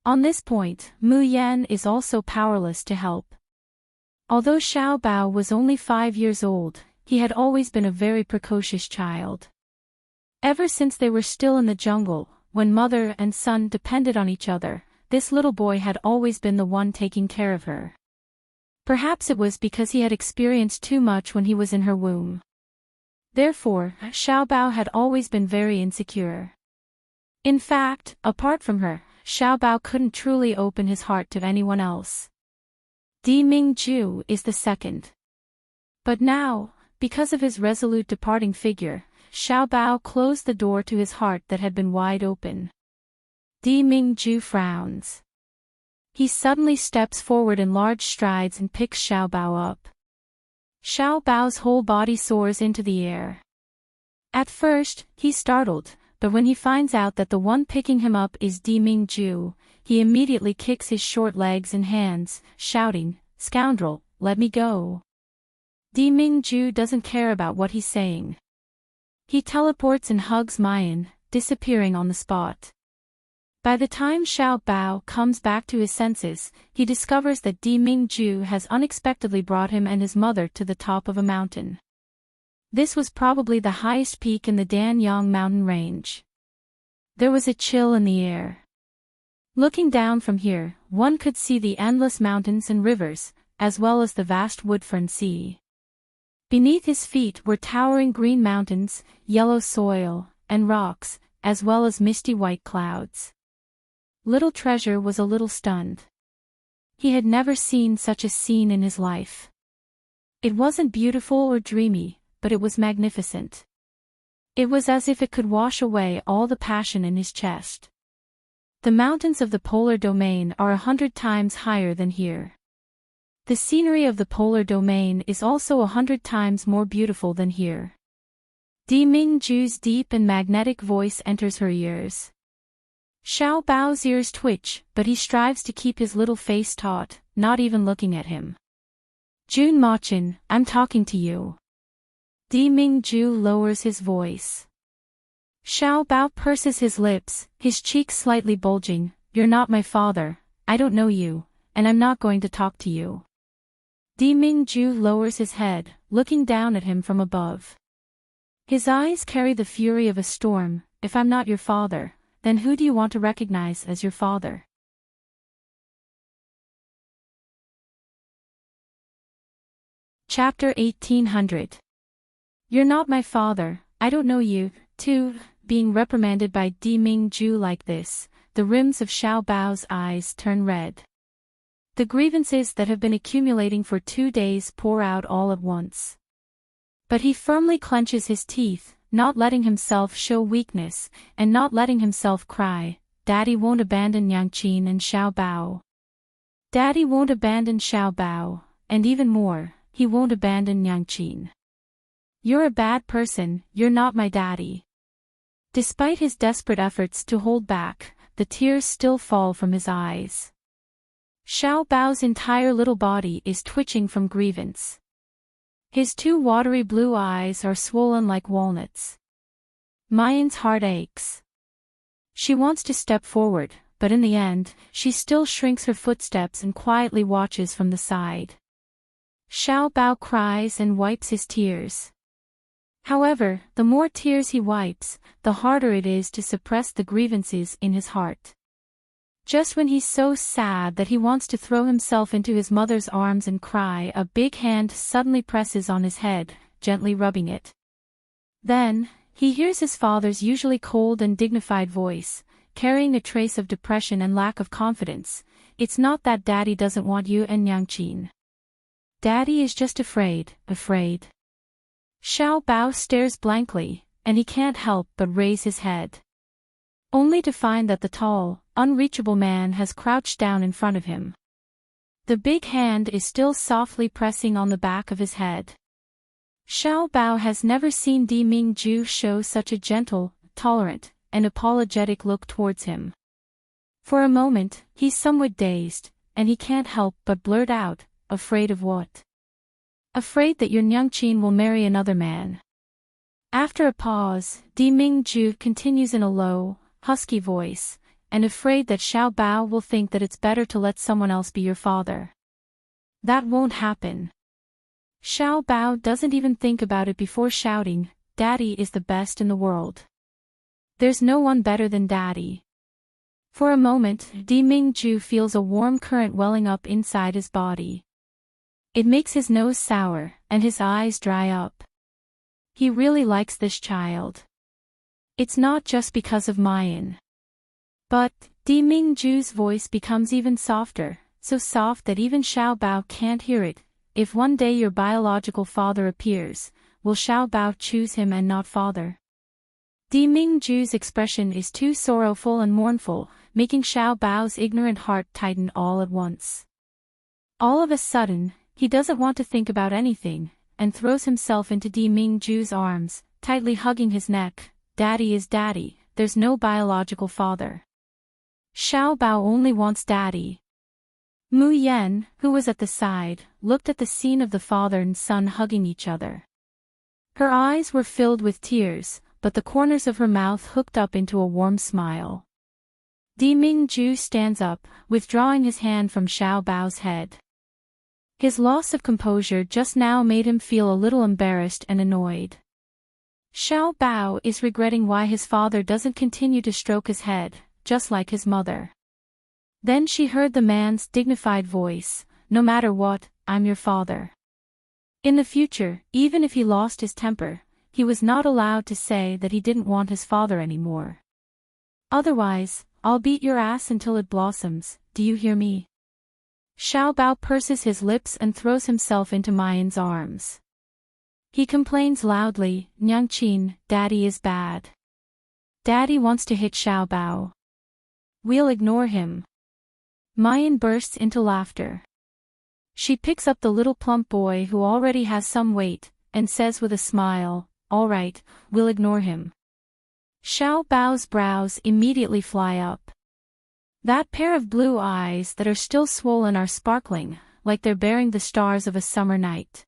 On this point, Mu Yan is also powerless to help. Although Xiao Bao was only 5 years old, he had always been a very precocious child. Ever since they were still in the jungle, when mother and son depended on each other, this little boy had always been the one taking care of her. Perhaps it was because he had experienced too much when he was in her womb. Therefore, Xiao Bao had always been very insecure. In fact, apart from her, Xiao Bao couldn't truly open his heart to anyone else. Di Mingju is the second. But now, because of his resolute departing figure, Xiao Bao closed the door to his heart that had been wide open. Di Mingju frowns. He suddenly steps forward in large strides and picks Xiao Bao up. Xiao Bao's whole body soars into the air. At first, he's startled, but when he finds out that the one picking him up is Di Mingju, he immediately kicks his short legs and hands, shouting, "Scoundrel, let me go." Di Mingju doesn't care about what he's saying. He teleports and hugs Mayan, disappearing on the spot. By the time Xiao Bao comes back to his senses, he discovers that Di Mingju has unexpectedly brought him and his mother to the top of a mountain. This was probably the highest peak in the Danyang mountain range. There was a chill in the air. Looking down from here, one could see the endless mountains and rivers, as well as the vast wood-fern sea. Beneath his feet were towering green mountains, yellow soil, and rocks, as well as misty white clouds. Little Treasure was a little stunned. He had never seen such a scene in his life. It wasn't beautiful or dreamy, but it was magnificent. It was as if it could wash away all the passion in his chest. The mountains of the polar domain are 100 times higher than here. The scenery of the polar domain is also 100 times more beautiful than here. Di Mingju's deep and magnetic voice enters her ears. Xiao Bao's ears twitch, but he strives to keep his little face taut, not even looking at him. Jun Machin, I'm talking to you. Di Mingju lowers his voice. Xiao Bao purses his lips, his cheeks slightly bulging. You're not my father, I don't know you, and I'm not going to talk to you. Di Mingju lowers his head, looking down at him from above. His eyes carry the fury of a storm. If I'm not your father, then who do you want to recognize as your father? Chapter 1800. You're not my father, I don't know you, too. Being reprimanded by Di Mingju like this, the rims of Xiao Bao's eyes turn red. The grievances that have been accumulating for 2 days pour out all at once. But he firmly clenches his teeth, not letting himself show weakness, and not letting himself cry. Daddy won't abandon Yangqin and Xiao Bao. Daddy won't abandon Xiao Bao, and even more, he won't abandon Yangqin. You're a bad person, you're not my daddy. Despite his desperate efforts to hold back, the tears still fall from his eyes. Xiao Bao's entire little body is twitching from grievance. His 2 watery blue eyes are swollen like walnuts. Mayan's heart aches. She wants to step forward, but in the end, she still shrinks her footsteps and quietly watches from the side. Xiao Bao cries and wipes his tears. However, the more tears he wipes, the harder it is to suppress the grievances in his heart. Just when he's so sad that he wants to throw himself into his mother's arms and cry, a big hand suddenly presses on his head, gently rubbing it. Then, he hears his father's usually cold and dignified voice, carrying a trace of depression and lack of confidence. It's not that Daddy doesn't want you and Yangqin. Daddy is just afraid. Xiao Bao stares blankly, and he can't help but raise his head. Only to find that the tall, unreachable man has crouched down in front of him. The big hand is still softly pressing on the back of his head. Xiao Bao has never seen Di Mingju show such a gentle, tolerant, and apologetic look towards him. For a moment, he's somewhat dazed, and he can't help but blurt out, afraid of what? Afraid that your Yangqin will marry another man. After a pause, Di Mingju continues in a low, husky voice, and afraid that Xiao Bao will think that it's better to let someone else be your father. That won't happen. Xiao Bao doesn't even think about it before shouting, Daddy is the best in the world. There's no one better than Daddy. For a moment, Di Mingju feels a warm current welling up inside his body. It makes his nose sour, and his eyes dry up. He really likes this child. It's not just because of Mayan. But, Di Mingju's voice becomes even softer, so soft that even Xiao Bao can't hear it. If one day your biological father appears, will Xiao Bao choose him and not father? Di Mingju's expression is too sorrowful and mournful, making Xiao Bao's ignorant heart tighten all at once. All of a sudden, he doesn't want to think about anything, and throws himself into Di Mingju's arms, tightly hugging his neck. Daddy is Daddy, there's no biological father. Xiao Bao only wants Daddy. Mu Yan, who was at the side, looked at the scene of the father and son hugging each other. Her eyes were filled with tears, but the corners of her mouth hooked up into a warm smile. Di Mingju stands up, withdrawing his hand from Xiao Bao's head. His loss of composure just now made him feel a little embarrassed and annoyed. Xiao Bao is regretting why his father doesn't continue to stroke his head, just like his mother. Then she heard the man's dignified voice, no matter what, I'm your father. In the future, even if he lost his temper, he was not allowed to say that he didn't want his father anymore. Otherwise, I'll beat your ass until it blossoms, do you hear me? Xiao Bao purses his lips and throws himself into Mayan's arms. He complains loudly, Yangqin, Daddy is bad. Daddy wants to hit Xiao Bao. We'll ignore him. Mayan bursts into laughter. She picks up the little plump boy who already has some weight, and says with a smile, all right, we'll ignore him. Xiao Bao's brows immediately fly up. That pair of blue eyes that are still swollen are sparkling, like they're bearing the stars of a summer night.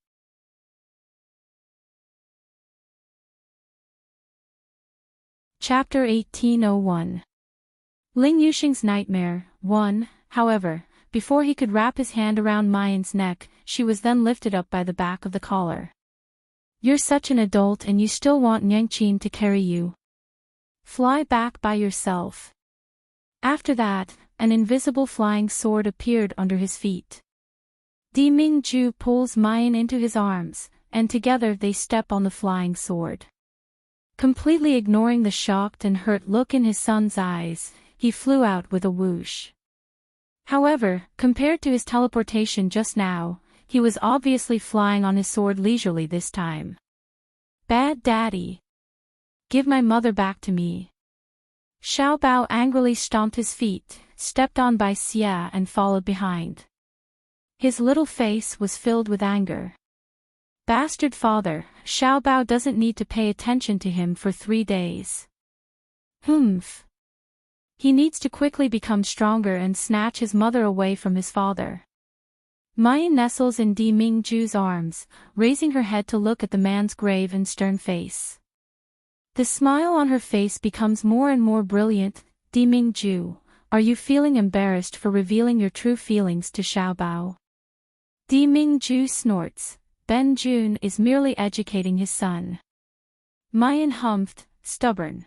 Chapter 1801. Ling Yuxing's Nightmare 1. However, before he could wrap his hand around Mayan's neck, she was then lifted up by the back of the collar. You're such an adult and you still want Nyangqin to carry you. Fly back by yourself. After that, an invisible flying sword appeared under his feet. Di Mingju pulls Mayan into his arms, and together they step on the flying sword. Completely ignoring the shocked and hurt look in his son's eyes, he flew out with a whoosh. However, compared to his teleportation just now, he was obviously flying on his sword leisurely this time. Bad daddy. Give my mother back to me. Xiao Bao angrily stomped his feet, stepped on by Xia and followed behind. His little face was filled with anger. Bastard father, Xiao Bao doesn't need to pay attention to him for 3 days. Humph. He needs to quickly become stronger and snatch his mother away from his father. Mayan nestles in Di Mingju's arms, raising her head to look at the man's grave and stern face. The smile on her face becomes more and more brilliant. Di Mingju, are you feeling embarrassed for revealing your true feelings to Xiao Bao? Di Mingju snorts. Ben Jun is merely educating his son. Mayan humphed, stubborn.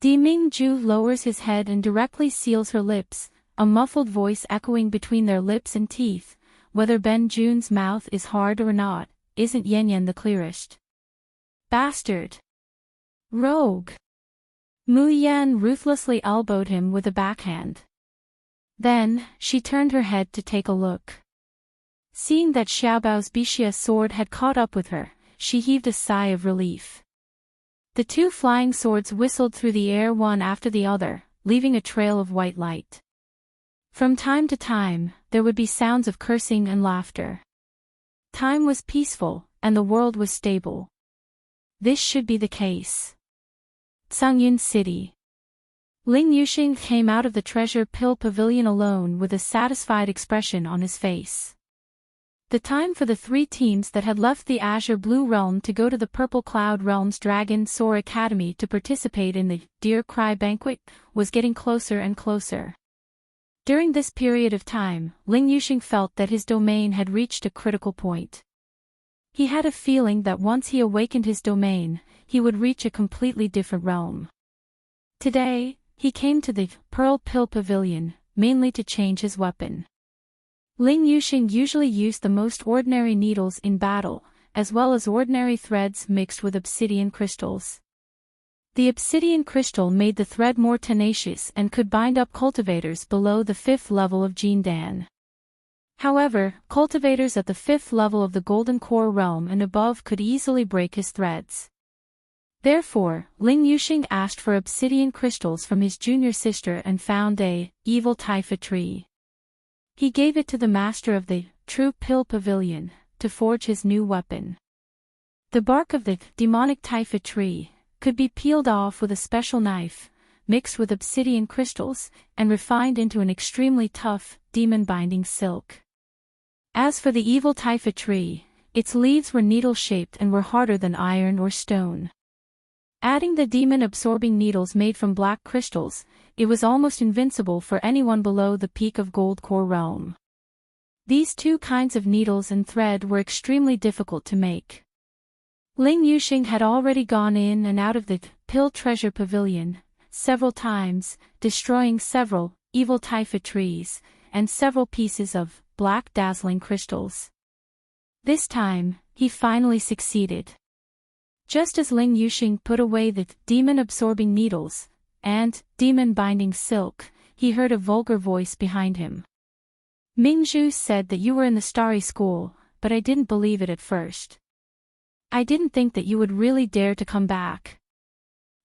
Di Mingju lowers his head and directly seals her lips, a muffled voice echoing between their lips and teeth. Whether Ben Jun's mouth is hard or not, isn't Yan Yan the clearest? Bastard! Rogue! Mu Yan ruthlessly elbowed him with a backhand. Then, she turned her head to take a look. Seeing that Xiao Bao's Bixia sword had caught up with her, she heaved a sigh of relief. The 2 flying swords whistled through the air one after the other, leaving a trail of white light. From time to time, there would be sounds of cursing and laughter. Time was peaceful, and the world was stable. This should be the case. Tsungyun City. Ling Yuxing came out of the treasure pill pavilion alone with a satisfied expression on his face. The time for the 3 teams that had left the Azure Blue Realm to go to the Purple Cloud Realm's Dragon Soar Academy to participate in the Deer Cry Banquet was getting closer and closer. During this period of time, Ling Yuxing felt that his domain had reached a critical point. He had a feeling that once he awakened his domain, he would reach a completely different realm. Today, he came to the Pearl Pill Pavilion, mainly to change his weapon. Ling Yuxing usually used the most ordinary needles in battle, as well as ordinary threads mixed with obsidian crystals. The obsidian crystal made the thread more tenacious and could bind up cultivators below the 5th level of Jindan. However, cultivators at the 5th level of the Golden Core realm and above could easily break his threads. Therefore, Ling Yuxing asked for obsidian crystals from his junior sister and found a evil taifa tree. He gave it to the master of the True Pill Pavilion to forge his new weapon. The bark of the demonic taifa tree could be peeled off with a special knife, mixed with obsidian crystals, and refined into an extremely tough, demon-binding silk. As for the evil taifa tree, its leaves were needle-shaped and were harder than iron or stone. Adding the demon-absorbing needles made from black crystals, it was almost invincible for anyone below the peak of Gold Core realm. These 2 kinds of needles and thread were extremely difficult to make. Ling Yuxing had already gone in and out of the Pill Treasure Pavilion several times, destroying several evil taifa trees and several pieces of black dazzling crystals. This time, he finally succeeded. Just as Ling Yuxing put away the demon-absorbing needles and demon-binding silk, he heard a vulgar voice behind him. Mingzhu said that you were in the Starry School, but I didn't believe it at first. I didn't think that you would really dare to come back.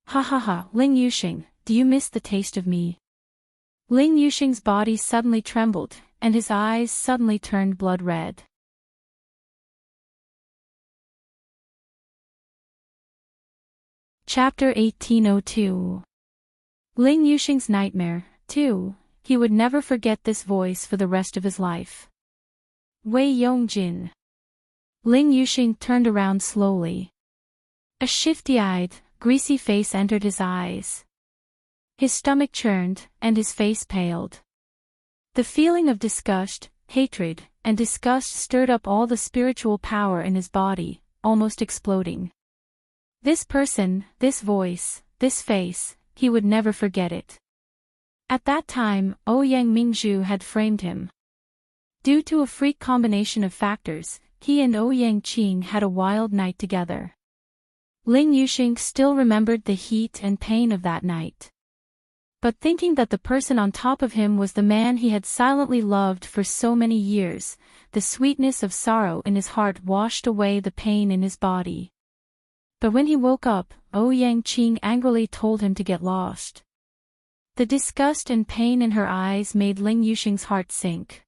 Ha ha ha, Ling Yuxing, do you miss the taste of me? Ling Yuxing's body suddenly trembled, and his eyes suddenly turned blood red. Chapter 1802. Ling Yuxing's Nightmare 2. He would never forget this voice for the rest of his life. Wei Yongjin. Ling Yuxing turned around slowly. A shifty-eyed, greasy face entered his eyes. His stomach churned, and his face paled. The feeling of disgust, hatred, and disgust stirred up all the spiritual power in his body, almost exploding. This person, this voice, this face, he would never forget it. At that time, Ouyang Mingzhu had framed him. Due to a freak combination of factors, he and Ouyang Qing had a wild night together. Ling Yuxing still remembered the heat and pain of that night. But thinking that the person on top of him was the man he had silently loved for so many years, the sweetness of sorrow in his heart washed away the pain in his body. But when he woke up, Ouyang Qing angrily told him to get lost. The disgust and pain in her eyes made Ling Yuxing's heart sink.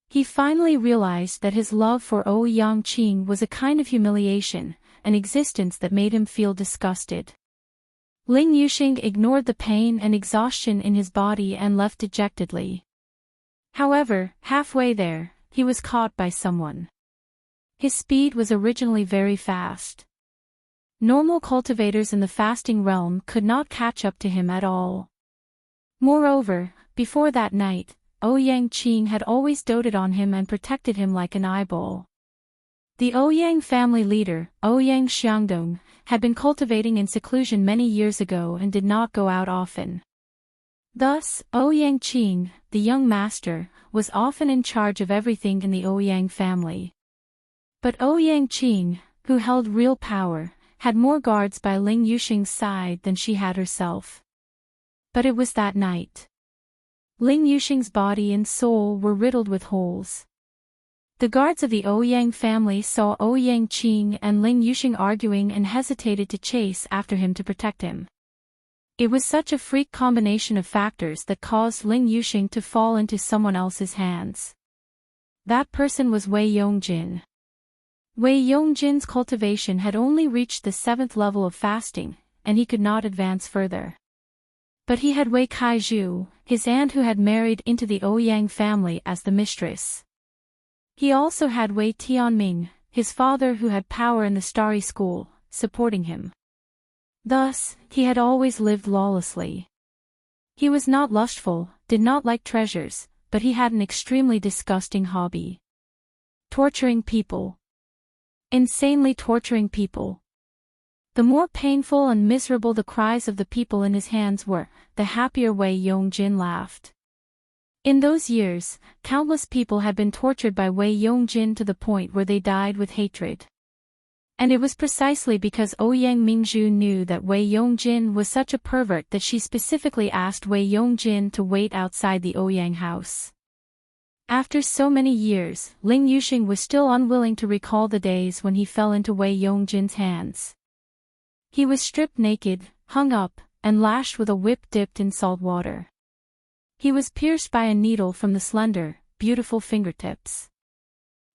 He finally realized that his love for Ouyang Qing was a kind of humiliation, an existence that made him feel disgusted. Ling Yuxing ignored the pain and exhaustion in his body and left dejectedly. However, halfway there, he was caught by someone. His speed was originally very fast. Normal cultivators in the fasting realm could not catch up to him at all. Moreover, before that night, Ouyang Qing had always doted on him and protected him like an eyeball. The Ouyang family leader, Ouyang Xiangdong, had been cultivating in seclusion many years ago and did not go out often. Thus, Ouyang Qing, the young master, was often in charge of everything in the Ouyang family. But Ouyang Qing, who held real power, had more guards by Ling Yuxing's side than she had herself. But it was that night. Ling Yuxing's body and soul were riddled with holes. The guards of the Ouyang family saw Ouyang Qing and Ling Yuxing arguing and hesitated to chase after him to protect him. It was such a freak combination of factors that caused Ling Yuxing to fall into someone else's hands. That person was Wei Yongjin. Wei Yongjin's cultivation had only reached the 7th level of fasting, and he could not advance further. But he had Wei Kaizhu, his aunt who had married into the Ouyang family as the mistress. He also had Wei Tianming, his father who had power in the Starry School, supporting him. Thus, he had always lived lawlessly. He was not lustful, did not like treasures, but he had an extremely disgusting hobby. Torturing people. Insanely torturing people. The more painful and miserable the cries of the people in his hands were, the happier Wei Yongjin laughed. In those years, countless people had been tortured by Wei Yongjin to the point where they died with hatred. And it was precisely because Ouyang Mingzhu knew that Wei Yongjin was such a pervert that she specifically asked Wei Yongjin to wait outside the Ouyang house. After so many years, Ling Yuxing was still unwilling to recall the days when he fell into Wei Yongjin's hands. He was stripped naked, hung up, and lashed with a whip dipped in salt water. He was pierced by a needle from the slender, beautiful fingertips.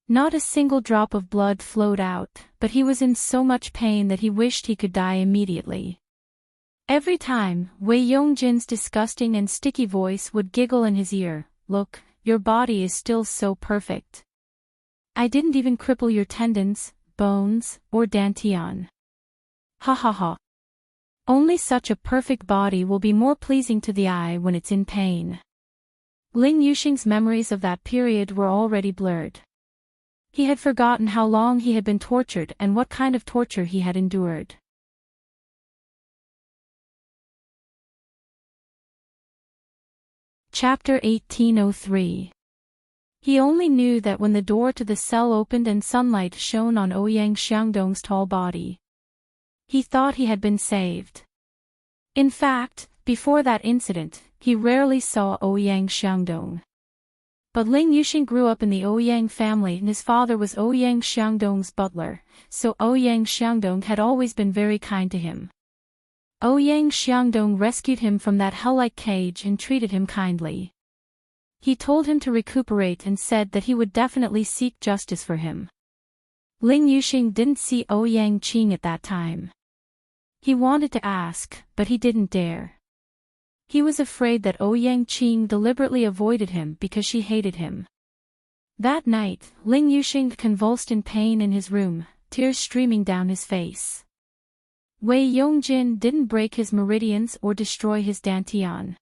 Not a single drop of blood flowed out, but he was in so much pain that he wished he could die immediately. Every time, Wei Yongjin's disgusting and sticky voice would giggle in his ear, "Look, your body is still so perfect. I didn't even cripple your tendons, bones, or dantian. Ha ha ha. Only such a perfect body will be more pleasing to the eye when it's in pain." Ling Yuxing's memories of that period were already blurred. He had forgotten how long he had been tortured and what kind of torture he had endured. Chapter 1803. He only knew that when the door to the cell opened and sunlight shone on Ouyang Xiangdong's tall body, he thought he had been saved. In fact, before that incident, he rarely saw Ouyang Xiangdong. But Ling Yuxing grew up in the Ouyang family and his father was Ouyang Xiangdong's butler, so Ouyang Xiangdong had always been very kind to him. Ouyang Xiangdong rescued him from that hell-like cage and treated him kindly. He told him to recuperate and said that he would definitely seek justice for him. Ling Yuxing didn't see Ouyang Qing at that time. He wanted to ask, but he didn't dare. He was afraid that Ouyang Qing deliberately avoided him because she hated him. That night, Ling Yuxing convulsed in pain in his room, tears streaming down his face. Wei Yongjin didn't break his meridians or destroy his dantian.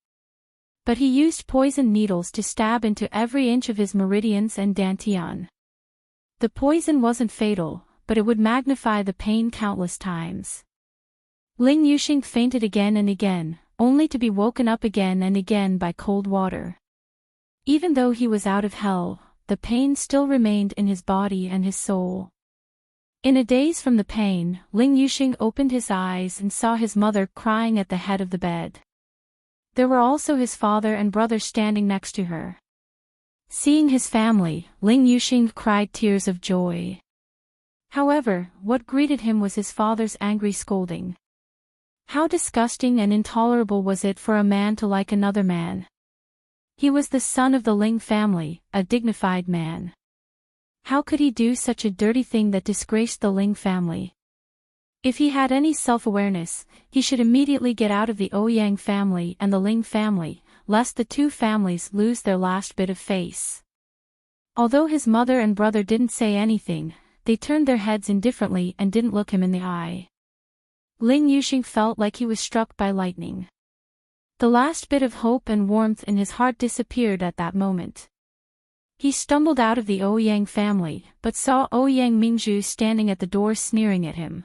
But he used poison needles to stab into every inch of his meridians and dantian. The poison wasn't fatal, but it would magnify the pain countless times. Ling Yuxing fainted again and again, only to be woken up again and again by cold water. Even though he was out of hell, the pain still remained in his body and his soul. In a daze from the pain, Ling Yuxing opened his eyes and saw his mother crying at the head of the bed. There were also his father and brother standing next to her. Seeing his family, Ling Yuxing cried tears of joy. However, what greeted him was his father's angry scolding. How disgusting and intolerable was it for a man to like another man. He was the son of the Ling family, a dignified man. How could he do such a dirty thing that disgraced the Ling family? If he had any self-awareness, he should immediately get out of the Ouyang family and the Ling family, lest the two families lose their last bit of face. Although his mother and brother didn't say anything, they turned their heads indifferently and didn't look him in the eye. Ling Yuxing felt like he was struck by lightning. The last bit of hope and warmth in his heart disappeared at that moment. He stumbled out of the Ouyang family, but saw Ouyang Mingzhu standing at the door sneering at him.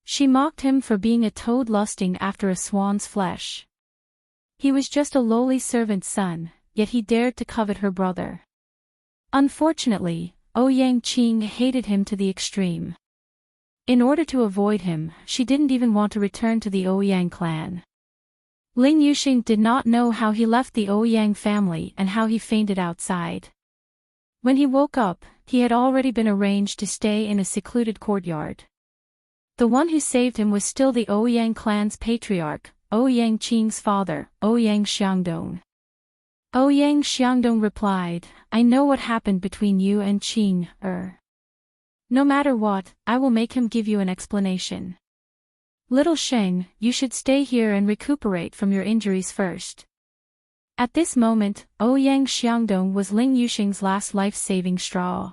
She mocked him for being a toad lusting after a swan's flesh. He was just a lowly servant's son, yet he dared to covet her brother. Unfortunately, Ouyang Qing hated him to the extreme. In order to avoid him, she didn't even want to return to the Ouyang clan. Ling Yuxing did not know how he left the Ouyang family and how he fainted outside. When he woke up, he had already been arranged to stay in a secluded courtyard. The one who saved him was still the Ouyang clan's patriarch, Ouyang Qing's father, Ouyang Xiangdong. Ouyang Xiangdong replied, "I know what happened between you and Qing, No matter what, I will make him give you an explanation. Little Sheng, you should stay here and recuperate from your injuries first." At this moment, Ouyang Xiangdong was Ling Yuxing's last life-saving straw.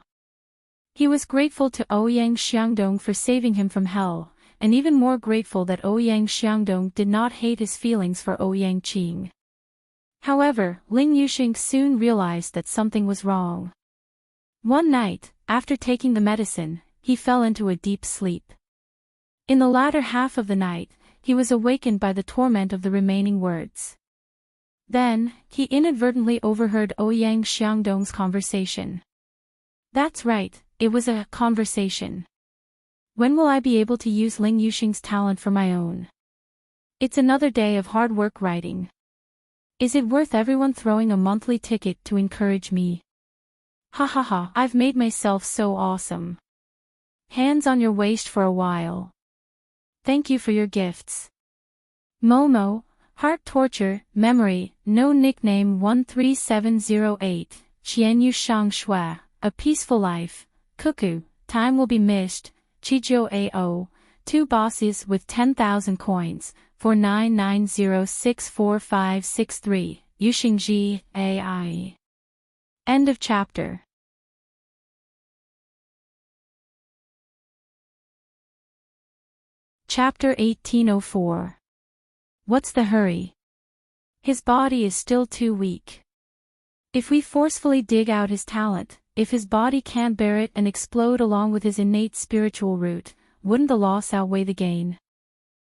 He was grateful to Ouyang Xiangdong for saving him from hell, and even more grateful that Ouyang Xiangdong did not hate his feelings for Ouyang Qing. However, Ling Yuxing soon realized that something was wrong. One night, after taking the medicine, he fell into a deep sleep. In the latter half of the night, he was awakened by the torment of the remaining words. Then, he inadvertently overheard Ouyang Xiangdong's conversation. That's right, it was a conversation. When will I be able to use Ling Yuxing's talent for my own? It's another day of hard work writing. Is it worth everyone throwing a monthly ticket to encourage me? Ha ha ha, I've made myself so awesome. Hands on your waist for a while. Thank you for your gifts. Momo, Heart Torture, Memory, No Nickname 13708, Qianyu Shang Shui, A Peaceful Life, Cuckoo, Time Will Be Missed, Chijiu AO, 2 bosses with 10,000 coins, 4990645563, Yuxingji, AI. End of chapter. Chapter 1804. What's the hurry? His body is still too weak. If we forcefully dig out his talent, if his body can't bear it and explode along with his innate spiritual root, wouldn't the loss outweigh the gain?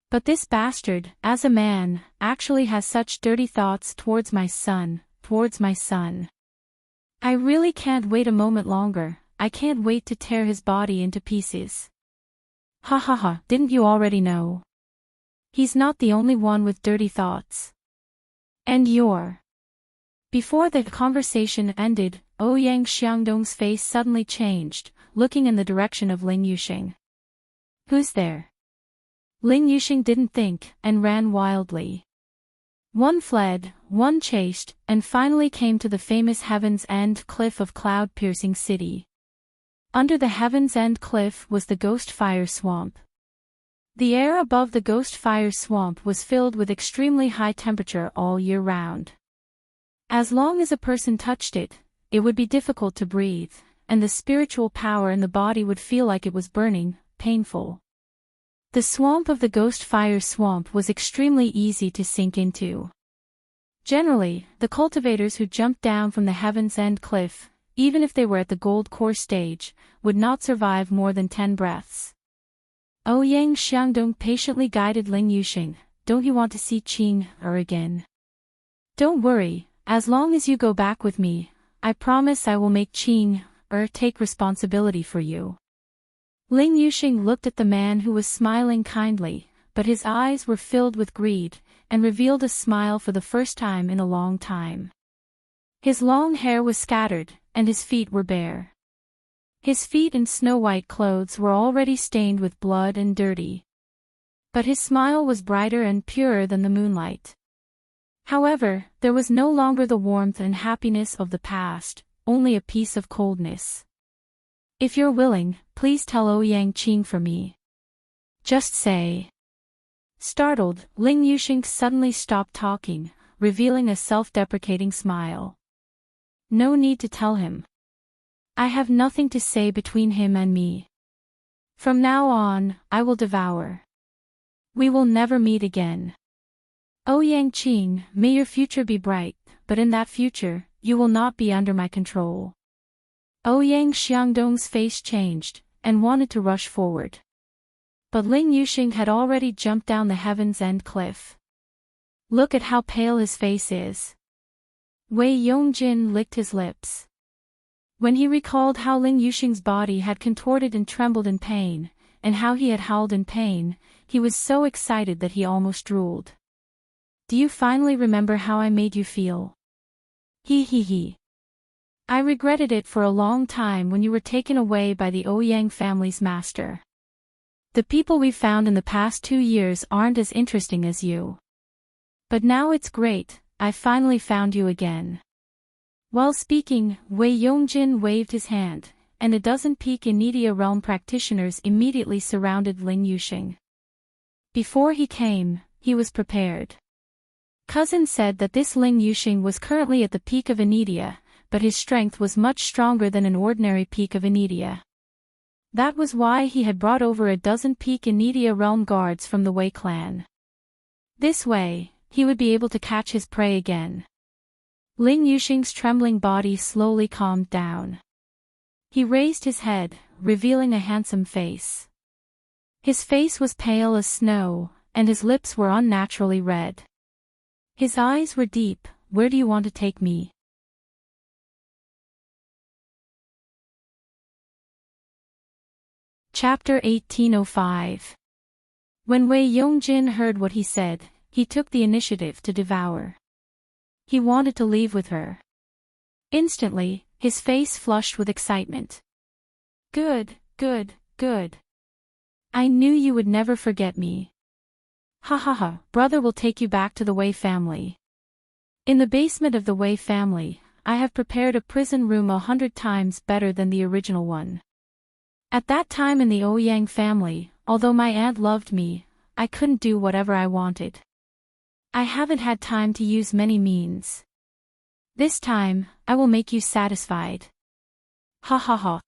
But this bastard, as a man, actually has such dirty thoughts towards my son. I really can't wait a moment longer, I can't wait to tear his body into pieces. Ha ha ha, didn't you already know? He's not the only one with dirty thoughts. And you're. Before the conversation ended, Ouyang Xiangdong's face suddenly changed, looking in the direction of Ling Yuxing. Who's there? Ling Yuxing didn't think, and ran wildly. One fled, one chased, and finally came to the famous Heaven's End cliff of cloud-piercing city. Under the Heaven's End cliff was the Ghost Fire Swamp. The air above the Ghost Fire Swamp was filled with extremely high temperature all year round. As long as a person touched it, it would be difficult to breathe, and the spiritual power in the body would feel like it was burning, painful. The swamp of the Ghost Fire Swamp was extremely easy to sink into. Generally, the cultivators who jumped down from the Heaven's End cliff, even if they were at the gold core stage, would not survive more than 10 breaths. Ouyang Xiangdong patiently guided Ling Yuxing. Don't you want to see Qing again? Don't worry, as long as you go back with me, I promise I will make Qing take responsibility for you. Ling Yuxing looked at the man who was smiling kindly, but his eyes were filled with greed, and revealed a smile for the first time in a long time. His long hair was scattered, and his feet were bare. His feet in snow-white clothes were already stained with blood and dirty. But his smile was brighter and purer than the moonlight. However, there was no longer the warmth and happiness of the past, only a piece of coldness. If you're willing, please tell Ouyang Qing for me. Just say. Startled, Ling Yuxing suddenly stopped talking, revealing a self-deprecating smile. No need to tell him. I have nothing to say between him and me. From now on, I will devour. We will never meet again. Ouyang Qing, may your future be bright, but in that future, you will not be under my control. Ouyang Xiangdong's face changed, and wanted to rush forward. But Ling Yuxing had already jumped down the Heaven's End cliff. Look at how pale his face is. Wei Yongjin licked his lips. When he recalled how Ling Yuxing's body had contorted and trembled in pain, and how he had howled in pain, he was so excited that he almost drooled. Do you finally remember how I made you feel? He. I regretted it for a long time when you were taken away by the Ouyang family's master. The people we found in the past 2 years aren't as interesting as you. But now it's great, I finally found you again. While speaking, Wei Yongjin waved his hand, and a dozen Peak Enidia realm practitioners immediately surrounded Ling Yuxing. Before he came, he was prepared. Cousin said that this Ling Yuxing was currently at the peak of Enidia, but his strength was much stronger than an ordinary peak of Enidia. That was why he had brought over a dozen Peak Enidia realm guards from the Wei clan. This way, he would be able to catch his prey again. Ling Yuxing's trembling body slowly calmed down. He raised his head, revealing a handsome face. His face was pale as snow, and his lips were unnaturally red. His eyes were deep. Where do you want to take me? Chapter 1805. When Wei Yongjin heard what he said, he took the initiative to devour. He wanted to leave with her. Instantly, his face flushed with excitement. Good. I knew you would never forget me. Ha, brother will take you back to the Wei family. In the basement of the Wei family, I have prepared a prison room 100 times better than the original one. At that time in the Ouyang family, although my aunt loved me, I couldn't do whatever I wanted. I haven't had time to use many means. This time, I will make you satisfied. Ha.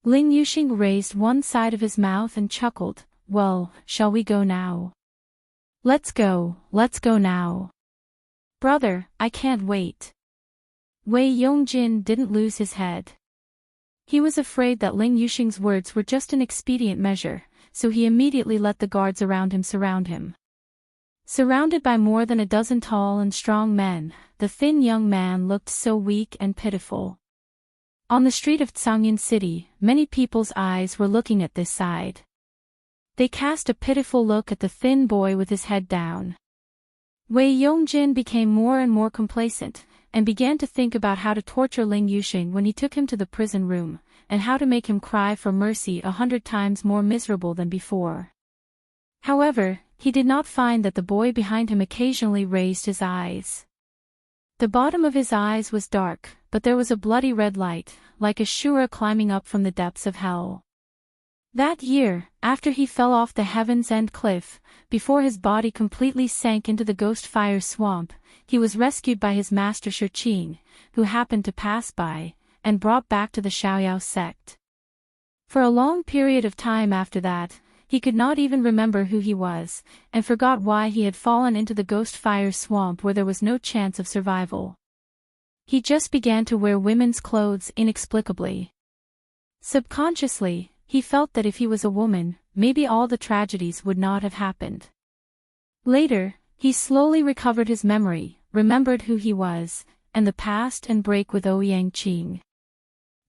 Ling Yuxing raised one side of his mouth and chuckled. Well, shall we go now? Let's go now. Brother, I can't wait. Wei Yongjin didn't lose his head. He was afraid that Ling Yuxing's words were just an expedient measure, so he immediately let the guards around him surround him. Surrounded by more than a dozen tall and strong men, the thin young man looked so weak and pitiful. On the street of Tsangyan City, many people's eyes were looking at this side. They cast a pitiful look at the thin boy with his head down. Wei Yongjin became more and more complacent, and began to think about how to torture Ling Yuxing when he took him to the prison room, and how to make him cry for mercy 100 times more miserable than before. However, he did not find that the boy behind him occasionally raised his eyes. The bottom of his eyes was dark, but there was a bloody red light, like a Shura climbing up from the depths of hell. That year, after he fell off the Heaven's End cliff, before his body completely sank into the ghost fire swamp, he was rescued by his master Shurqing, who happened to pass by, and brought back to the Xiaoyao sect. For a long period of time after that, he could not even remember who he was, and forgot why he had fallen into the ghost fire swamp where there was no chance of survival. He just began to wear women's clothes inexplicably. Subconsciously, he felt that if he was a woman, maybe all the tragedies would not have happened. Later, he slowly recovered his memory, remembered who he was, and the past and break with Ouyang Qing.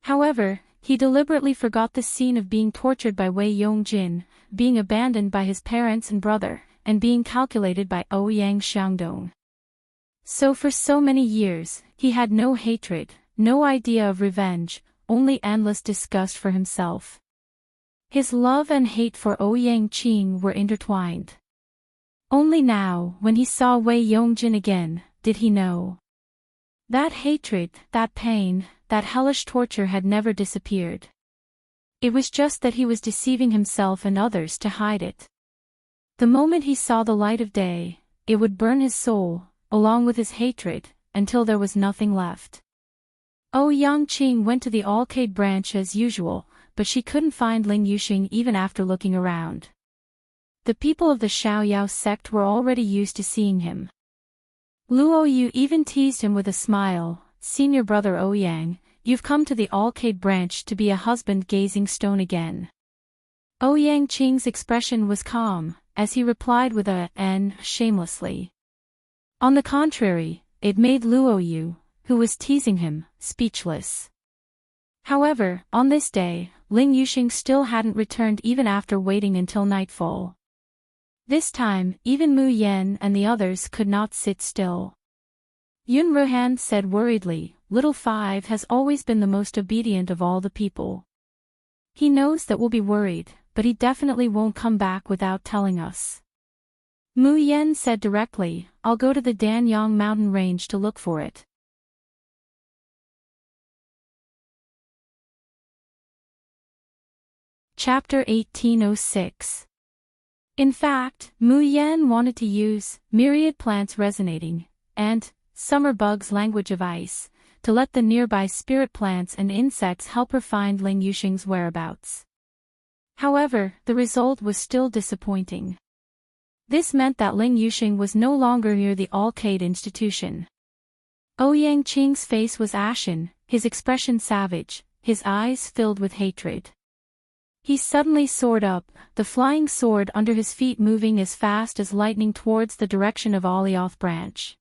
However, he deliberately forgot the scene of being tortured by Wei Yongjin, being abandoned by his parents and brother, and being calculated by Ouyang Xiangdong. So for so many years, he had no hatred, no idea of revenge, only endless disgust for himself. His love and hate for Ouyang Qing were intertwined. Only now, when he saw Wei Yongjin again, did he know. That hatred, that pain, that hellish torture had never disappeared. It was just that he was deceiving himself and others to hide it. The moment he saw the light of day, it would burn his soul, along with his hatred, until there was nothing left. Ouyang Qing went to the Alcade branch as usual, but she couldn't find Ling Yuxing even after looking around. The people of the Xiaoyao sect were already used to seeing him. Luo Yu even teased him with a smile, "Senior brother Ouyang, you've come to the Alcade branch to be a husband-gazing stone again." Ouyang Qing's expression was calm, as he replied with a "n" shamelessly. On the contrary, it made Luo Yu, who was teasing him, speechless. However, on this day, Ling Yuxing still hadn't returned even after waiting until nightfall. This time, even Mu Yan and the others could not sit still. Yun Ruhan said worriedly, "Little Five has always been the most obedient of all the people. He knows that we'll be worried, but he definitely won't come back without telling us." Mu Yan said directly, "I'll go to the Danyang mountain range to look for it." Chapter 1806. In fact, Mu Yan wanted to use myriad plants resonating, and summer bugs language of ice, to let the nearby spirit plants and insects help her find Ling Yuxing's whereabouts. However, the result was still disappointing. This meant that Ling Yuxing was no longer near the Alcade institution. Ouyang Qing's face was ashen, his expression savage, his eyes filled with hatred. He suddenly soared up, the flying sword under his feet moving as fast as lightning towards the direction of Alioth branch.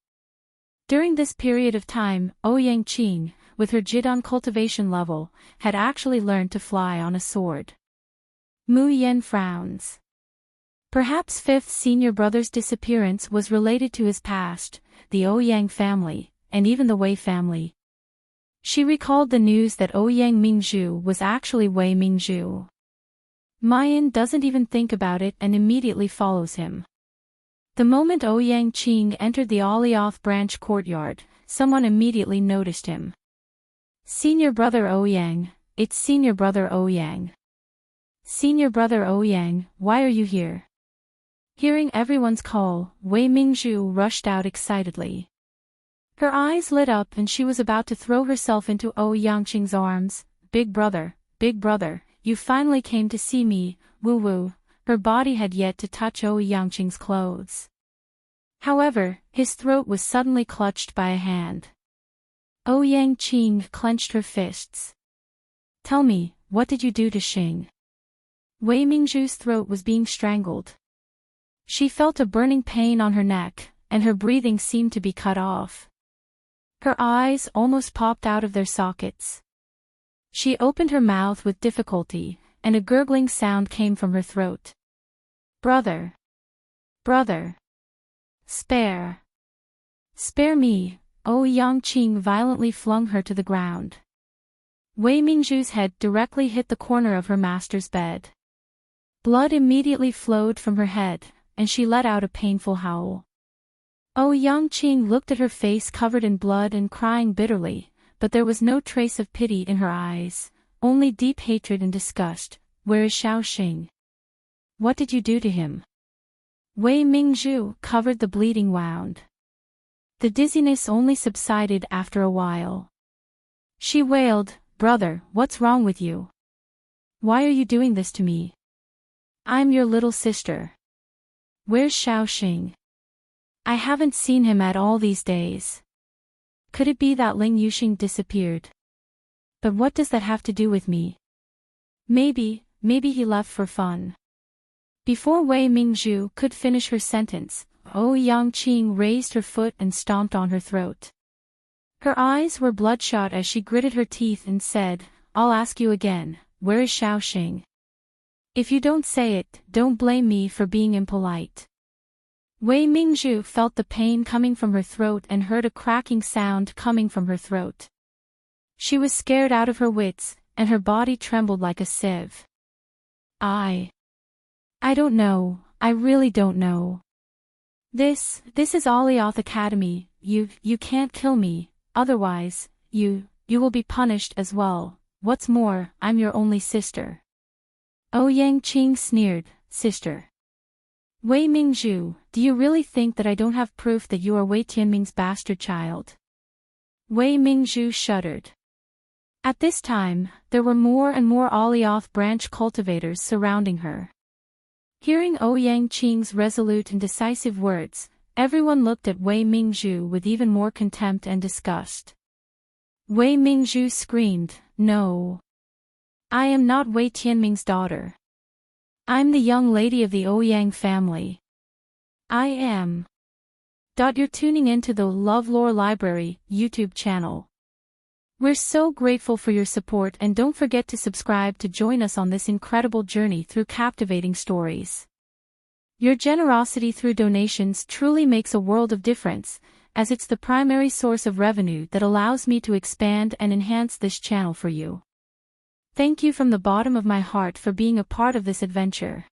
During this period of time, Ouyang Qing, with her Jidong cultivation level, had actually learned to fly on a sword. Mu Yan frowns. Perhaps fifth senior brother's disappearance was related to his past, the Ouyang family, and even the Wei family. She recalled the news that Ouyang Mingzhu was actually Wei Mingzhu. Mayan doesn't even think about it and immediately follows him. The moment Ouyang Qing entered the Alioth branch courtyard, someone immediately noticed him. "Senior brother Ouyang, it's senior brother Ouyang. Senior brother Ouyang, why are you here?" Hearing everyone's call, Wei Mingzhu rushed out excitedly. Her eyes lit up and she was about to throw herself into Ouyang Qing's arms. Big brother, you finally came to see me, woo-woo." Her body had yet to touch Ouyang Qing's clothes. However, his throat was suddenly clutched by a hand. Ouyang Qing clenched her fists. "Tell me, what did you do to Xing?" Wei Mingzhu's throat was being strangled. She felt a burning pain on her neck, and her breathing seemed to be cut off. Her eyes almost popped out of their sockets. She opened her mouth with difficulty, and a gurgling sound came from her throat. Brother! Spare! Spare me!" Ouyang Qing violently flung her to the ground. Wei Mingzhu's head directly hit the corner of her master's bed. Blood immediately flowed from her head, and she let out a painful howl. Ouyang Qing looked at her face covered in blood and crying bitterly, but there was no trace of pity in her eyes, only deep hatred and disgust. where is Xiaoxing? What did you do to him? Wei Mingzhu covered the bleeding wound. The dizziness only subsided after a while. She wailed, "Brother, what's wrong with you? Why are you doing this to me? I'm your little sister. Where's Xiaoxing? I haven't seen him at all these days. Could it be that Ling Yuxing disappeared? But what does that have to do with me? Maybe he left for fun." Before Wei Mingzhu could finish her sentence, Yangqing raised her foot and stomped on her throat. Her eyes were bloodshot as she gritted her teeth and said, "I'll ask you again, where is Xiaoxing? If you don't say it, don't blame me for being impolite." Wei Mingzhu felt the pain coming from her throat and heard a cracking sound coming from her throat. She was scared out of her wits, and her body trembled like a sieve. I don't know, I really don't know. This is Alioth Academy, you can't kill me, otherwise, you will be punished as well. What's more, I'm your only sister. Yangqing sneered, "Sister? Wei Mingzhu, do you really think that I don't have proof that you are Wei Tianming's bastard child?" Wei Mingzhu shuddered. At this time, there were more and more Alioth branch cultivators surrounding her. Hearing Yangqing's resolute and decisive words, everyone looked at Wei Mingzhu with even more contempt and disgust. Wei Mingzhu screamed, "No! I am not Wei Tianming's daughter. I'm the young lady of the Ouyang family. I am." You're tuning into the LoveLore Library YouTube channel. We're so grateful for your support, and don't forget to subscribe to join us on this incredible journey through captivating stories. Your generosity through donations truly makes a world of difference, as it's the primary source of revenue that allows me to expand and enhance this channel for you. Thank you from the bottom of my heart for being a part of this adventure.